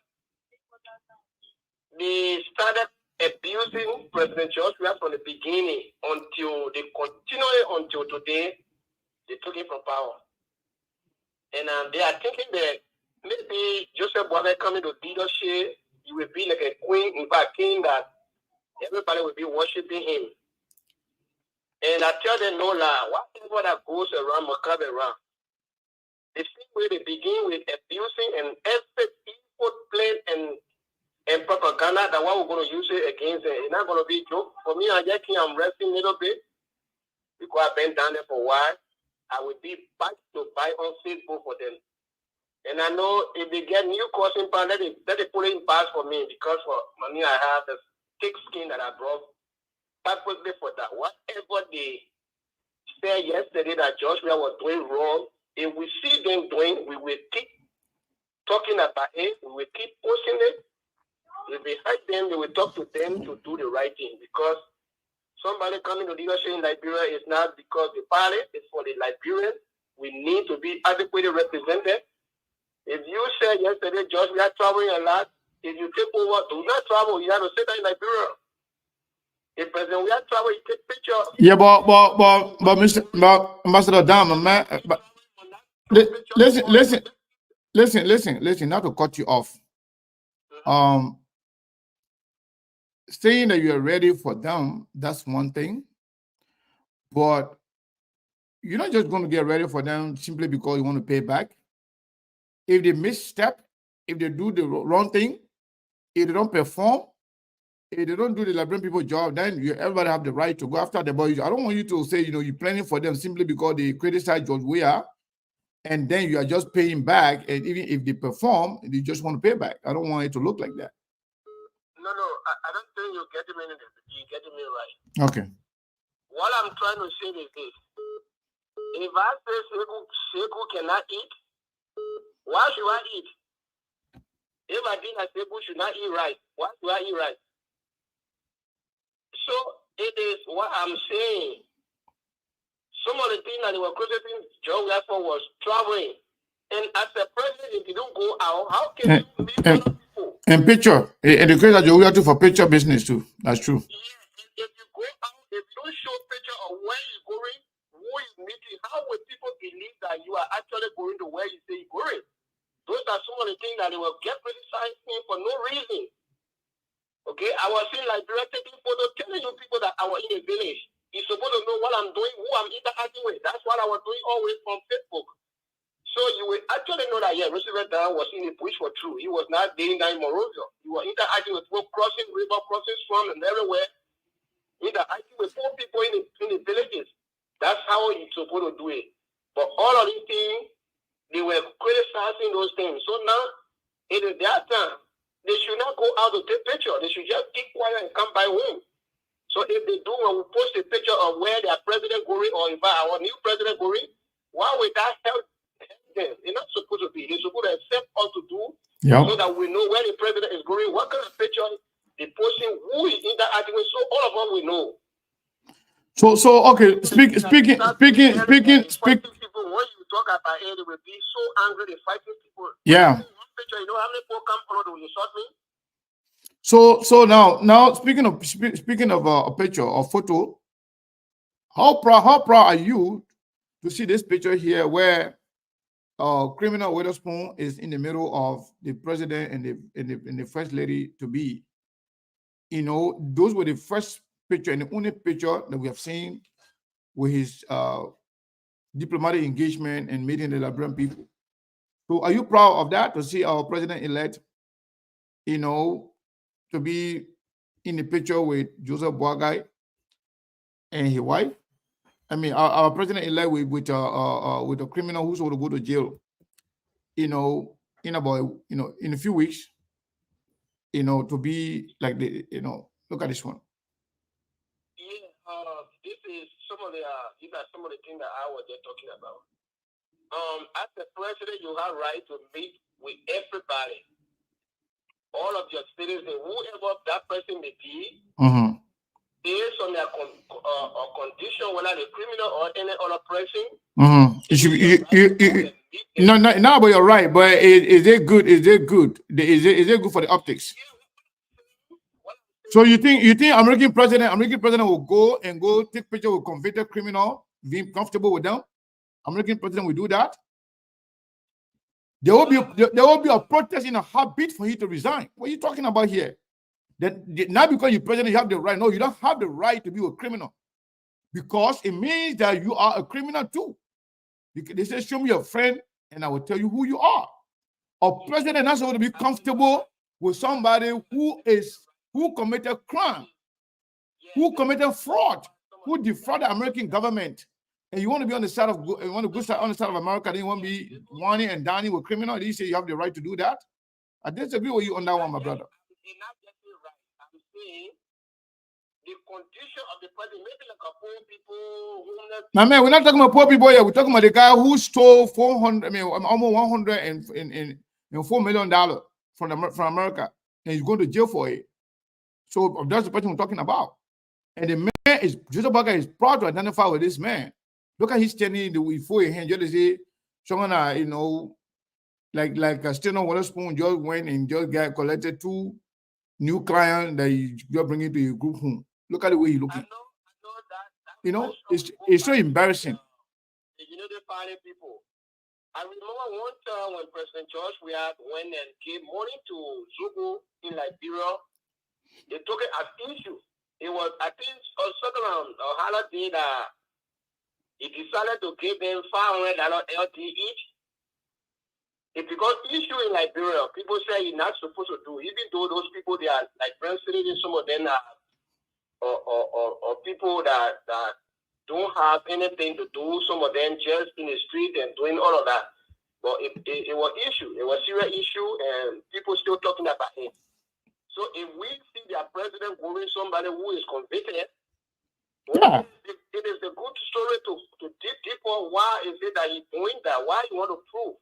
they started abusing President George Weah from the beginning until they continued until today. They took him from power. And they are thinking that maybe Joseph Boakai coming to leadership, he will be like a queen, in fact, king that everybody will be worshiping him. And I tell them, no lie, whatever that goes around must come around. The same way they begin with abusing and every evil plan and propaganda that what we're going to use it against it. It's not going to be a joke. For me, I'm resting a little bit because I've been down there for a while. I will be back to buy on Facebook for them. And I know if they get new crossing power, let it put it in pass for me because for money I have the thick skin that I brought purposely for that. Whatever they said yesterday that George Weah was doing wrong, if we see them doing, we will keep talking about it, we will keep posting it. If we hide them, we will talk to them to do the right thing because somebody coming to leadership in Liberia is not because the party, it's for the Liberians. We need to be adequately represented. If you said yesterday, George, we are traveling a lot. If you take over, do not travel. You have to sit in Liberia. If President we are traveling, you take pictures. Yeah, but Mr. Ambassador Dam, man. But listen. Not to cut you off. Saying that you are ready for them, that's one thing. But you're not just going to get ready for them simply because you want to pay back. If they misstep, if they do the wrong thing, if they don't perform, if they don't do the Liberian people job, then everybody have the right to go after them. But I don't want you to say, you're planning for them simply because they criticize George Weah, and then you are just paying back. And even if they perform, you just want to pay back. I don't want it to look like that. No, I don't think you're getting me right. Okay. What I'm trying to say is this. If I say Sekou cannot eat, why should I eat? If I think that Sekou should not eat rice, why should I eat rice? So It is what I'm saying. Some of the things that they were critiquing Joe for was traveling. And as a president, if you don't go out, how can you meet other people? And picture. And the case that you have to for picture business too. That's true. Yeah, if you go out, if you don't show picture of where you're going, who is meeting, how will people believe that you are actually going to where you say you're going? Those are some of the things that they will get criticizing for no reason. Okay, I was in Liberia taking photos, telling you people that I was in a village. You're supposed to know what I'm doing, who I'm interacting with. That's what I was doing always from Facebook. So you will actually know that, yeah, Roosevelt was in the bush for true. He was not dating down in Monrovia. He was interacting with people crossing river, crossing swamp, and everywhere. Interacting with poor people in the villages. That's how you're supposed to do it. But all of these things, they were criticizing those things. So now, it is their time. They should not go out to take pictures. They should just keep quiet and come by home. So if they do, when we post a picture of where their president going, or if our new president going, why would that help them? They're not supposed to be. They're supposed to accept us to do so that we know where the president is going, what kind of picture they're posting, who is interacting with, so all of us will know. So okay, speaking. People, when you talk about it, they will be so angry, they're fighting people. Yeah. One picture, you know how many people come follow when you shot me? So now speaking of a picture or photo, how proud are you to see this picture here where criminal Witherspoon is in the middle of the president and the first lady to be? You know, those were the first picture and the only picture that we have seen with his diplomatic engagement and meeting the Liberian people. So are you proud of that, to see our president-elect, you know, to be in the picture with Joseph Boakai and his wife? I mean, our president-elect with a criminal who's going to go to jail, you know, in a few weeks, you know, to be like look at this one. Yeah, this is some of the these are some of the things that I was just talking about. As the president, you have right to meet with everybody, all of your citizens, whoever that person may be, based on their condition, whether they're criminal or any other person. It should be, no, but you're right. But is it good? Is it good? Is it good for the optics? So you think American president will go take picture with convicted criminal, being comfortable with them? American president will do that? There will be a protest in a heartbeat for you to resign. What are you talking about here? That not because you're president, you have the right. No, you don't have the right to be a criminal, because it means that you are a criminal too. They say, show me your friend, and I will tell you who you are. A president is not supposed to be comfortable with somebody who committed crime, who committed fraud, who defrauded the American government. And you want to be on the side of on the side of America, then you want to be whining and dining with criminals. You say you have the right to do that. I disagree with you on that one, my brother. I'm saying the condition of the president, maybe like a poor people. Now, man, we're not talking about poor people here. We're talking about the guy who stole almost $104 million from America, and he's going to jail for it. So that's the person we're talking about. And the man is Joseph Boakai is proud to identify with this man. Look at his standing before your hand. Just say, you know, like Steno Witherspoon just went and just collected 2 new clients that he just bringing to your group home. Look at the way he's looking. I know that you know, it's so embarrassing. You know, the party people. I remember one time when President George went and gave money to Zugu in Liberia. They took it as issue. It was, I think, on second holiday that he decided to give them $500 LT each. It because issue in Liberia, people say you're not supposed to do, even though those people, they are like French citizens, some of them are or people that don't have anything to do, some of them just in the street and doing all of that. But it was issue. It was a serious issue, and people still talking about it. So if we see their president going somebody who is convicted, yeah, it is a good story to dig deeper. Why is it that he's doing that? Why you want to prove?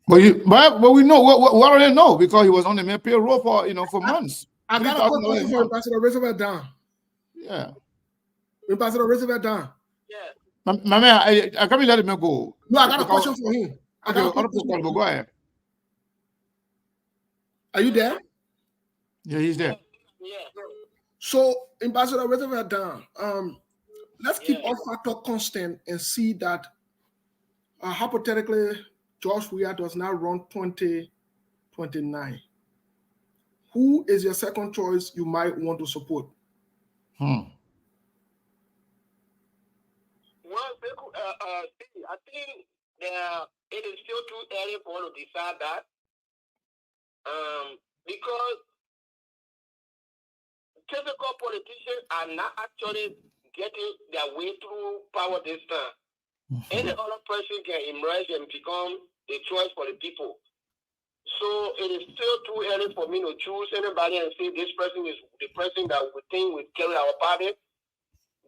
But we know we already know, because he was on the payroll for months. I got a quick question for Ambassador Roosevelt down. Yeah. Ambassador Roosevelt down. Yeah. My man, I can't let him go. No, I got a question for him. Go ahead. Are you there? Yeah, he's there. Yeah. So, Ambassador Roosevelt down. Let's keep all factor constant and see that hypothetically George Weah does not run 2029. Who is your second choice you might want to support? Well, I think it is still too early for us to decide that. Because typical politicians are not actually getting their way through power this time. Any other person can emerge and become a choice for the people. So it is still too early for me to choose anybody and say this person is the person that we think will carry our party.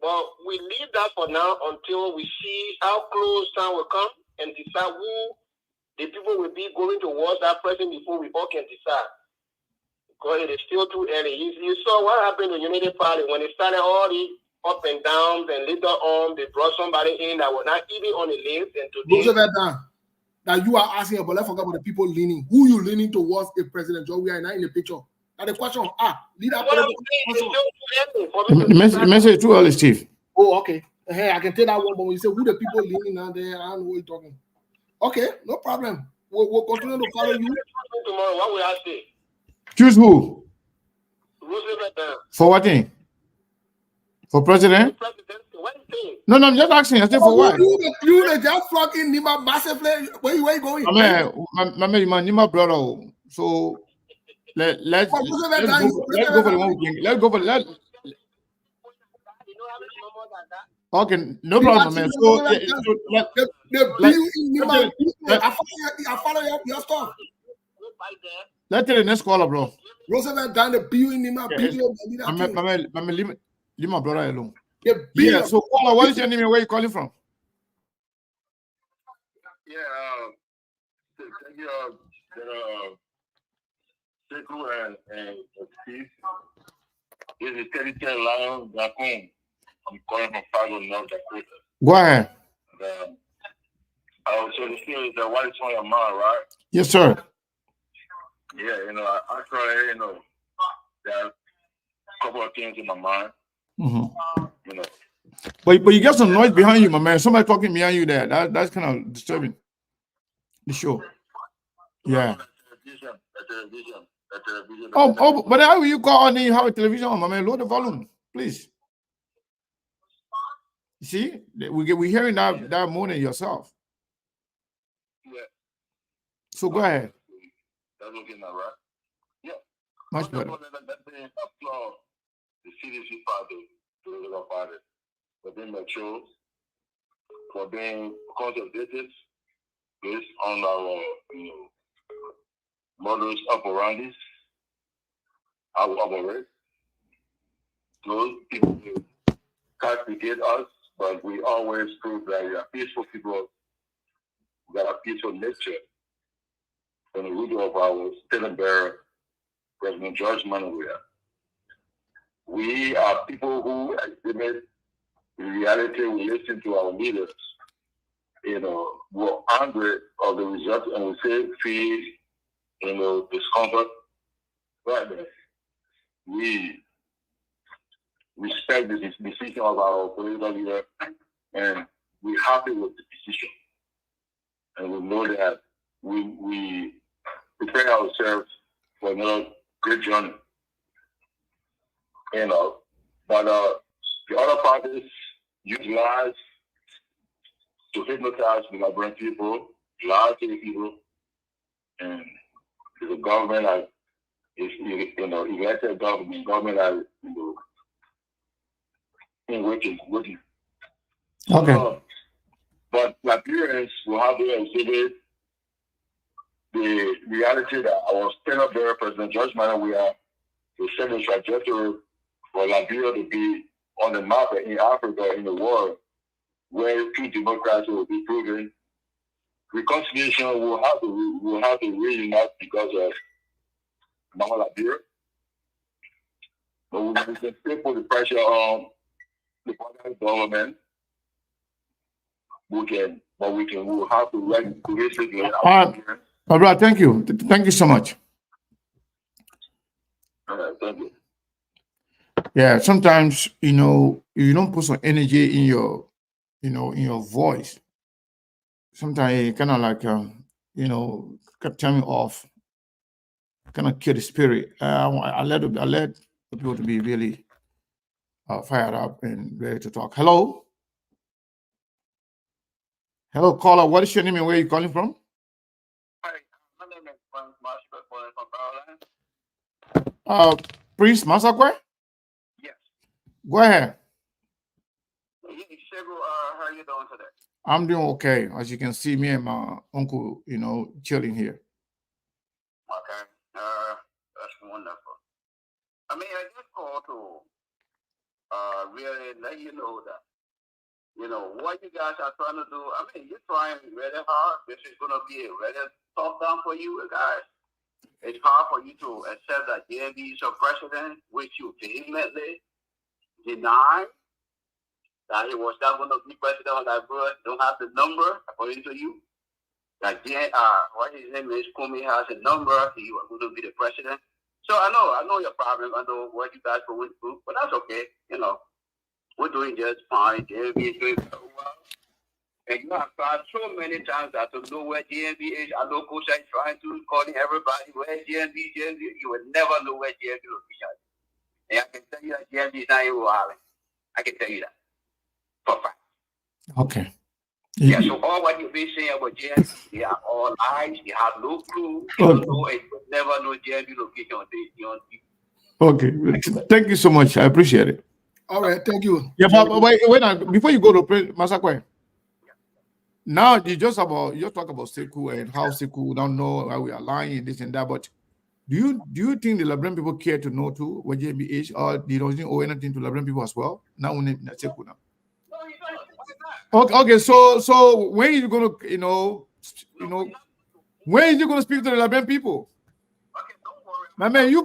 But we leave that for now until we see how close time will come and decide who the people will be going towards that person before we all can decide. Because it is still too early. You saw what happened to Unity Party when it started all the up and downs, and later on they brought somebody in that was not even on the list. And today, that you are asking about, let's forget about the people leaning. Who you leaning towards if President George Weah is not in the picture? Now the question leader. The message too early, Steve. Oh, okay. Hey, I can tell that one, but when you say who the people leaning out there, I don't know what you're talking. Okay, no problem. We'll continue to follow you. Tomorrow, what will I say? Choose who? For what thing? For president? No, I'm just asking. I said for what? You just fucking Nimba massively. Where you going? My man, Nimba brother. So let's go for the one thing. Let's go for that. Okay, no problem, man. So I follow your stuff. Let's take the next caller, bro. Roosevelt down the billion in my billion. Leave my brother alone. Yeah, so caller, what is your name and where you calling from? Yeah, thank you, Sekou and Steve. This is Territory Lion Raccoon. I'm calling from Fargo, North Dakota. Go ahead. So the thing is that what is on your mind, right? Yes, sir. Yeah, actually, there are a couple of things in my mind. But you get some noise behind you, my man. Somebody talking behind you there. That's kind of disturbing. The show. Yeah. The television. Oh, but how will you call on and you have a television on, my man? Lower the volume, please. You see, we're hearing that moaning yourself. Yeah. So go ahead. That's okay now, right? Yeah. Much better. Let me applaud the CDC party, the political party, for being mature, for being conservative, based on our models operandis, how we operate. Those people castigate us, but we always prove that we are peaceful people, we got a peaceful nature. From the root of our state bearer, President George Weah. We are people who exhibit the reality. We listen to our leaders. We're angry of the results and we say free, discomfort. But we respect the decision of our political leader and we're happy with the decision. And we know that we prepare ourselves for another great journey. But the other parties use lies to hypnotize the Liberian people, lie to the people, and the government elected government that working. Okay. But Liberians will have to exhibit the reality that our stand-up bearer, President George Weah, will set the trajectory for Liberia to be on the map in Africa, in the world, where true democracy will be proven. Reconciliation will have to reunite because of Mama Liberia. But we can still put the pressure on the government, we will have to write to history. My brother, thank you. Thank you so much. Thank you. Yeah, sometimes, you know, if you don't put some energy in your, you know, in your voice, sometimes it kind of like, you know, turn me off, kind of kill the spirit. I let the people to be really fired up and ready to talk. Hello? Hello, caller. What is your name and where are you calling from? Hi, my name is Prince Marshall from Maryland. Prince Masakwe? Yes. Go ahead. How are you doing today? I'm doing okay. As you can see, me and my uncle, you know, chilling here. Okay. That's wonderful. I mean, I just called to really let you know that, you know, what you guys are trying to do. I mean, you're trying really hard. This is going to be a really tough time for you guys. It's hard for you to accept that JMB is your president, which you vehemently deny that he was not going to be president of Liberia. Don't have the number, according to you. That what his name is, Kumi has a number. He was going to be the president. So I know your problem. I know what you guys are going through, but that's okay. You know, we're doing just fine. JMB is doing very well. And you have tried so many times that to know where JMB is. I know Coach is trying to calling everybody where JMB. You will never know where JMB is. And I can tell you that JMB is not in Rhode Island. I can tell you that for a fact. Okay. Yeah, so all what you've been saying about JMB, they are all lies. They have no clue. You don't know, and you never know JMB location on TV. Okay. Thank you so much. I appreciate it. All right, thank you. Yeah, but wait, before you go to Masakwe, now you just talk about Sekou and how Sekou don't know how we are lying, this and that. But do you think the Liberian people care to know too what JMB is, or they don't owe anything to Liberian people as well? Now when Sekou now. Okay. So when are you gonna, you know, when are you gonna speak to the Liberian people? My man, you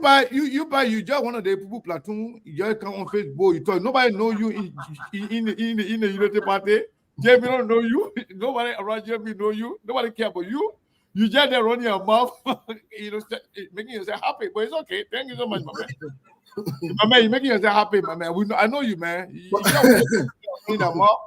just one of the people platoon. You just come on Facebook. You talk. Nobody know you in the Unity Party. JB don't know you. Nobody around JB know you. Nobody care about you. You just there running your mouth, you know, making yourself happy. But it's okay. Thank you so much, my man. My man, you're making yourself happy, my man. I know you, man. You just running that mouth.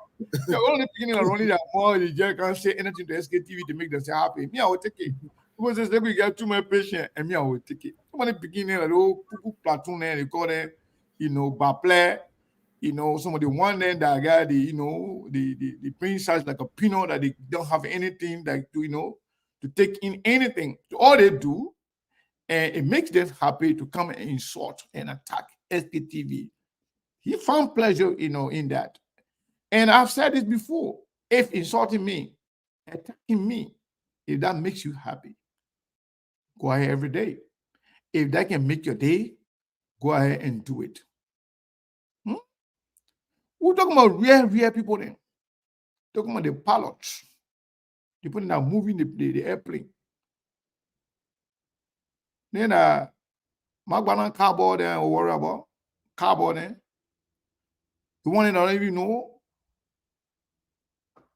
You're only beginning of running that mouth. You just can't say anything to SKTV to make them say happy. Me, I will take it. Because they say we get too much patience, and me, I will take it. Somebody beginning like oh, platoon there, they call them, you know, Baple, you know, some of the one then that guy, the prince size like a peanut that they don't have anything like to, you know, to take in anything. All they do, and it makes them happy to come and insult and attack SKTV. He found pleasure, you know, in that. And I've said this before. If insulting me, attacking me, if that makes you happy, go ahead every day. If that can make your day, go ahead and do it. We're talking about real people then. Talking about the pilots. The people that are moving the airplane. Then Magbanan cardboard there or worry about cardboard there. The one that don't even know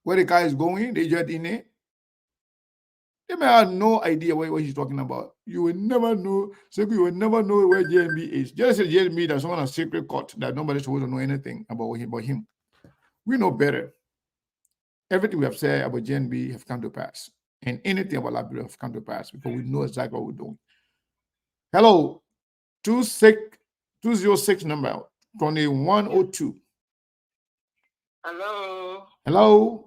where the car is going, they just in it. They may have no idea what he's talking about. You will never know. So you will never know where JMB is. Just say JMB that's on a secret court that nobody's supposed to know anything about him. We know better. Everything we have said about JMB have come to pass. And anything about Liberia have come to pass because we know exactly what we're doing. Hello, 206 number 2102. Hello. Hello.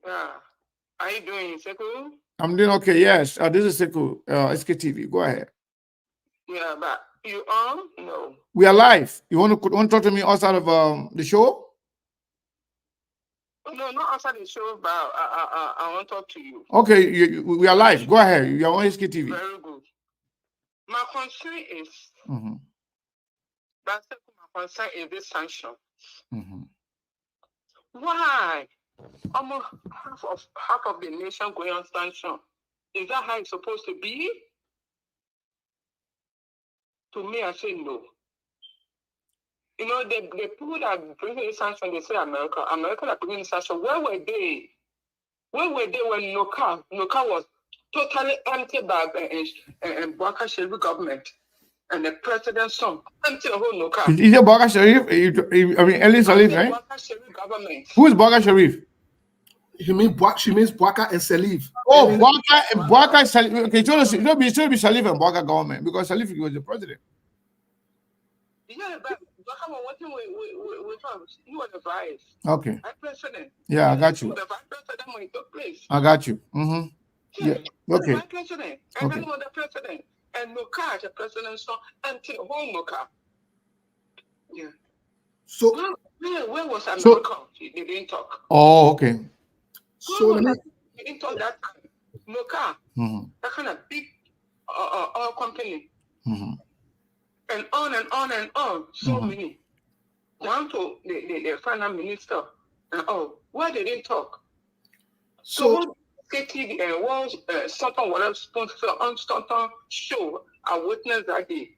Yeah. How you doing, Sekou? I'm doing okay. Yes. This is Sekou, SKTV. Go ahead. Yeah, but you on? No. We are live. You want to talk to me outside of the show? No, not outside the show, but I want to talk to you. Okay, we are live. Go ahead. You are on SKTV. Very good. My concern is, but my concern is this sanction. Why? Almost half of the nation going on sanction. Is that how it's supposed to be? To me, I say no. You know, the people that bring in sanction, they say America that bring in sanction. Where were they? Where were they when Noka was totally empty by Boakai Sharif government and the president's son empty the whole Noka? Is it Boakai Sharif? I mean, Ellie Salif, right? Boakai Sharif government. Who is Boakai Sharif? She means Boakai and Salif. Oh, Boakai Salif. Okay, so it should be Salif and Boakai government because Salif was the president. Yeah, but Boakai was working with us. He was the vice. Okay. President. Yeah, I got you. The vice president when it took place. I got you. Yeah. Okay. The president. And then was the president. And Noka, the president's son, empty the whole Noka. Yeah. So where was America? They didn't talk. Oh, okay. So they didn't talk that time. Noka, that kind of big oil company. And on and on and on. So many. Down to the finance minister. And why they didn't talk? So KTV and one certain whatever sponsor on certain show I witnessed that day.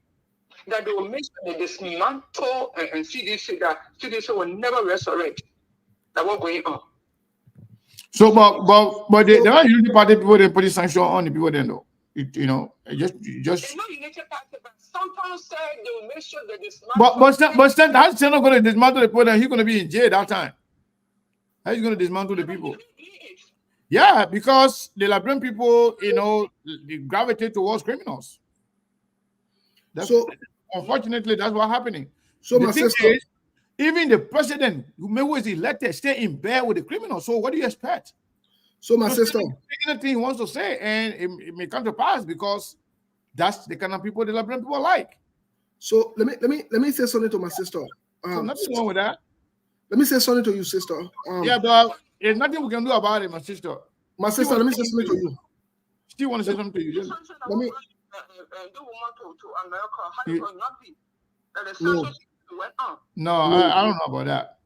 That they will make sure they dismantle and CDC that CDC will never resurrect. That was going on. So, but the United Party people they put the sanction on the people then though. Just. It's not United Party, but sometimes say they will make sure they dismantle. But how's he not going to dismantle the people? Then he's going to be in jail that time. How is he going to dismantle the people? Yeah, because the Liberian people, they gravitate towards criminals. Unfortunately, that's what's happening. So the thing is, even the president who is elected stay in bed with the criminals. So what do you expect? So my sister, anything he wants to say, and it may come to pass because that's the kind of people the Liberian people like. So let me say something to my sister. So nothing wrong with that. Let me say something to you, sister. Yeah, but there's nothing we can do about it, my sister. My sister, let me say something to you. Still want to say something to you? Let me. No, I don't know about that.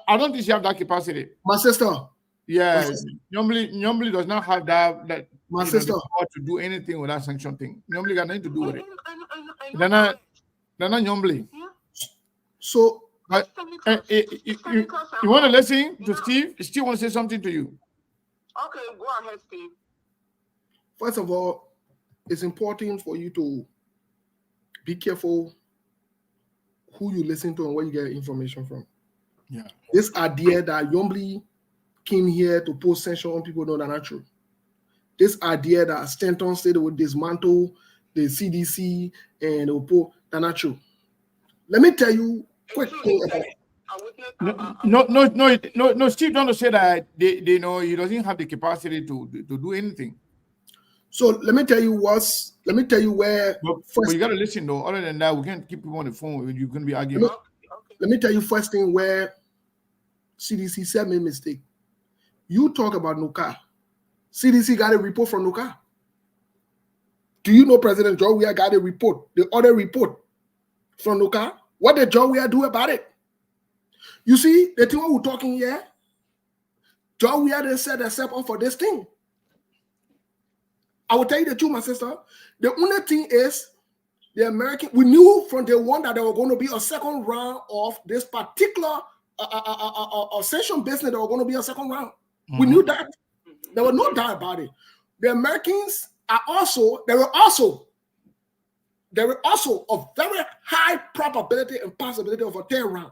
I don't think she have that capacity. My sister. Yeah, Nyomli does not have that my sister to do anything with that sanction thing. Nyomli got nothing to do with it. They're not Nyomli. So you want to listen to Steve? Steve want to say something to you. Okay, go ahead, Steve. First of all, it's important for you to be careful who you listen to and where you get information from. Yeah. This idea that Yombly came here to post sanction on people, no, that's not true. This idea that Stanton said they would dismantle the CDC and they will put, that's not true. Let me tell you quick thing about No, Steve don't say that they know he doesn't have the capacity to do anything. So let me tell you where but you gotta listen though. Other than that, we can't keep people on the phone. You're gonna be arguing. Let me tell you first thing where CDC said made mistake. You talk about Noka. CDC got a report from Noka. Do you know President John Weah got a report, the other report from Noka? What did John Weah do about it? You see, the thing we're talking here, John Weah didn't set themselves up for this thing. I will tell you the truth, my sister. The only thing is, the American, we knew from day one that there was going to be a second round of this particular sanction business. There was going to be a second round. We knew that. There was no doubt about it. The Americans are also, there were also a very high probability and possibility of a third round.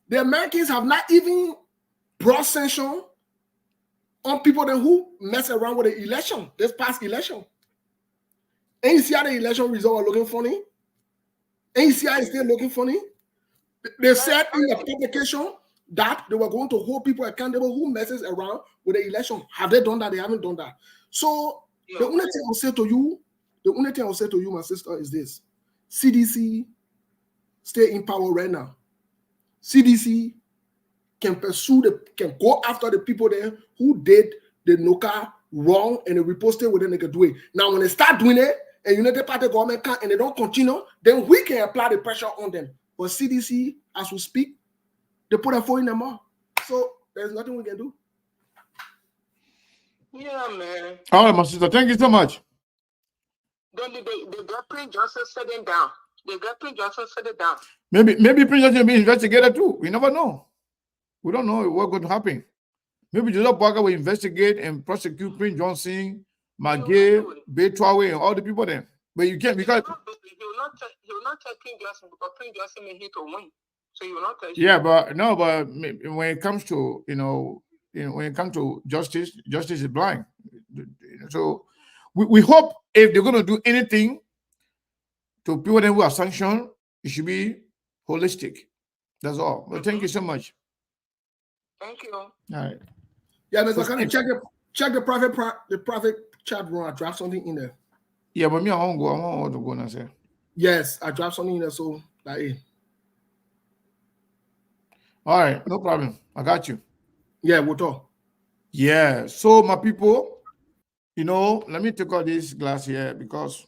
The Americans have not even brought sanction on people who mess around with the election, this past election. And you see how the election result are looking funny? And you see how it's still looking funny? They said in the publication that they were going to hold people accountable who messes around with the election. Have they done that? They haven't done that. So the only thing I'll say to you, my sister, is this. CDC stay in power right now. CDC can go after the people there who did the Noka wrong and they reposted what they can do it. Now, when they start doing it and United Party government can't and they don't continue, then we can apply the pressure on them. But CDC, as we speak, they put a phone in them all. So there's nothing we can do. Yeah, man. All right, my sister. Thank you so much. Then the deputy justice sitting down. They got Prince Johnson set it down. Maybe Prince Johnson will be investigated too. We never know. We don't know what could happen. Maybe Joseph Boakai will investigate and prosecute Prince Johnson, Magay, Betwawe, and all the people there. But you can't because he will not tell Prince Johnson because Prince Johnson may hit or win. So you will not tell. Yeah, but no, but when it comes to when it comes to justice is blind. So we hope if they're going to do anything to people who are sanctioned, it should be holistic. That's all. But thank you so much. Thank you. All right. Yeah, Mr. Kanye, check the private chat room. I dropped something in there. Yeah, but me, I want to go now, sir. Yes, I dropped something in there, so like. All right, no problem. I got you. Yeah, we'll talk. Yeah. So my people, let me take out this glass here because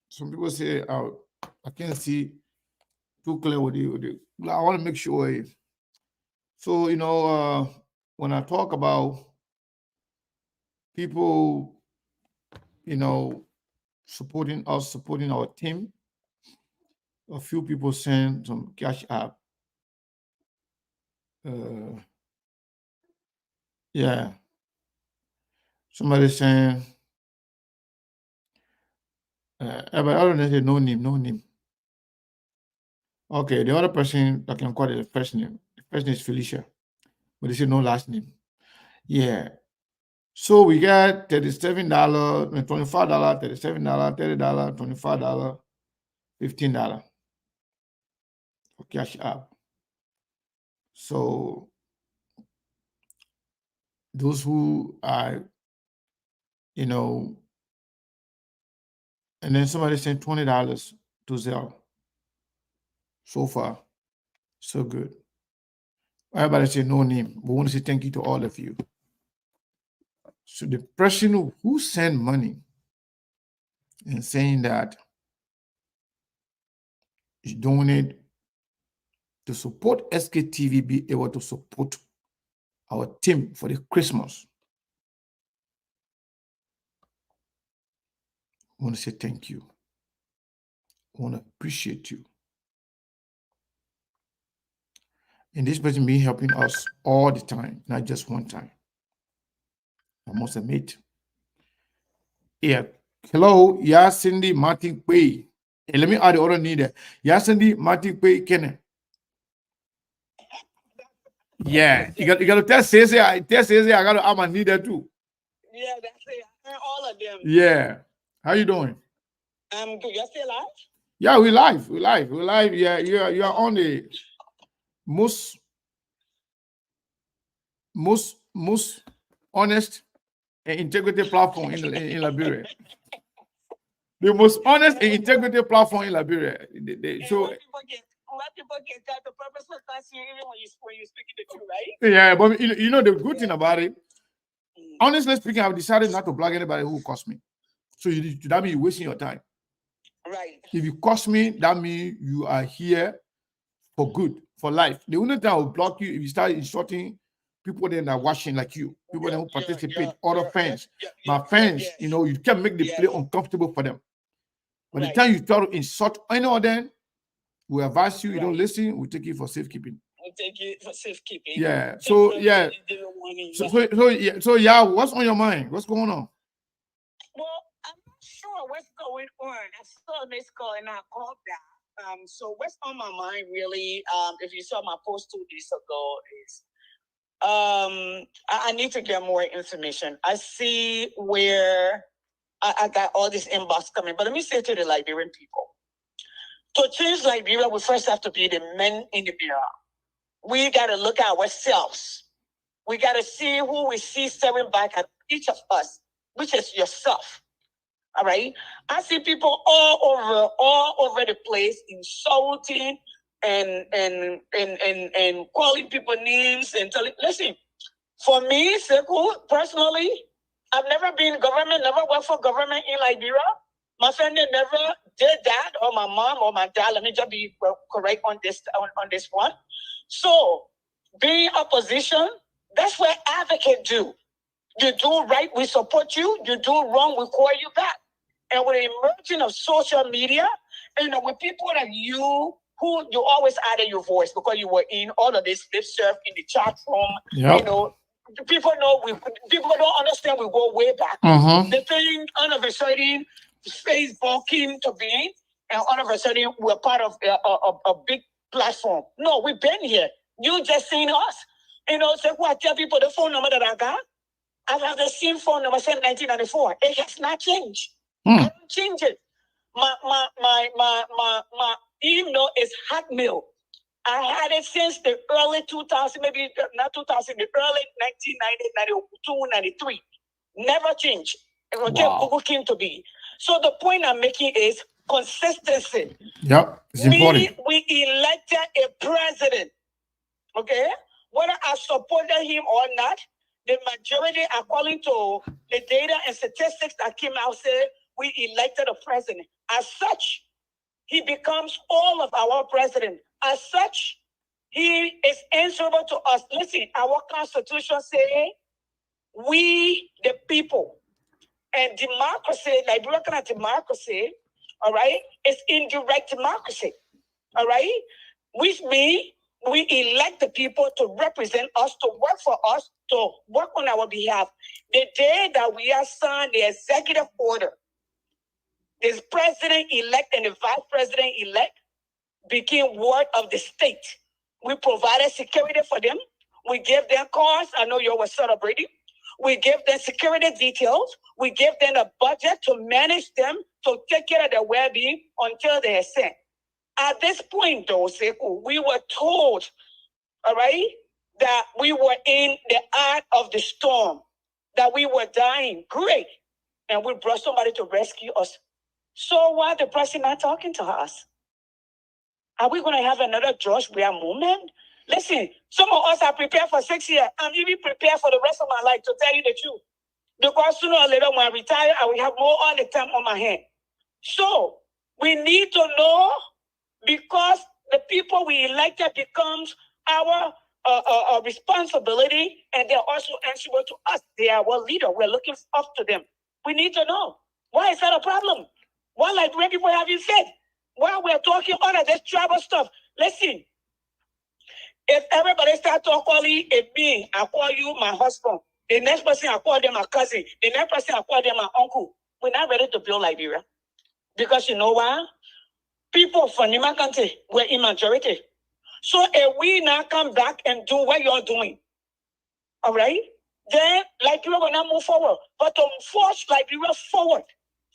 some people say I can't see too clear with it. I want to make sure. So when I talk about people, supporting us, supporting our team, a few people send some cash app. Yeah. Somebody saying, but I don't know, no name. Okay, the other person that can call it the first name. The first name is Felicia, but they say no last name. Yeah. So we got $37, $25, $37, $30, $25, $15 for cash app. So those who are, and then somebody sent $20 to Zelle. So far, so good. Everybody say no name. We want to say thank you to all of you. So the person who sent money and saying that is doing it to support SKTV be able to support our team for the Christmas. I want to say thank you. I want to appreciate you. And this person been helping us all the time, not just one time. I must admit. Yeah. Hello, yeah, Cindy Martin Pay. Hey, let me add the other name there. Yeah, Cindy Martin Pay Kenneth. Yeah, you got to tell Cece. I got to add my need there too. Yeah, that's it. All of them. Yeah. How you doing? I'm good. You're still live? Yeah, we live. Yeah, you are on the most honest and integrity platform in Liberia. The most honest and integrity platform in Liberia. So let people get that the purpose of class even when you're speaking the truth, right? Yeah, but the good thing about it, honestly speaking, I've decided not to block anybody who cost me. So that means you're wasting your time. Right. If you cost me, that means you are here for good, for life. The only time I will block you if you start insulting people that are watching like you, people that who participate, other fans. My fans, you can make the play uncomfortable for them. By the time you try to insult any of them, we advise you, you don't listen, we take it for safekeeping. We take it for safekeeping. Yeah. So yeah, what's on your mind? What's going on? Well, I'm not sure what's going on. I saw this call and I called back. So what's on my mind really, if you saw my post 2 days ago, is I need to get more information. I see where I got all this inbox coming, but let me say to the Liberian people, to change Liberia, we first have to be the men in the mirror. We got to look at ourselves. We got to see who we see staring back at each of us, which is yourself. All right? I see people all over the place insulting and calling people names and telling. Listen, for me, Sekou, personally, I've never been in government, never worked for government in Liberia. My family never did that, or my mom or my dad. Let me just be correct on this one. So, being opposition, that's what advocates do. You do right, we support you. You do wrong, we call you back. And with the emerging of social media with people like you, who you always added your voice because you were in all of this lip surf in the chat room. Yep. People people don't understand we go way back. The thing all of a sudden Facebook came to be, and all of a sudden we're part of a big platform. No, we've been here. You just seen us. So I tell people the phone number that I got. I have the same phone number since 1994. It has not changed. I don't change it. My email is Hotmail. I had it since the early 2000, maybe not 2000, the early 1990, 92, 93. Never changed. Until Google came to be. So the point I'm making is consistency. Yep, it's important. We elected a president. Okay? Whether I supported him or not, the majority, according to the data and statistics that came out, said we elected a president. As such, he becomes all of our president. As such, he is answerable to us. Listen, our Constitution says we, the people, and democracy, like we're looking at democracy, all right, it's indirect democracy, all right, which means we elect the people to represent us, to work for us, to work on our behalf. The day that we have signed the executive order, this president-elect and the vice president-elect became ward of the state. We provided security for them. We gave them cars. I know you were celebrating. We gave them security details. We gave them a budget to manage them, to take care of their well-being until they ascend. At this point, though, Sekou, we were told, all right, that we were in the eye of the storm, that we were dying. Great. And we brought somebody to rescue us. So why the president not talking to us? Are we going to have another George Weah moment? Listen, some of us are prepared for 6 years. I'm even prepared for the rest of my life, to tell you the truth. Because sooner or later, when I retire, I will have more all the time on my hand. So we need to know, because the people we elected becomes our responsibility, and they're also answerable to us. They are our leader. We're looking up to them. We need to know. Why is that a problem? Why, like when people have you said, while we're talking all of this tribal stuff, listen, if everybody start calling me, I call you my husband. The next person, I call them my cousin. The next person, I call them my uncle. We're not ready to build Liberia. Because you know why? People from Nimba country were in majority. So if we now come back and do what you're doing, all right, then Liberia will not move forward. But to force Liberia forward,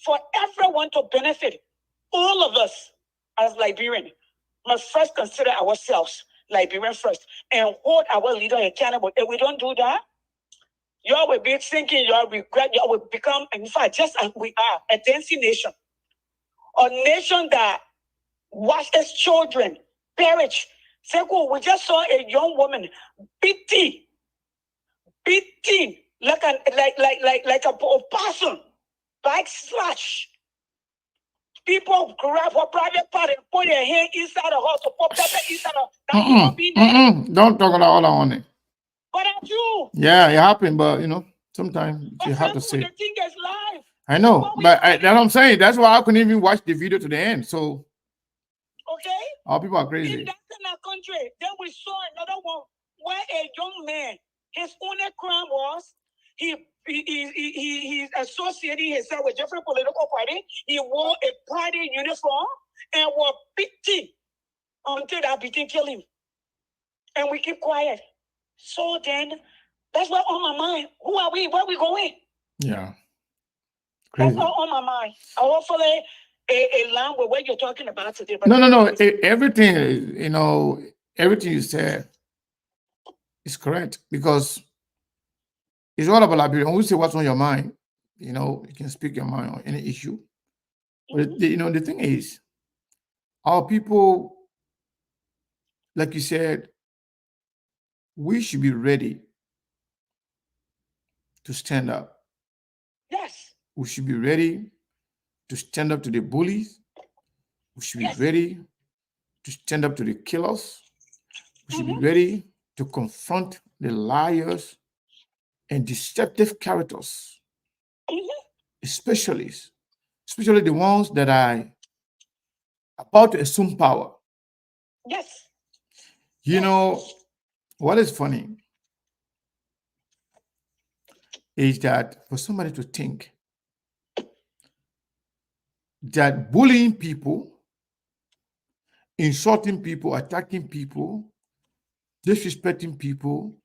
for everyone to benefit, all of us as Liberians must first consider ourselves Liberian first and hold our leader accountable. If we don't do that, you all will be thinking, you all regret, you all will become, in fact, just as we are, a dancing nation. A nation that watched its children perish. Sekou, we just saw a young woman beating like a person, backslash. People grab her private part and put their hand inside of her to put pepper inside of her. Don't talk about all on it. But that's true. Yeah, it happened, but sometimes you have to say. The thing is live. I know, but that's what I'm saying. That's why I couldn't even watch the video to the end. So, okay, all people are crazy. In that country, then we saw another one where a young man, his only crime was he associated himself with different political parties. He wore a party uniform and was beating until that beating killed him. And we keep quiet. So then, that's what's on my mind. Who are we? Where are we going? Yeah. Crazy. That's all on my mind. Hopefully, a line with what you're talking about today. No. Everything, everything you said is correct, because it's all about Liberia. When we say what's on your mind, you can speak your mind on any issue. But the thing is, our people, like you said, we should be ready to stand up. Yes. We should be ready to stand up to the bullies. We should be ready to stand up to the killers. We should be ready to confront the liars and deceptive characters, especially the ones that are about to assume power. Yes. You know, what is funny is that for somebody to think that bullying people, insulting people, attacking people, disrespecting people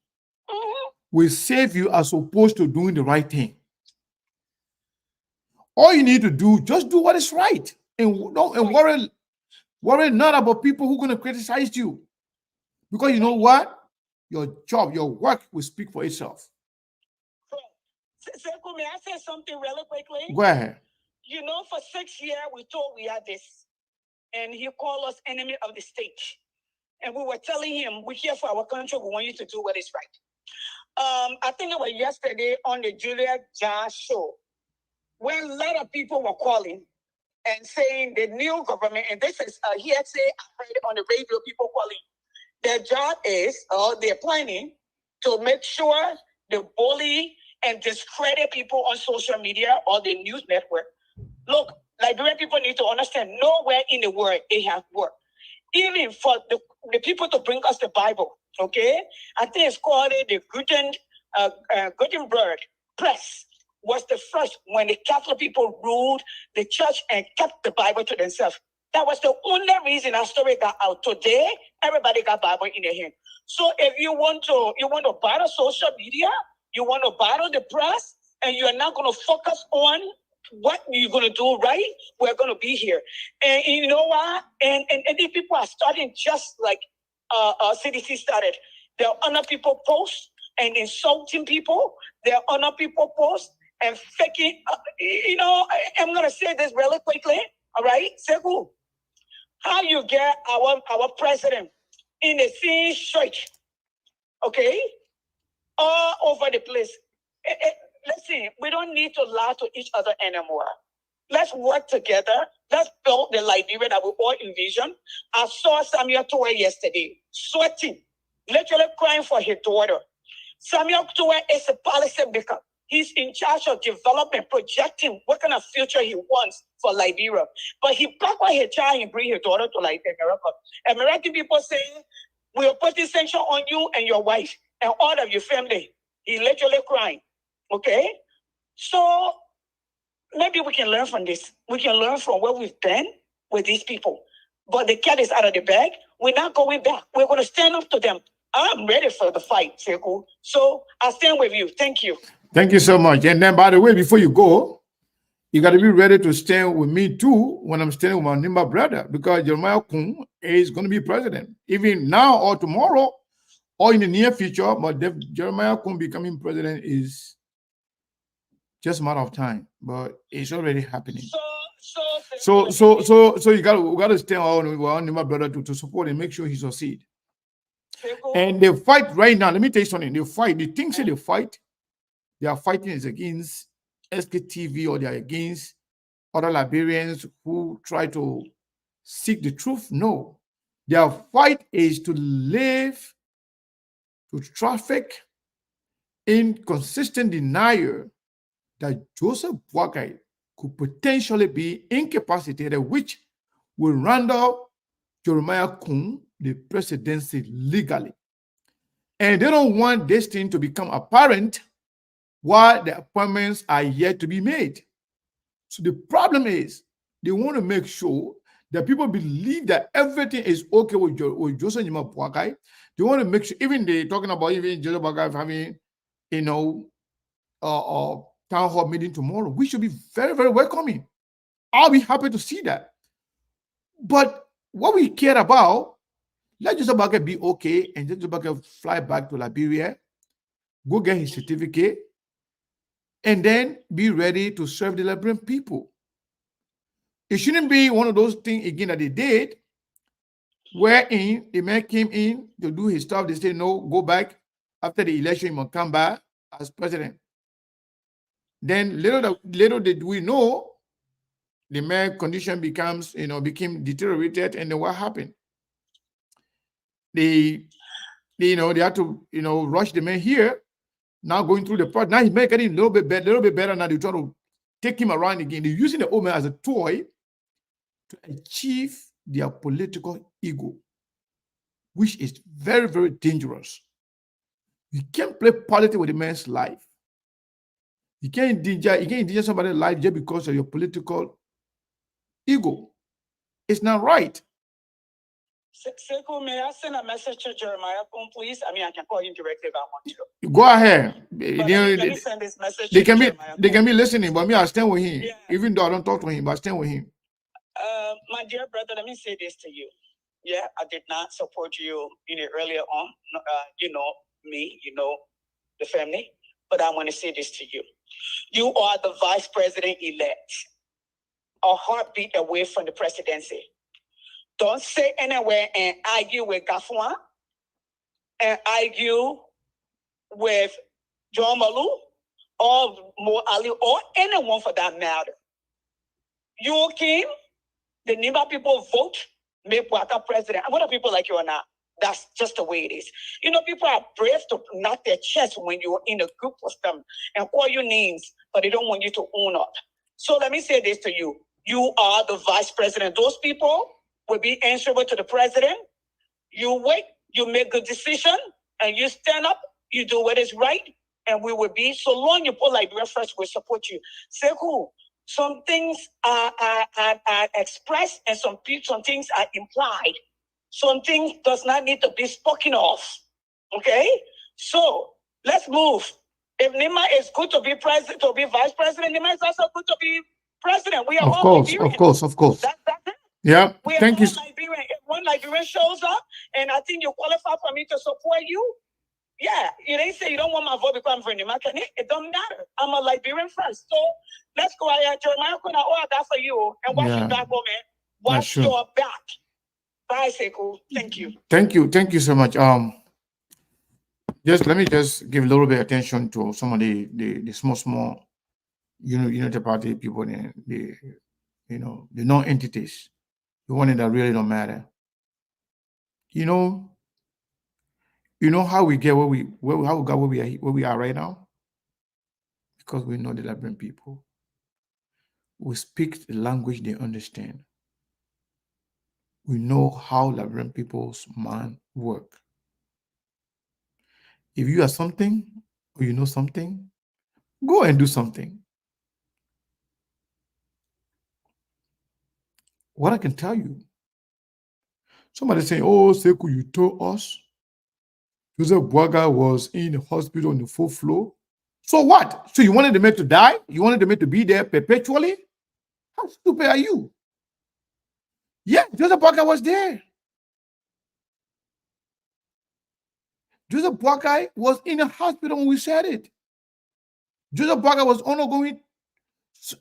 will save you as opposed to doing the right thing. All you need to do, just do what is right, and don't worry not about people who are going to criticize you, because you know what, your job, your work will speak for itself. Sekou, may I say something really quickly? Go ahead. You know, for 6 years we thought we had this, and he called us enemy of the state, and we were telling him, we're here for our country, we want you to do what is right. I think it was yesterday on the Julia John show, when a lot of people were calling and saying the new government, and this is hearsay, I heard on the radio, people calling, their job is, or they're planning to make sure they bully and discredit people on social media or the news network. Look, Liberian people need to understand, nowhere in the world they have worked. Even for the people to bring us the Bible, okay? I think it's called the Gutenberg Press was the first when the Catholic people ruled the church and kept the Bible to themselves. That was the only reason our story got out. Today, everybody got Bible in their hand. So if you want to battle social media, you want to battle the press, and you're not going to focus on what you're going to do right, we're going to be here. And you know what? And these people are starting just like CDC started. They'll honor people posts and insulting people. They'll honor people posts and faking. You know, I'm going to say this really quickly. All right? Sekou, how you get our president in the same shirt, okay, all over the place. Listen, we don't need to lie to each other anymore. Let's work together. Let's build the Liberia that we all envision. I saw Samuel Toure yesterday, sweating, literally crying for his daughter. Samuel Toure is a policy maker. He's in charge of development, projecting what kind of future he wants for Liberia. But he packed on his child and bring his daughter to Liberia. American people say, we'll put this sanction on you and your wife and all of your family. He literally crying. Okay? So maybe we can learn from this. We can learn from where we've been with these people. But the cat is out of the bag. We're not going back. We're going to stand up to them. I'm ready for the fight, Sekou. So I stand with you. Thank you. Thank you so much. And then, by the way, before you go, you got to be ready to stand with me too when I'm standing with my Nimba brother, because Jeremiah Kun is going to be president, even now or tomorrow or in the near future. But Jeremiah Kun becoming president is just a matter of time, but it's already happening. So you got to stand on Nimba brother to support and make sure he succeed. And they fight right now. Let me tell you something. They fight. The things that they fight. They are fighting is against SKTV, or they are against other Liberians who try to seek the truth. No. Their fight is to live, to traffic in consistent denial that Joseph Boakai could potentially be incapacitated, which will render Jeremiah Kun the presidency legally. And they don't want this thing to become apparent while the appointments are yet to be made. So the problem is they want to make sure that people believe that everything is okay with Joseph Boakai. They want to make sure, even they're talking about even Joseph Boakai having, town hall meeting tomorrow. We should be very, very welcoming. I'll be happy to see that. But what we care about, let Joseph Boakai be okay, and Joseph Boakai fly back to Liberia, go get his certificate, and then be ready to serve the Liberian people. It shouldn't be one of those things again that they did, wherein the man came in to do his stuff. They said, no, go back after the election, he must come back as president. Then little did we know, the man condition became deteriorated, and then what happened? They had to, rush the man here. Now going through the process. Now he's making it a little bit better. Now they try to take him around again. They're using the old man as a toy to achieve their political ego, which is very, very dangerous. You can't play politics with a man's life. You can't endanger somebody's life just because of your political ego. It's not right. Sekou, may I send a message to Jeremiah, please? I mean, I can call him directly if I want to. Go ahead. Let me send this message they to can Jeremiah. They can be listening, but me, I stand with him. Yeah. Even though I don't talk to him, but I stand with him. My dear brother, let me say this to you. Yeah, I did not support you earlier on. You know me, you know the family. But I want to say this to you. You are the vice president-elect, a heartbeat away from the presidency. Don't sit anywhere and argue with Gafwan and argue with John Malou or Mo Ali or anyone for that matter. You came, the Nimba people vote, make Boakai president. And what are people like you or not? That's just the way it is. You know, people are brave to knock their chest when you're in a group with them and call you names, but they don't want you to own up. So let me say this to you. You are the vice president. Those people will be answerable to the president. You wait, you make the decision, and you stand up, you do what is right, and we will be, so long you put Liberia first, we'll support you. Sekou, some things are expressed and some things are implied. Some things does not need to be spoken of. Okay? So let's move. If Nimba is good to be president, to be vice president, Nimba is also good to be president. We are all Liberians. Of course. That's it. Yeah. We are Thank all you. Liberian. If one Liberian shows up and I think you qualify for me to support you, yeah, you didn't say you don't want my vote because I'm from Nimba. It don't matter. I'm a Liberian first. So let's go ahead. Jeremiah, all I got for you. And watch your back, man. Watch your back. Bye, Sekou. Thank you. Thank you so much. Let me give a little bit of attention to some of the small Unity Party people, the non-entities, the ones that really don't matter. You know how we get where we are right now? Because we know the Liberian people. We speak the language they understand. We know how Liberian people's mind work. If you are something or you know something, go and do something. What I can tell you, somebody saying, "Oh, Sekou, you told us Joseph Boakai was in the hospital on the 4th floor. So what? So you wanted the man to die? You wanted the man to be there perpetually? How stupid are you? Yeah, Joseph Boakai was there. Joseph Boakai was in the hospital when we said it. Joseph Boakai was undergoing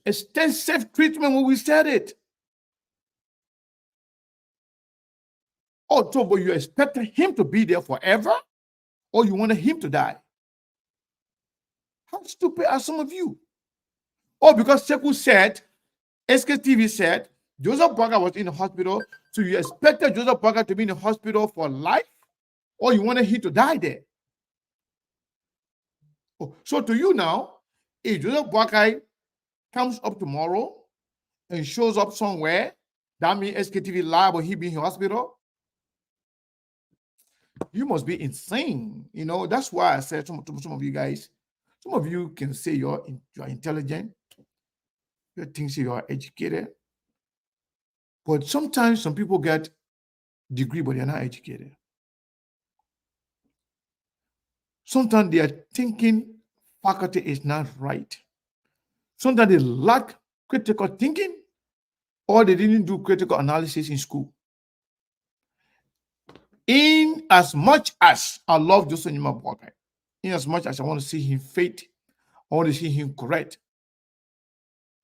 extensive treatment when we said it. Oh, so but you expected him to be there forever? Or you wanted him to die? How stupid are some of you? Oh, because Sekou said, SKTV said, Joseph Boakai was in the hospital, so you expected Joseph Boakai to be in the hospital for life? Or you wanted him to die there? Oh, so to you now, if Joseph Boakai comes up tomorrow and shows up somewhere, that means SKTV liable he be in the hospital? You must be insane. You know, that's why I said to some of you guys, some of you can say you're intelligent, you think you are educated, but sometimes some people get degree, but they're not educated. Sometimes their thinking faculty is not right. Sometimes they lack critical thinking, or they didn't do critical analysis in school. In as much as I love Joseph Boakai, in as much as I want to see him faith, I want to see him correct.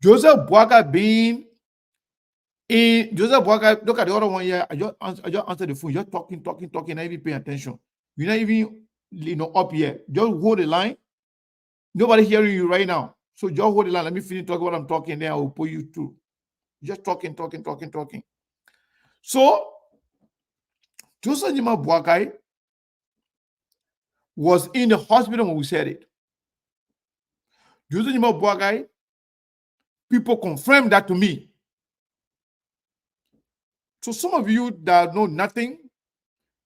Joseph Boakai being in Joseph Boakai, look at the other one here. I just answer the phone. You're talking, not even paying attention. You're not even up here. Just hold the line. Nobody hearing you right now. So just hold the line. Let me finish talking what I'm talking, then I will pull you through. Just talking. So Joseph Boakai was in the hospital when we said it. Joseph Boakai, people confirmed that to me. So some of you that know nothing,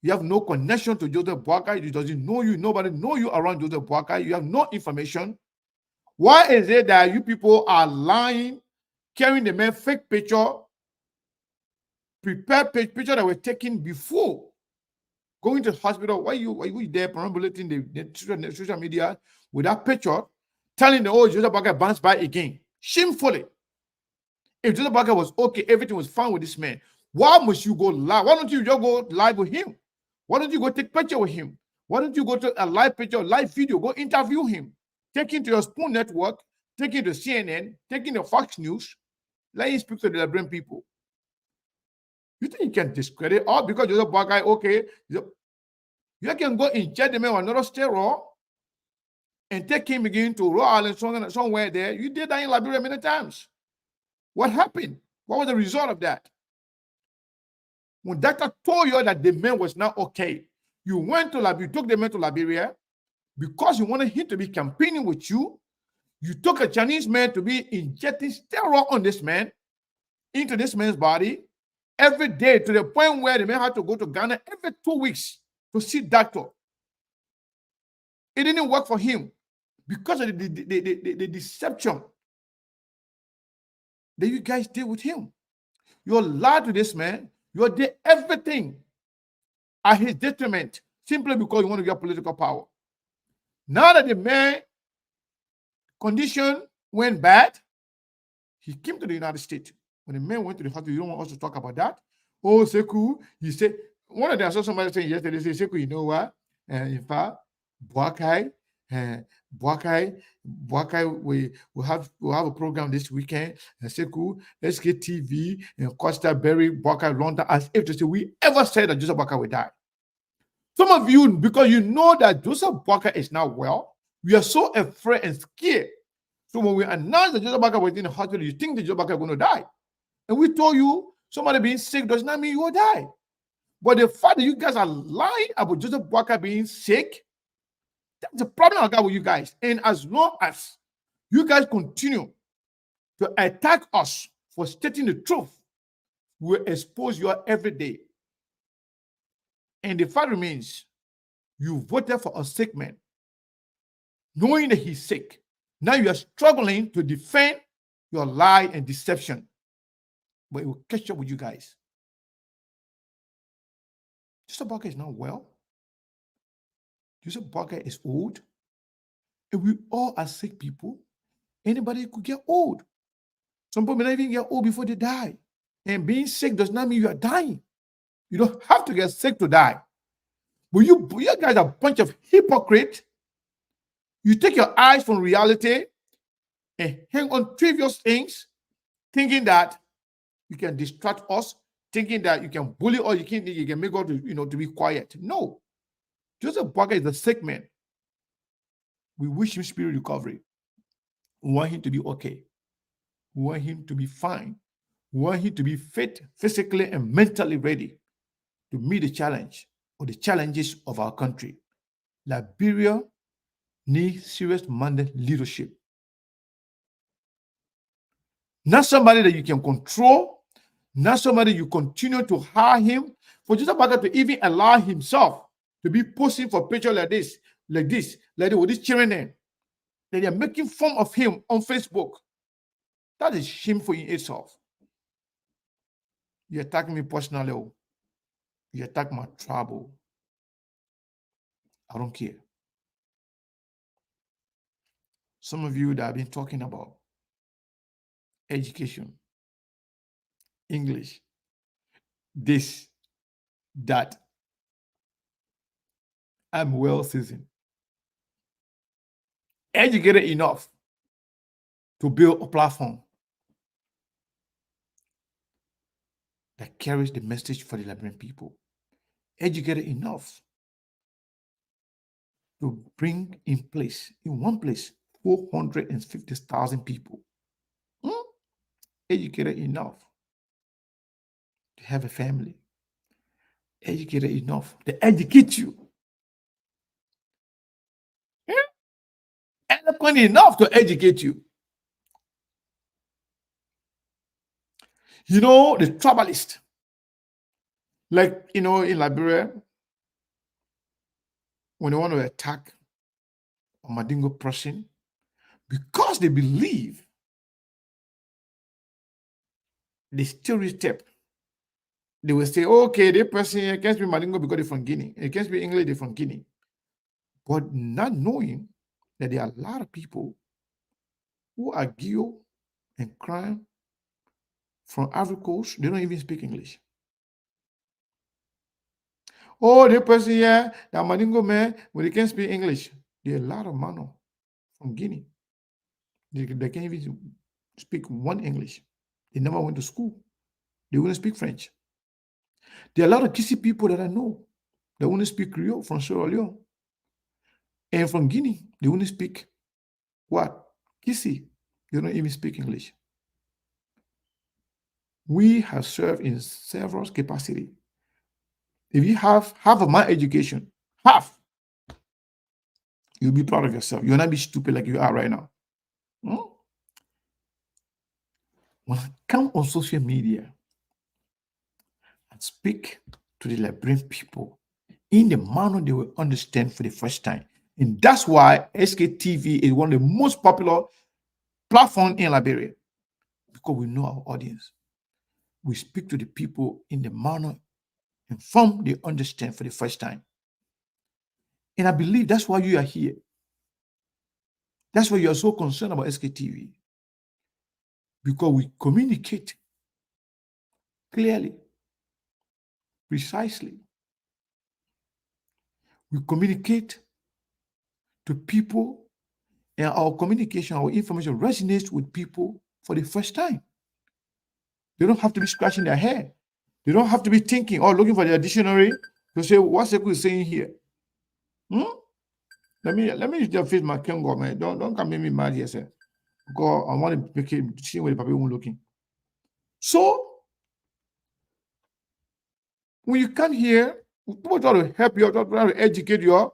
you have no connection to Joseph Boakai, he doesn't know you, nobody know you around Joseph Boakai, you have no information. Why is it that you people are lying, carrying the man fake picture, prepared picture that were taken before going to the hospital? Why you there perambulating the social media with that picture, telling the old Joseph Boakai bounced back again? Shamefully. If Joseph Boakai was okay, everything was fine with this man, why must you go live? Why don't you just go live with him? Why don't you go take picture with him? Why don't you go to a live picture, live video, go interview him? Take him to your Spoon Network, take him to CNN, take him to Fox News, let him speak to the Liberian people. You think you can discredit all because Joseph Boakai, okay, you can go inject the man with another steroid and take him again to Rhode Island, somewhere there. You did that in Liberia many times. What happened? What was the result of that? When doctor told you that the man was not okay, you went to Liberia, you took the man to Liberia because you wanted him to be campaigning with you. You took a Chinese man to be injecting steroid on this man, into this man's body, every day, to the point where the man had to go to Ghana every 2 weeks to see doctor. It didn't work for him because of the deception that you guys did with him. You lied to this man. You did everything at his detriment simply because you want to get political power. Now that the man condition went bad, he came to the United States. When the man went to the hospital, you don't want us to talk about that. Oh, Sekou, he said, one of them, I saw somebody saying yesterday, say, Sekou, you know what? In fact, Boakai, we'll have a program this weekend. And Sekou, SKTV, and Costa Berry, Boakai, London, as if to say we ever said that Joseph Boakai will die. Some of you, because you know that Joseph Boakai is not well, we are so afraid and scared. So when we announced that Joseph Boakai was in the hospital, you think that Joseph Boakai is going to die. And we told you somebody being sick does not mean you will die. But the fact that you guys are lying about Joseph Boakai being sick, that's the problem I got with you guys. And as long as you guys continue to attack us for stating the truth, we'll expose you every day. And the fact remains, you voted for a sick man, knowing that he's sick. Now you are struggling to defend your lie and deception. But it will catch up with you guys. Joseph Boakai is not well. Joseph Boakai is old. And we all are sick people. Anybody could get old. Some people may not even get old before they die. And being sick does not mean you are dying. You don't have to get sick to die. But you guys are a bunch of hypocrites. You take your eyes from reality and hang on trivial things, thinking that you can distract us, thinking that you can bully or you can make us to be quiet. No. Joseph Boakai is a sick man. We wish him speedy recovery. We want him to be okay. We want him to be fine. We want him to be fit, physically and mentally ready to meet the challenge or the challenges of our country. Liberia needs serious-minded leadership. Not somebody that you can control, not somebody you continue to hire him. For Joseph Boakai to even allow himself to be posting for pictures like this, with these children there, that they are making fun of him on Facebook. That is shameful in itself. You attack me personally. You attack my tribal. I don't care. Some of you that have been talking about education, English, this, that. I'm well seasoned, educated enough to build a platform that carries the message for the Liberian people. Educated enough to bring in one place, 450,000 people. Educated enough to have a family. Educated enough to educate you. Eloquent enough to educate you. You know, the tribalist, Like, in Liberia, when they want to attack a Mandingo person, because they believe the stereotype, they will say, okay, the person can't be Mandingo because they're from Guinea. It can't be English, they're from Guinea. But not knowing that there are a lot of people who are guilt and crime from Ivory Coast, they don't even speak English. Oh, the person here, the Mandingo man, when they can't speak English, there are a lot of Mano from Guinea. They can't even speak one English. They never went to school. They wouldn't speak French. There are a lot of Kisi people that I know that wouldn't speak Creole from Sierra Leone. And from Guinea, they wouldn't speak what? Kisi. They don't even speak English. We have served in several capacities. If you have half of my education, half, you'll be proud of yourself. You'll not be stupid like you are right now. When I come on social media and speak to the Liberian people in the manner they will understand for the first time, and that's why SKTV is one of the most popular platforms in Liberia, because we know our audience. We speak to the people in the manner and form they understand for the first time. And I believe that's why you are here. That's why you are so concerned about SKTV. Because we communicate clearly, precisely. We communicate to people, and our communication, our information resonates with people for the first time. They don't have to be scratching their head. They don't have to be thinking or looking for their dictionary to say, what's Sekou saying here? Let me just face my Kengo, man. Don't come make me mad here, sir. Because I want to make it see where the people are looking. So when you come here, people try to help you, try to educate you.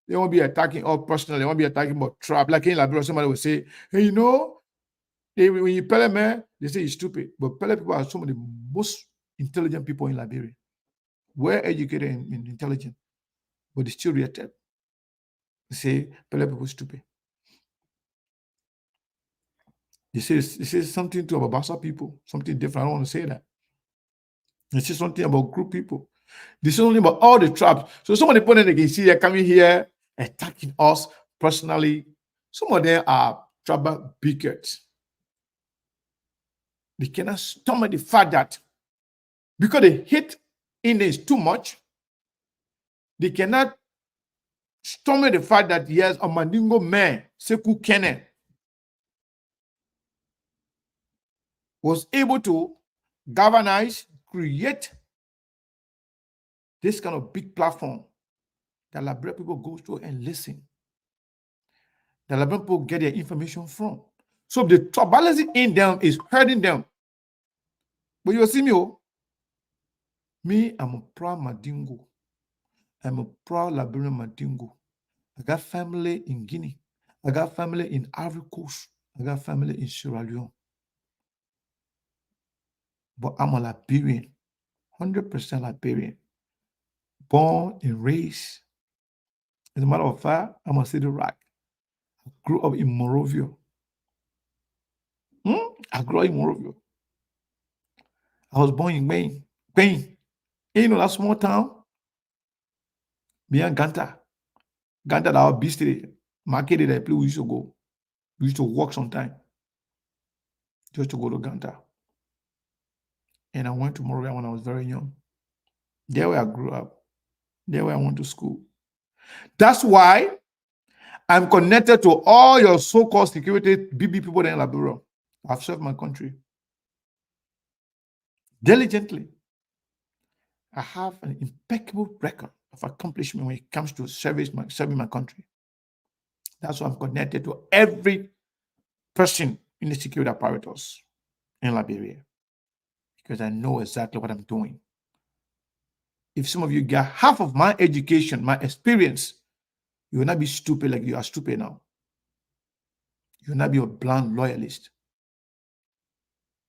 They won't be attacking all personally. They won't be attacking about trap. Like in Liberia, somebody will say, hey, when you Pele man, they say he's stupid. But Pele people are some of the most intelligent people in Liberia. Well educated and intelligent. But they still reacted. They say Pele people stupid. They say something to about Bassa people, something different. I don't want to say that. They say something about group people. They say something about all the traps. So some of the people that they can see they're coming here attacking us personally. Some of them are tribal bigots. They cannot stomach the fact that because the hate in is too much, they cannot stomach the fact that yes, a Mandingo man, Sekou Kene, was able to galvanize, create this kind of big platform that Liberian people go to and listen. That Liberian people get their information from. So the tribalism in them is hurting them. But you see me, I'm a proud Mandingo. I'm a proud Liberian Mandingo. I got family in Guinea. I got family in Ivory Coast. I got family in Sierra Leone. But I'm a Liberian, 100% Liberian. Born and raised. As a matter of fact, I'm a City Rock. I grew up in Morovia. I grew up in Morovia. I was born in Bain. You know that small town? Beyond Ganta. Ganta, that our beast market that we used to go. We used to walk sometime just to go to Ganta. And I went to Morovia when I was very young. There where I grew up. There where I went to school. That's why I'm connected to all your so-called security BB people in Liberia. I've served my country diligently. I have an impeccable record of accomplishment when it comes to serving my country. That's why I'm connected to every person in the security apparatus in Liberia, because I know exactly what I'm doing. If some of you got half of my education, my experience, you will not be stupid like you are stupid now. You will not be a blind loyalist.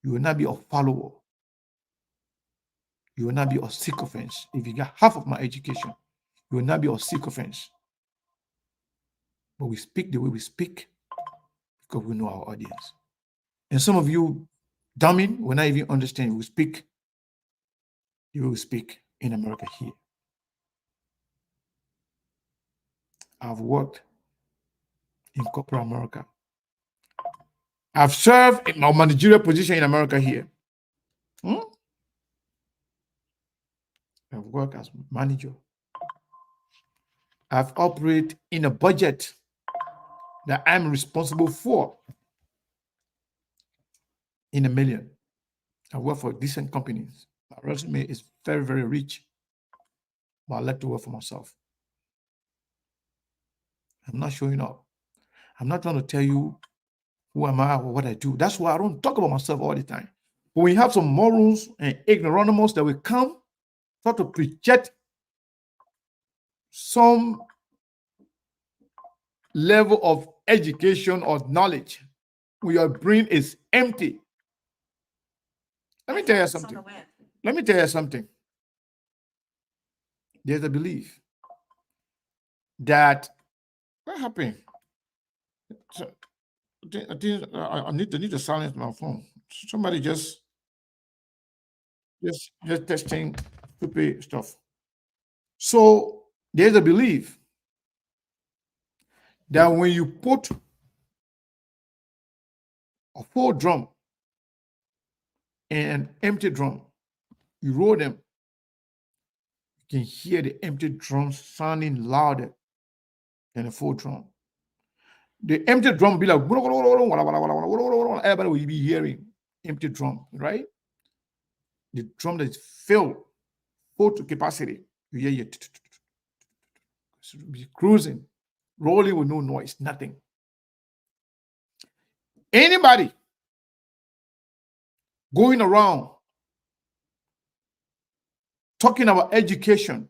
You will not be a follower. You will not be a sycophants. If you got half of my education, you will not be a sycophants. But we speak the way we speak because we know our audience. And some of you, dumbing, will not even understand. We speak the way we speak in America here. I've worked in corporate America. I've served in my managerial position in America here. I've worked as manager. I've operated in a budget that I'm responsible for in $1 million. I work for decent companies. My resume is very, very rich. But I like to work for myself. I'm not showing up. I'm not trying to tell you who am I or what I do. That's why I don't talk about myself all the time. But when you have some morons and ignoramus that will come, try to project some level of education or knowledge when your brain is empty. Let me tell you something. There's a belief that what happened? So, I need to silence my phone. Somebody just testing stupid stuff. So there's a belief that when you put a full drum and an empty drum, you roll them, you can hear the empty drum sounding louder than a full drum. The empty drum will be like, everybody will be hearing empty drum, right? The drum that is filled full to capacity, you hear it be cruising, rolling with no noise, nothing. Anybody going around talking about education,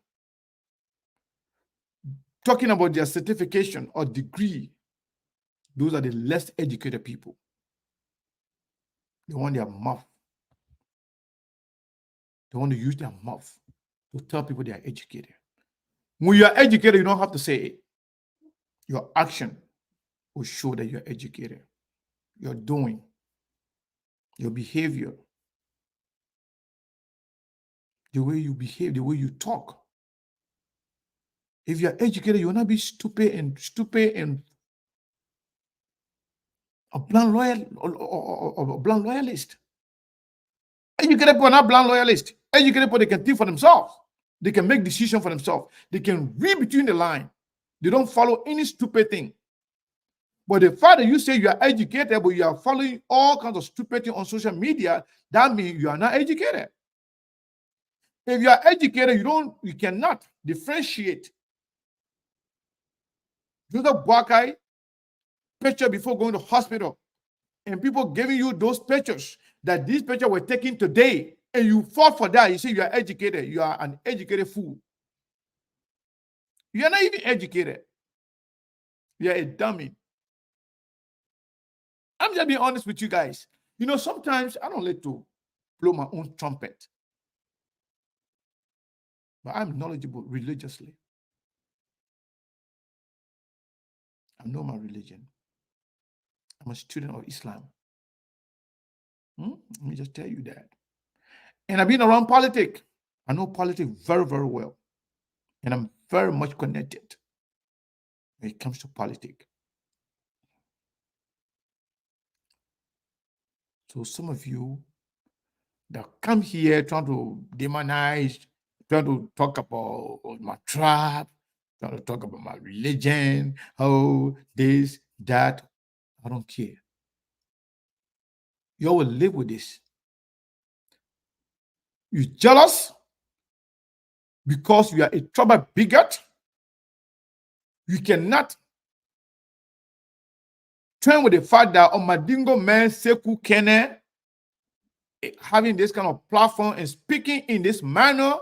talking about their certification or degree, those are the less educated people. They want their mouth. They want to use their mouth to tell people they are educated. When you are educated, you don't have to say it. Your action will show that you're educated. Your doing, your behavior, the way you behave, the way you talk. If you're educated, you will not be stupid and a blind loyalist. Educated people are not blind loyalists. Educated people, they can think for themselves. They can make decisions for themselves. They can read between the lines. They don't follow any stupid thing. But the fact that you say you are educated, but you are following all kinds of stupid things on social media, that means you are not educated. If you are educated, you cannot differentiate Joseph Boakai picture before going to hospital, and people giving you those pictures that these pictures were taken today, and you fought for that. You say you are educated. You are an educated fool. You are not even educated. You are a dummy. I'm just being honest with you guys. Sometimes I don't like to blow my own trumpet, but I'm knowledgeable religiously. I know my religion. I'm a student of Islam. Let me just tell you that. And I've been around politics. I know politics very, very well. And I'm very much connected when it comes to politics. So some of you that come here trying to demonize, trying to talk about my tribe, trying to talk about my religion, this, that, I don't care. You will live with this. You're jealous because you are a trouble bigot. You cannot turn with the fact that Omadingo man Seku Kene having this kind of platform and speaking in this manner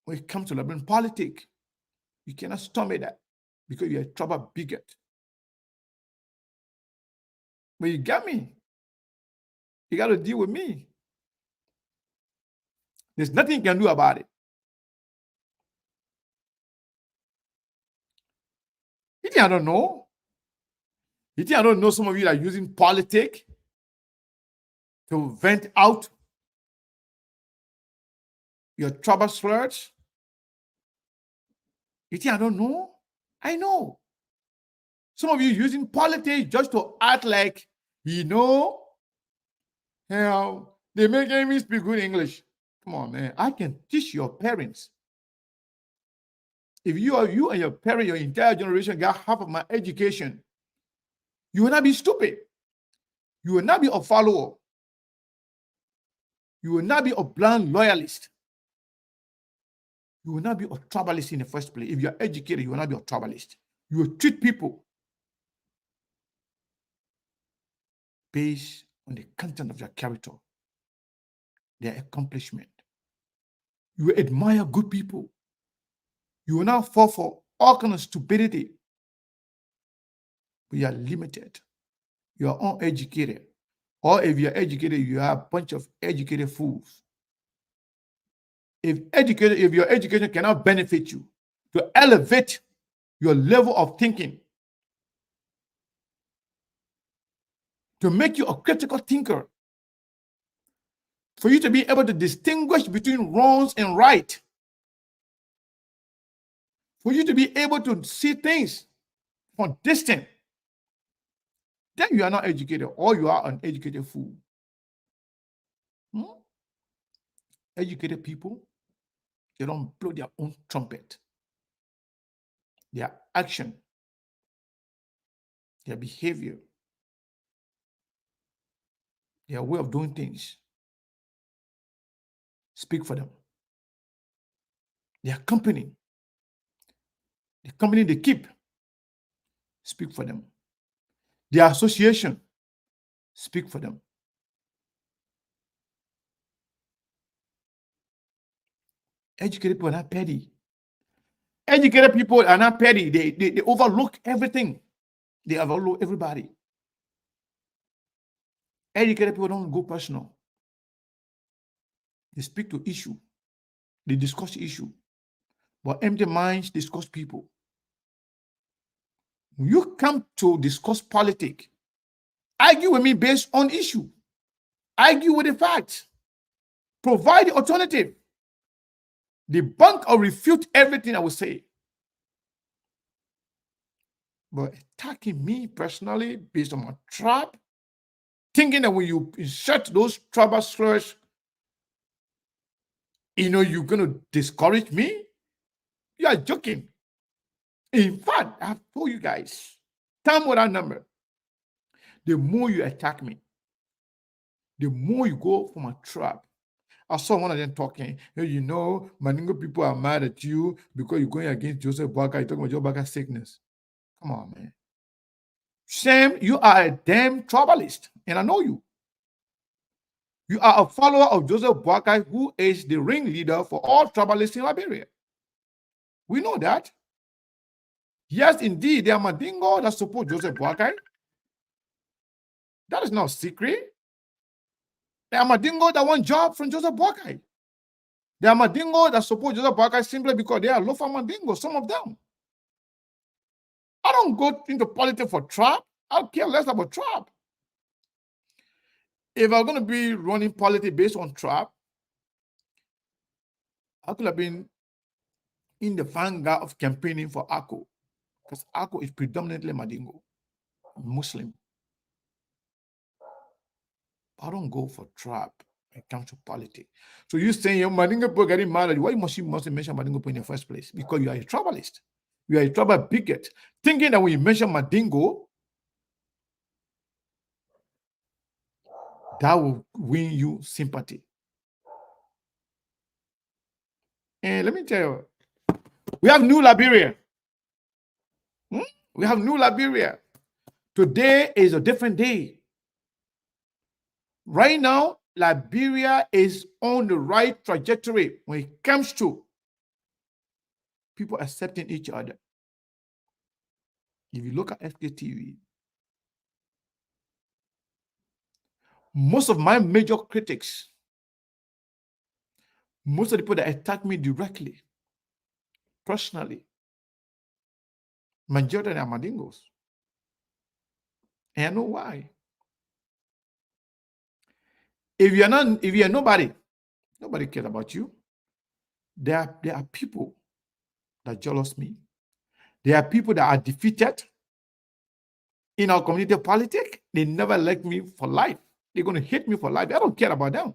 when it comes to Liberian politics. You cannot stomach that because you're a trouble bigot. But you got me. You got to deal with me. There's nothing you can do about it. You think I don't know? You think I don't know some of you are using politics to vent out your trouble slurs? You think I don't know? I know. Some of you using politics just to act like, you know, they make me speak good English. Come on, man. I can teach your parents. If you and your parent, your entire generation got half of my education, you will not be stupid. You will not be a follower. You will not be a blind loyalist. You will not be a troublist in the first place. If you are educated, you will not be a troublist. You will treat people based on the content of their character, their accomplishment. You will admire good people. You will not fall for all kinds of stupidity. But you are limited. You are uneducated. Or if you are educated, you are a bunch of educated fools. If your education cannot benefit you to elevate your level of thinking, to make you a critical thinker, for you to be able to distinguish between wrongs and right, for you to be able to see things from distance, then you are not educated, or you are an educated fool. Educated people, they don't blow their own trumpet. Their action, their behavior, their way of doing things speak for them. Their company, the company they keep, speak for them. Their association, speak for them. Educated people are not petty. Educated people are not petty. They overlook everything. They overlook everybody. Educated people don't go personal. They speak to issue. They discuss issue. But empty minds discuss people. When you come to discuss politics, argue with me based on issue. Argue with the facts. Provide the alternative. Debunk or refute everything I will say. But attacking me personally based on my tribe, thinking that when you insert those tribal slurs, you're going to discourage me? You are joking. In fact, I've told you guys, time without number, the more you attack me, the more you go for my tribe. I saw one of them talking, Mandingo people are mad at you because you're going against Joseph Boakai. You're talking about Joseph Boakai's sickness. Come on, man. Sam, you are a damn tribalist, and I know you. You are a follower of Joseph Boakai, who is the ringleader for all tribalists in Liberia. We know that. Yes, indeed, there are Mandingo that support Joseph Boakai. That is not secret. There are Mandingo that want job from Joseph Boakai. There are Mandingo that support Joseph Boakai simply because they are local Mandingo, some of them. I don't go into politics for tribe. I care less about tribe. If I'm going to be running politics based on tribe, I could have been in the vanguard of campaigning for ACO, because ACO is predominantly Mandingo, Muslim. I don't go for tribe when it comes to politics. So you're saying your Mandingo people getting mad at you. Why must you mention Mandingo in the first place? Because you are a tribalist. You are a tribal bigot, thinking that when you mention Mandingo, that will win you sympathy. And let me tell you, we have new Liberia. We have new Liberia. Today is a different day. Right now, Liberia is on the right trajectory when it comes to people accepting each other. If you look at FKTV, most of my major critics Most of the people that attack me directly, personally, majority are Mandingos. And I know why. If you are nobody cares about you. There are people that jealous me. There are people that are defeated in our community politics. They never like me for life. They're going to hate me for life. I don't care about them.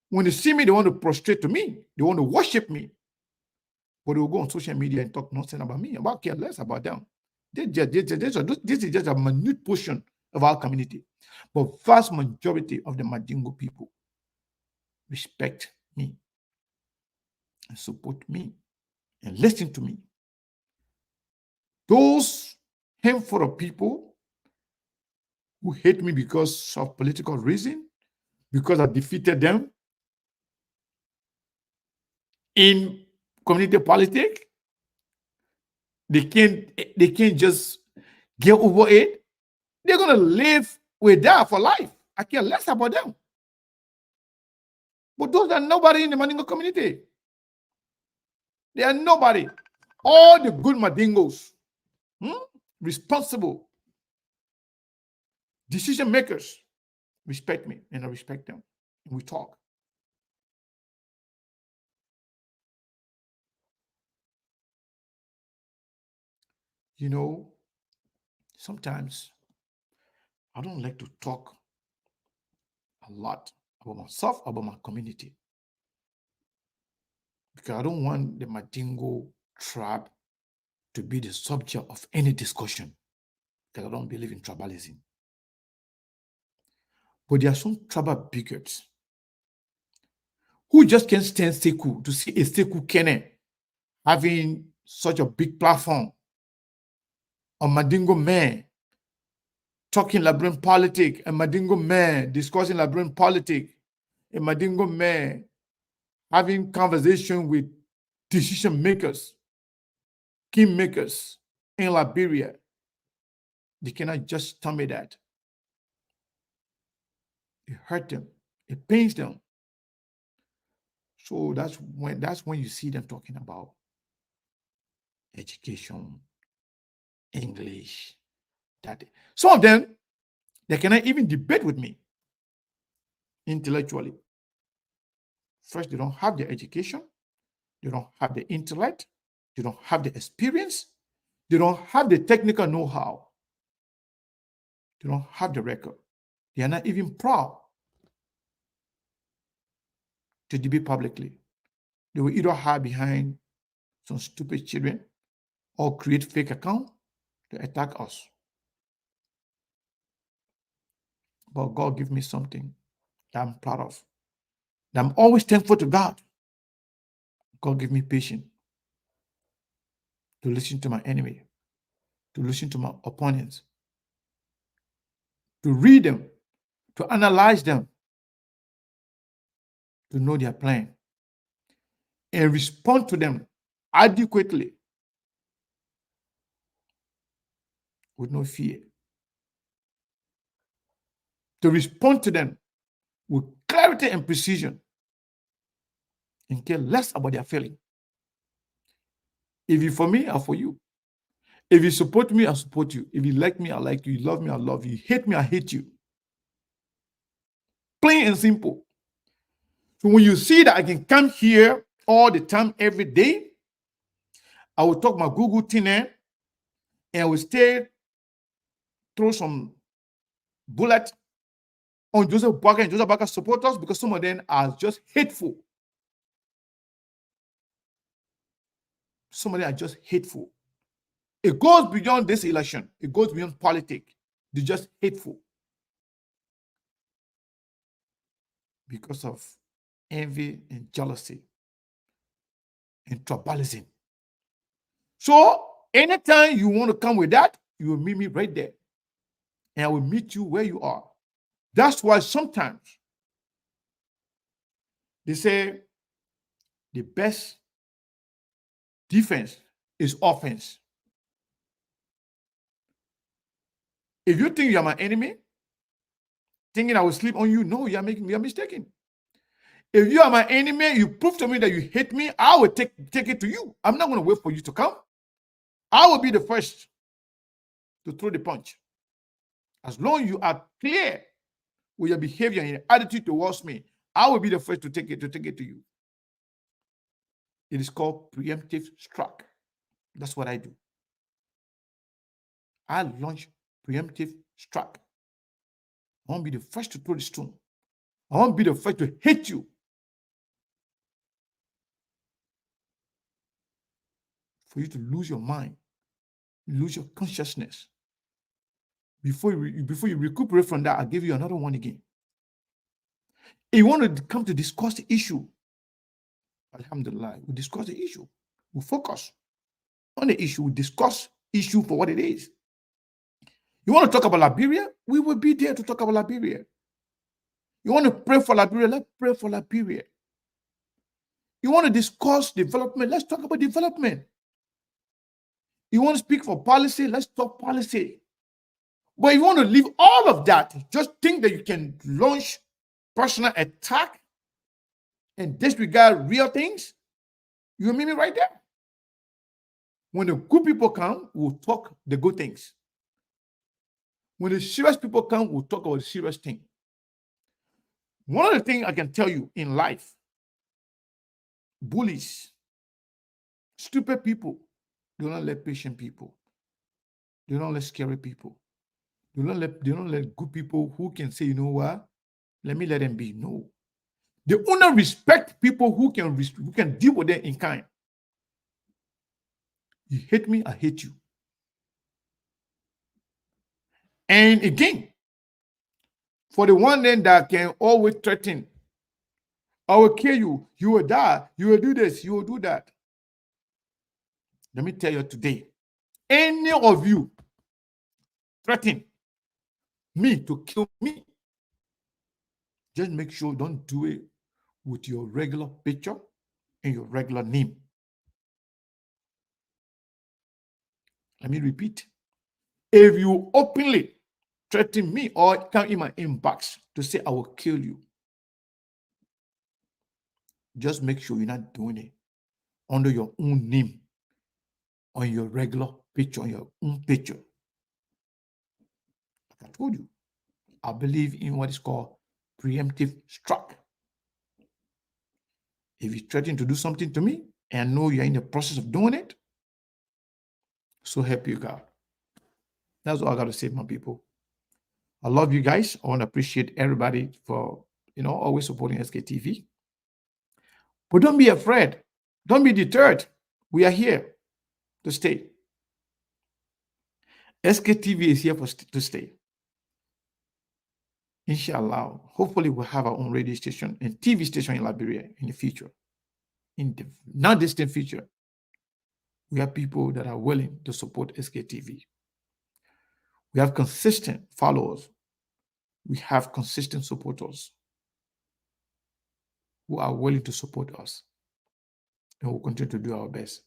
When they see me, they want to prostrate to me. They want to worship me. But they will go on social media and talk nonsense about me. I care less about them. This is just a minute portion of our community. But vast majority of the Mandingo people respect me and support me and listen to me. Those handful of people who hate me because of political reason, because I defeated them in community politics, they can't just get over it. They're gonna live with that for life. I care less about them. But those are nobody in the Mandingo community. They are nobody. All the good Mandingos, responsible decision makers, respect me and I respect them. And we talk. You know, sometimes I don't like to talk a lot about myself, about my community. Because I don't want the Mandingo tribe to be the subject of any discussion. Because I don't believe in tribalism. But there are some tribal bigots who just can't stand Sekou, to see a Sekou Kene having such a big platform, a Mandingo man talking Liberian politics, a Mandingo man discussing Liberian politics, a Mandingo man having conversation with decision makers, kingmakers in Liberia. They cannot just tell me that. It hurt them. It pains them. So that's when you see them talking about education, English, that. Some of them, they cannot even debate with me intellectually. First, they don't have the education. They don't have the intellect. They don't have the experience. They don't have the technical know-how. They don't have the record. They are not even proud to debate publicly. They will either hide behind some stupid children or create fake accounts to attack us. But God give me something that I'm proud of. That I'm always thankful to God. God give me patience to listen to my enemy, to listen to my opponents, to read them, to analyze them, to know their plan, and respond to them adequately with no fear. To respond to them with clarity and precision and care less about their feeling. If you for me, I'm for you. If you support me, I support you. If you like me, I like you. You love me, I love you. You hate me, I hate you. Plain and simple. So when you see that I can come here all the time, every day, I will talk my Google thing and I will throw some bullet on Joseph Boakai and Joseph Boakai supporters because some of them are just hateful. Some of them are just hateful. It goes beyond this election. It goes beyond politics. They're just hateful. Because of envy and jealousy and tribalism. So anytime you want to come with that, you will meet me right there. And I will meet you where you are. That's why sometimes they say the best defense is offense. If you think you're my enemy, thinking I will sleep on you, no, you're mistaken. If you are my enemy, you prove to me that you hate me, I will take it to you. I'm not going to wait for you to come. I will be the first to throw the punch. As long as you are clear with your behavior and your attitude towards me, I will be the first to take it to you. It is called preemptive strike. That's what I do. I launch preemptive strike. I won't be the first to throw the stone. I won't be the first to hit you. For you to lose your mind, lose your consciousness. Before you recuperate from that, I'll give you another one again. If you want to come to discuss the issue, alhamdulillah, we discuss the issue. We focus on the issue. We discuss issue for what it is. You want to talk about Liberia? We will be there to talk about Liberia. You want to pray for Liberia? Let's pray for Liberia. You want to discuss development? Let's talk about development. You want to speak for policy? Let's talk policy. But if you want to leave all of that, just think that you can launch personal attack and disregard real things, you meet me right there. When the good people come, we'll talk the good things. When the serious people come, we'll talk about the serious thing. One of the things I can tell you in life, bullies, stupid people, they don't let patient people. They don't let scary people. They don't let good people who can say, you know what, let me let them be. No. They only respect people who can deal with them in kind. You hate me, I hate you. And again, for the one then that can always threaten, I will kill you, you will die, you will do this, you will do that. Let me tell you today, any of you threaten me to kill me, just make sure don't do it with your regular picture and your regular name. Let me repeat. If you openly threaten me or come in my inbox to say I will kill you, just make sure you're not doing it under your own name, on your regular picture, on your own picture. Like I told you, I believe in what is called preemptive strike. If you threaten to do something to me and I know you're in the process of doing it, so help you God. That's all I got to say, my people. I love you guys. I want to appreciate everybody for, always supporting SKTV. But don't be afraid. Don't be deterred. We are here to stay. SKTV is here to stay. Inshallah, hopefully we'll have our own radio station and TV station in Liberia in the future. In the not distant future, we have people that are willing to support SKTV. We have consistent followers. We have consistent supporters who are willing to support us. And we'll continue to do our best.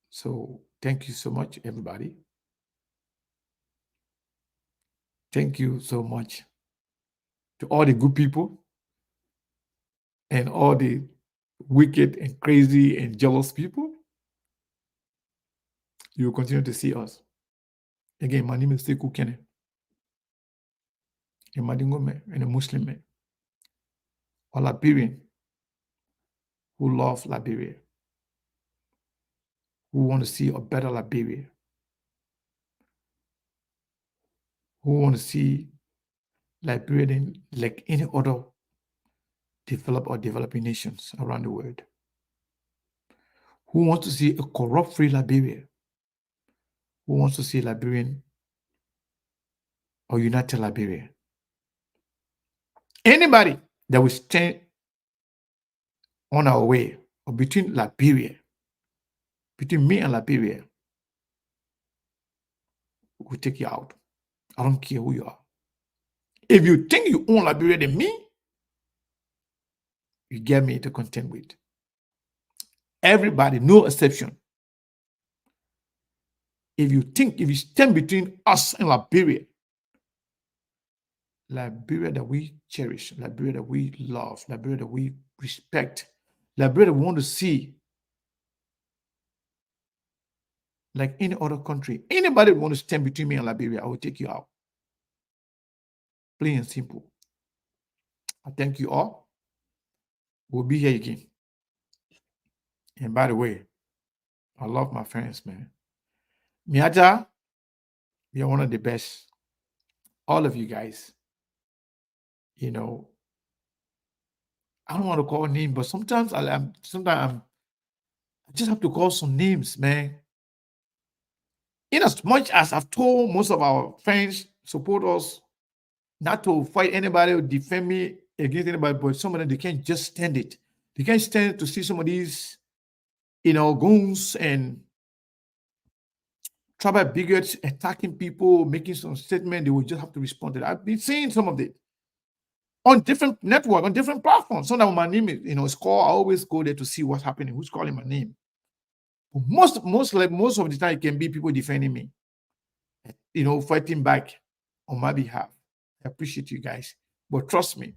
So thank you so much, everybody. Thank you so much to all the good people and all the wicked and crazy and jealous people. You will continue to see us. Again, my name is Sekou Kene, a Madingome and a Muslim man, a Liberian who love Liberia, who want to see a better Liberia, who want to see Liberia like any other developed or developing nations around the world, who wants to see a corrupt-free Liberia, who wants to see Liberian or united Liberia. Anybody that will stand on our way or between Liberia, between me and Liberia, will take you out. I don't care who you are. If you think you own Liberia than me, you get me to contend with. Everybody, no exception. If you stand between us and Liberia, Liberia that we cherish, Liberia that we love, Liberia that we respect, Liberia that we want to see like any other country. Anybody want to stand between me and Liberia, I will take you out. Plain and simple. I thank you all. We'll be here again. And by the way, I love my friends, man. Miaja, you're one of the best. All of you guys. You know, I don't want to call names, but sometimes I just have to call some names, man. In as much as I've told most of our friends, supporters, not to fight anybody or defend me against anybody, but some of them, they can't just stand it. They can't stand to see some of these, goons and tribal bigots attacking people, making some statement. They will just have to respond to that. I've been seeing some of it on different network, on different platforms. Sometimes my name is called. I always go there to see what's happening, who's calling my name. But most of the time, it can be people defending me, fighting back on my behalf. I appreciate you guys. But trust me,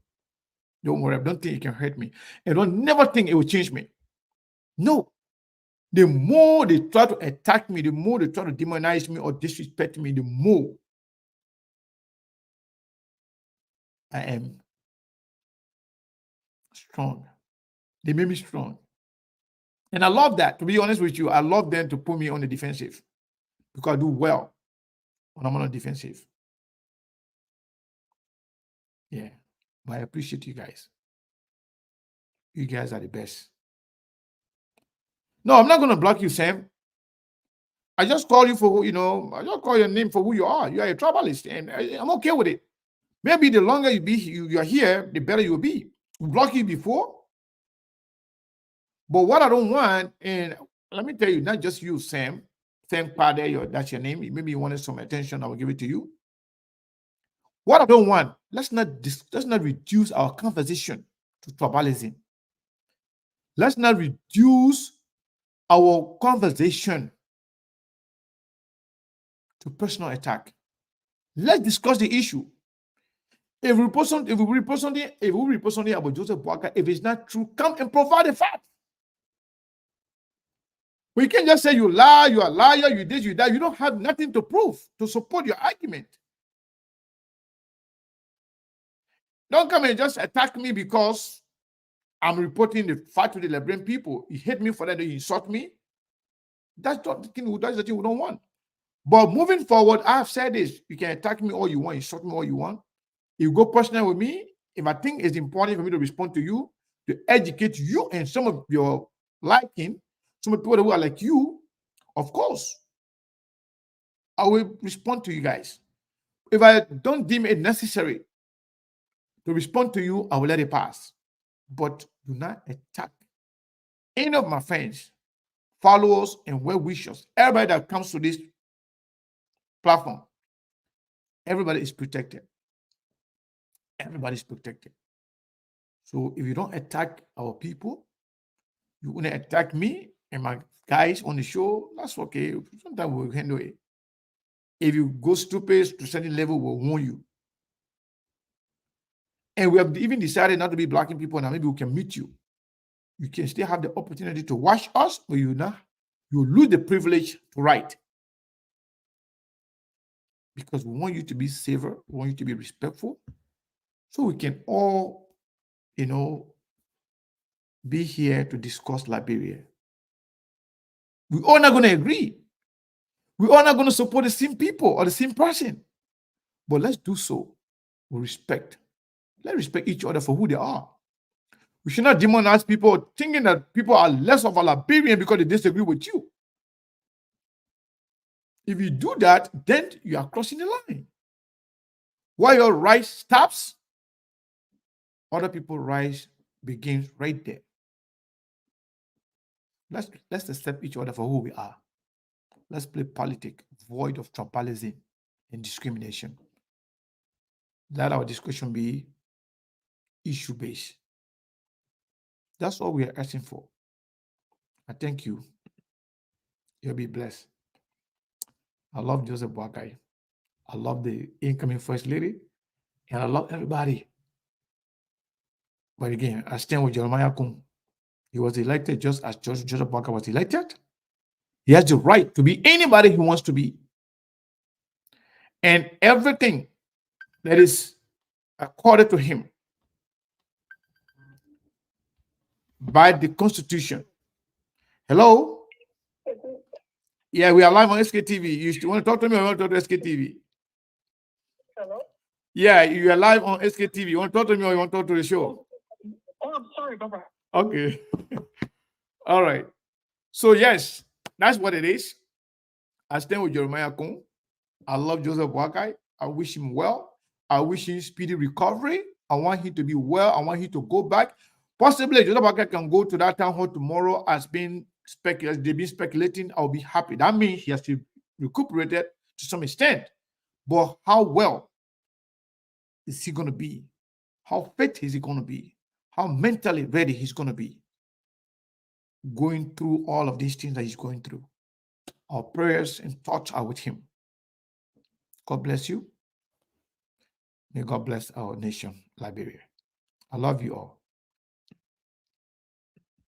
don't worry, I don't think it can hurt me. I don't never think it will change me. No. The more they try to attack me, the more they try to demonize me or disrespect me, the more I am strong. They made me strong. And I love that. To be honest with you, I love them to put me on the defensive because I do well when I'm on the defensive. Yeah. But I appreciate you guys. You guys are the best. No, I'm not going to block you, Sam. I just call you for, I just call your name for who you are. You are a tribalist, and I'm okay with it. Maybe the longer you are here, the better you'll be. We blocked you before. But what I don't want, and let me tell you, not just you, Sam Pade, that's your name. Maybe you wanted some attention, I will give it to you. What I don't want, let's not reduce our conversation to tribalism. Let's not reduce our conversation to personal attack. Let's discuss the issue. If we report something about Joseph Boakai, if it's not true, come and provide the facts. We can't just say you lie, you are a liar, you this, you that. You don't have nothing to prove to support your argument. Don't come and just attack me because I'm reporting the fact to the Liberian people. You hate me for that, you insult me. That's the thing we don't want. But moving forward, I have said this. You can attack me all you want, insult me all you want. You go personal with me. If I think it's important for me to respond to you, to educate you and some of your liking, some of the people who are like you, of course, I will respond to you guys. If I don't deem it necessary to respond to you, I will let it pass. But do not attack any of my friends, followers, and well-wishers. Everybody that comes to this platform, everybody is protected. Everybody is protected. So if you don't attack our people, you want to attack me and my guys on the show, that's okay. Sometimes we'll handle it. If you go stupid to a certain level, we'll warn you. And we have even decided not to be blocking people now. Maybe we can meet you. You can still have the opportunity to watch us, but you lose the privilege to write. Because we want you to be safer, we want you to be respectful, so we can all, be here to discuss Liberia. We're all not going to agree. We're all not going to support the same people or the same person. But let's do so with respect. Let's respect each other for who they are. We should not demonize people thinking that people are less of a Liberian because they disagree with you. If you do that, then you are crossing the line. While your rise stops, other people's rise begins right there. Let's accept each other for who we are. Let's play politics void of tribalism and discrimination. Let our discussion be issue-based. That's all we are asking for. I thank you. You'll be blessed. I love Joseph Boakai. I love the incoming First Lady. And I love everybody. But again, I stand with Jeremiah Kung. He was elected just as Joseph Boakai was elected. He has the right to be anybody he wants to be. And everything that is accorded to him by the Constitution. Hello? Yeah, we are live on SKTV. You still want to talk to me or you want to talk to SKTV? Hello? Yeah, you are live on SKTV. You want to talk to me or you want to talk to the show? Oh, I'm sorry, Papa. Okay. All right. So, yes, that's what it is. I stand with Jeremiah Kung. I love Joseph Boakai. I wish him well. I wish him speedy recovery. I want him to be well. I want him to go back. Possibly, Joseph Boakai can go to that town hall tomorrow as they've been speculating. I'll be happy. That means he has to recuperated to some extent. But how well is he going to be? How fit is he going to be? How mentally ready he's going to be going through all of these things that he's going through? Our prayers and thoughts are with him. God bless you. May God bless our nation, Liberia. I love you all.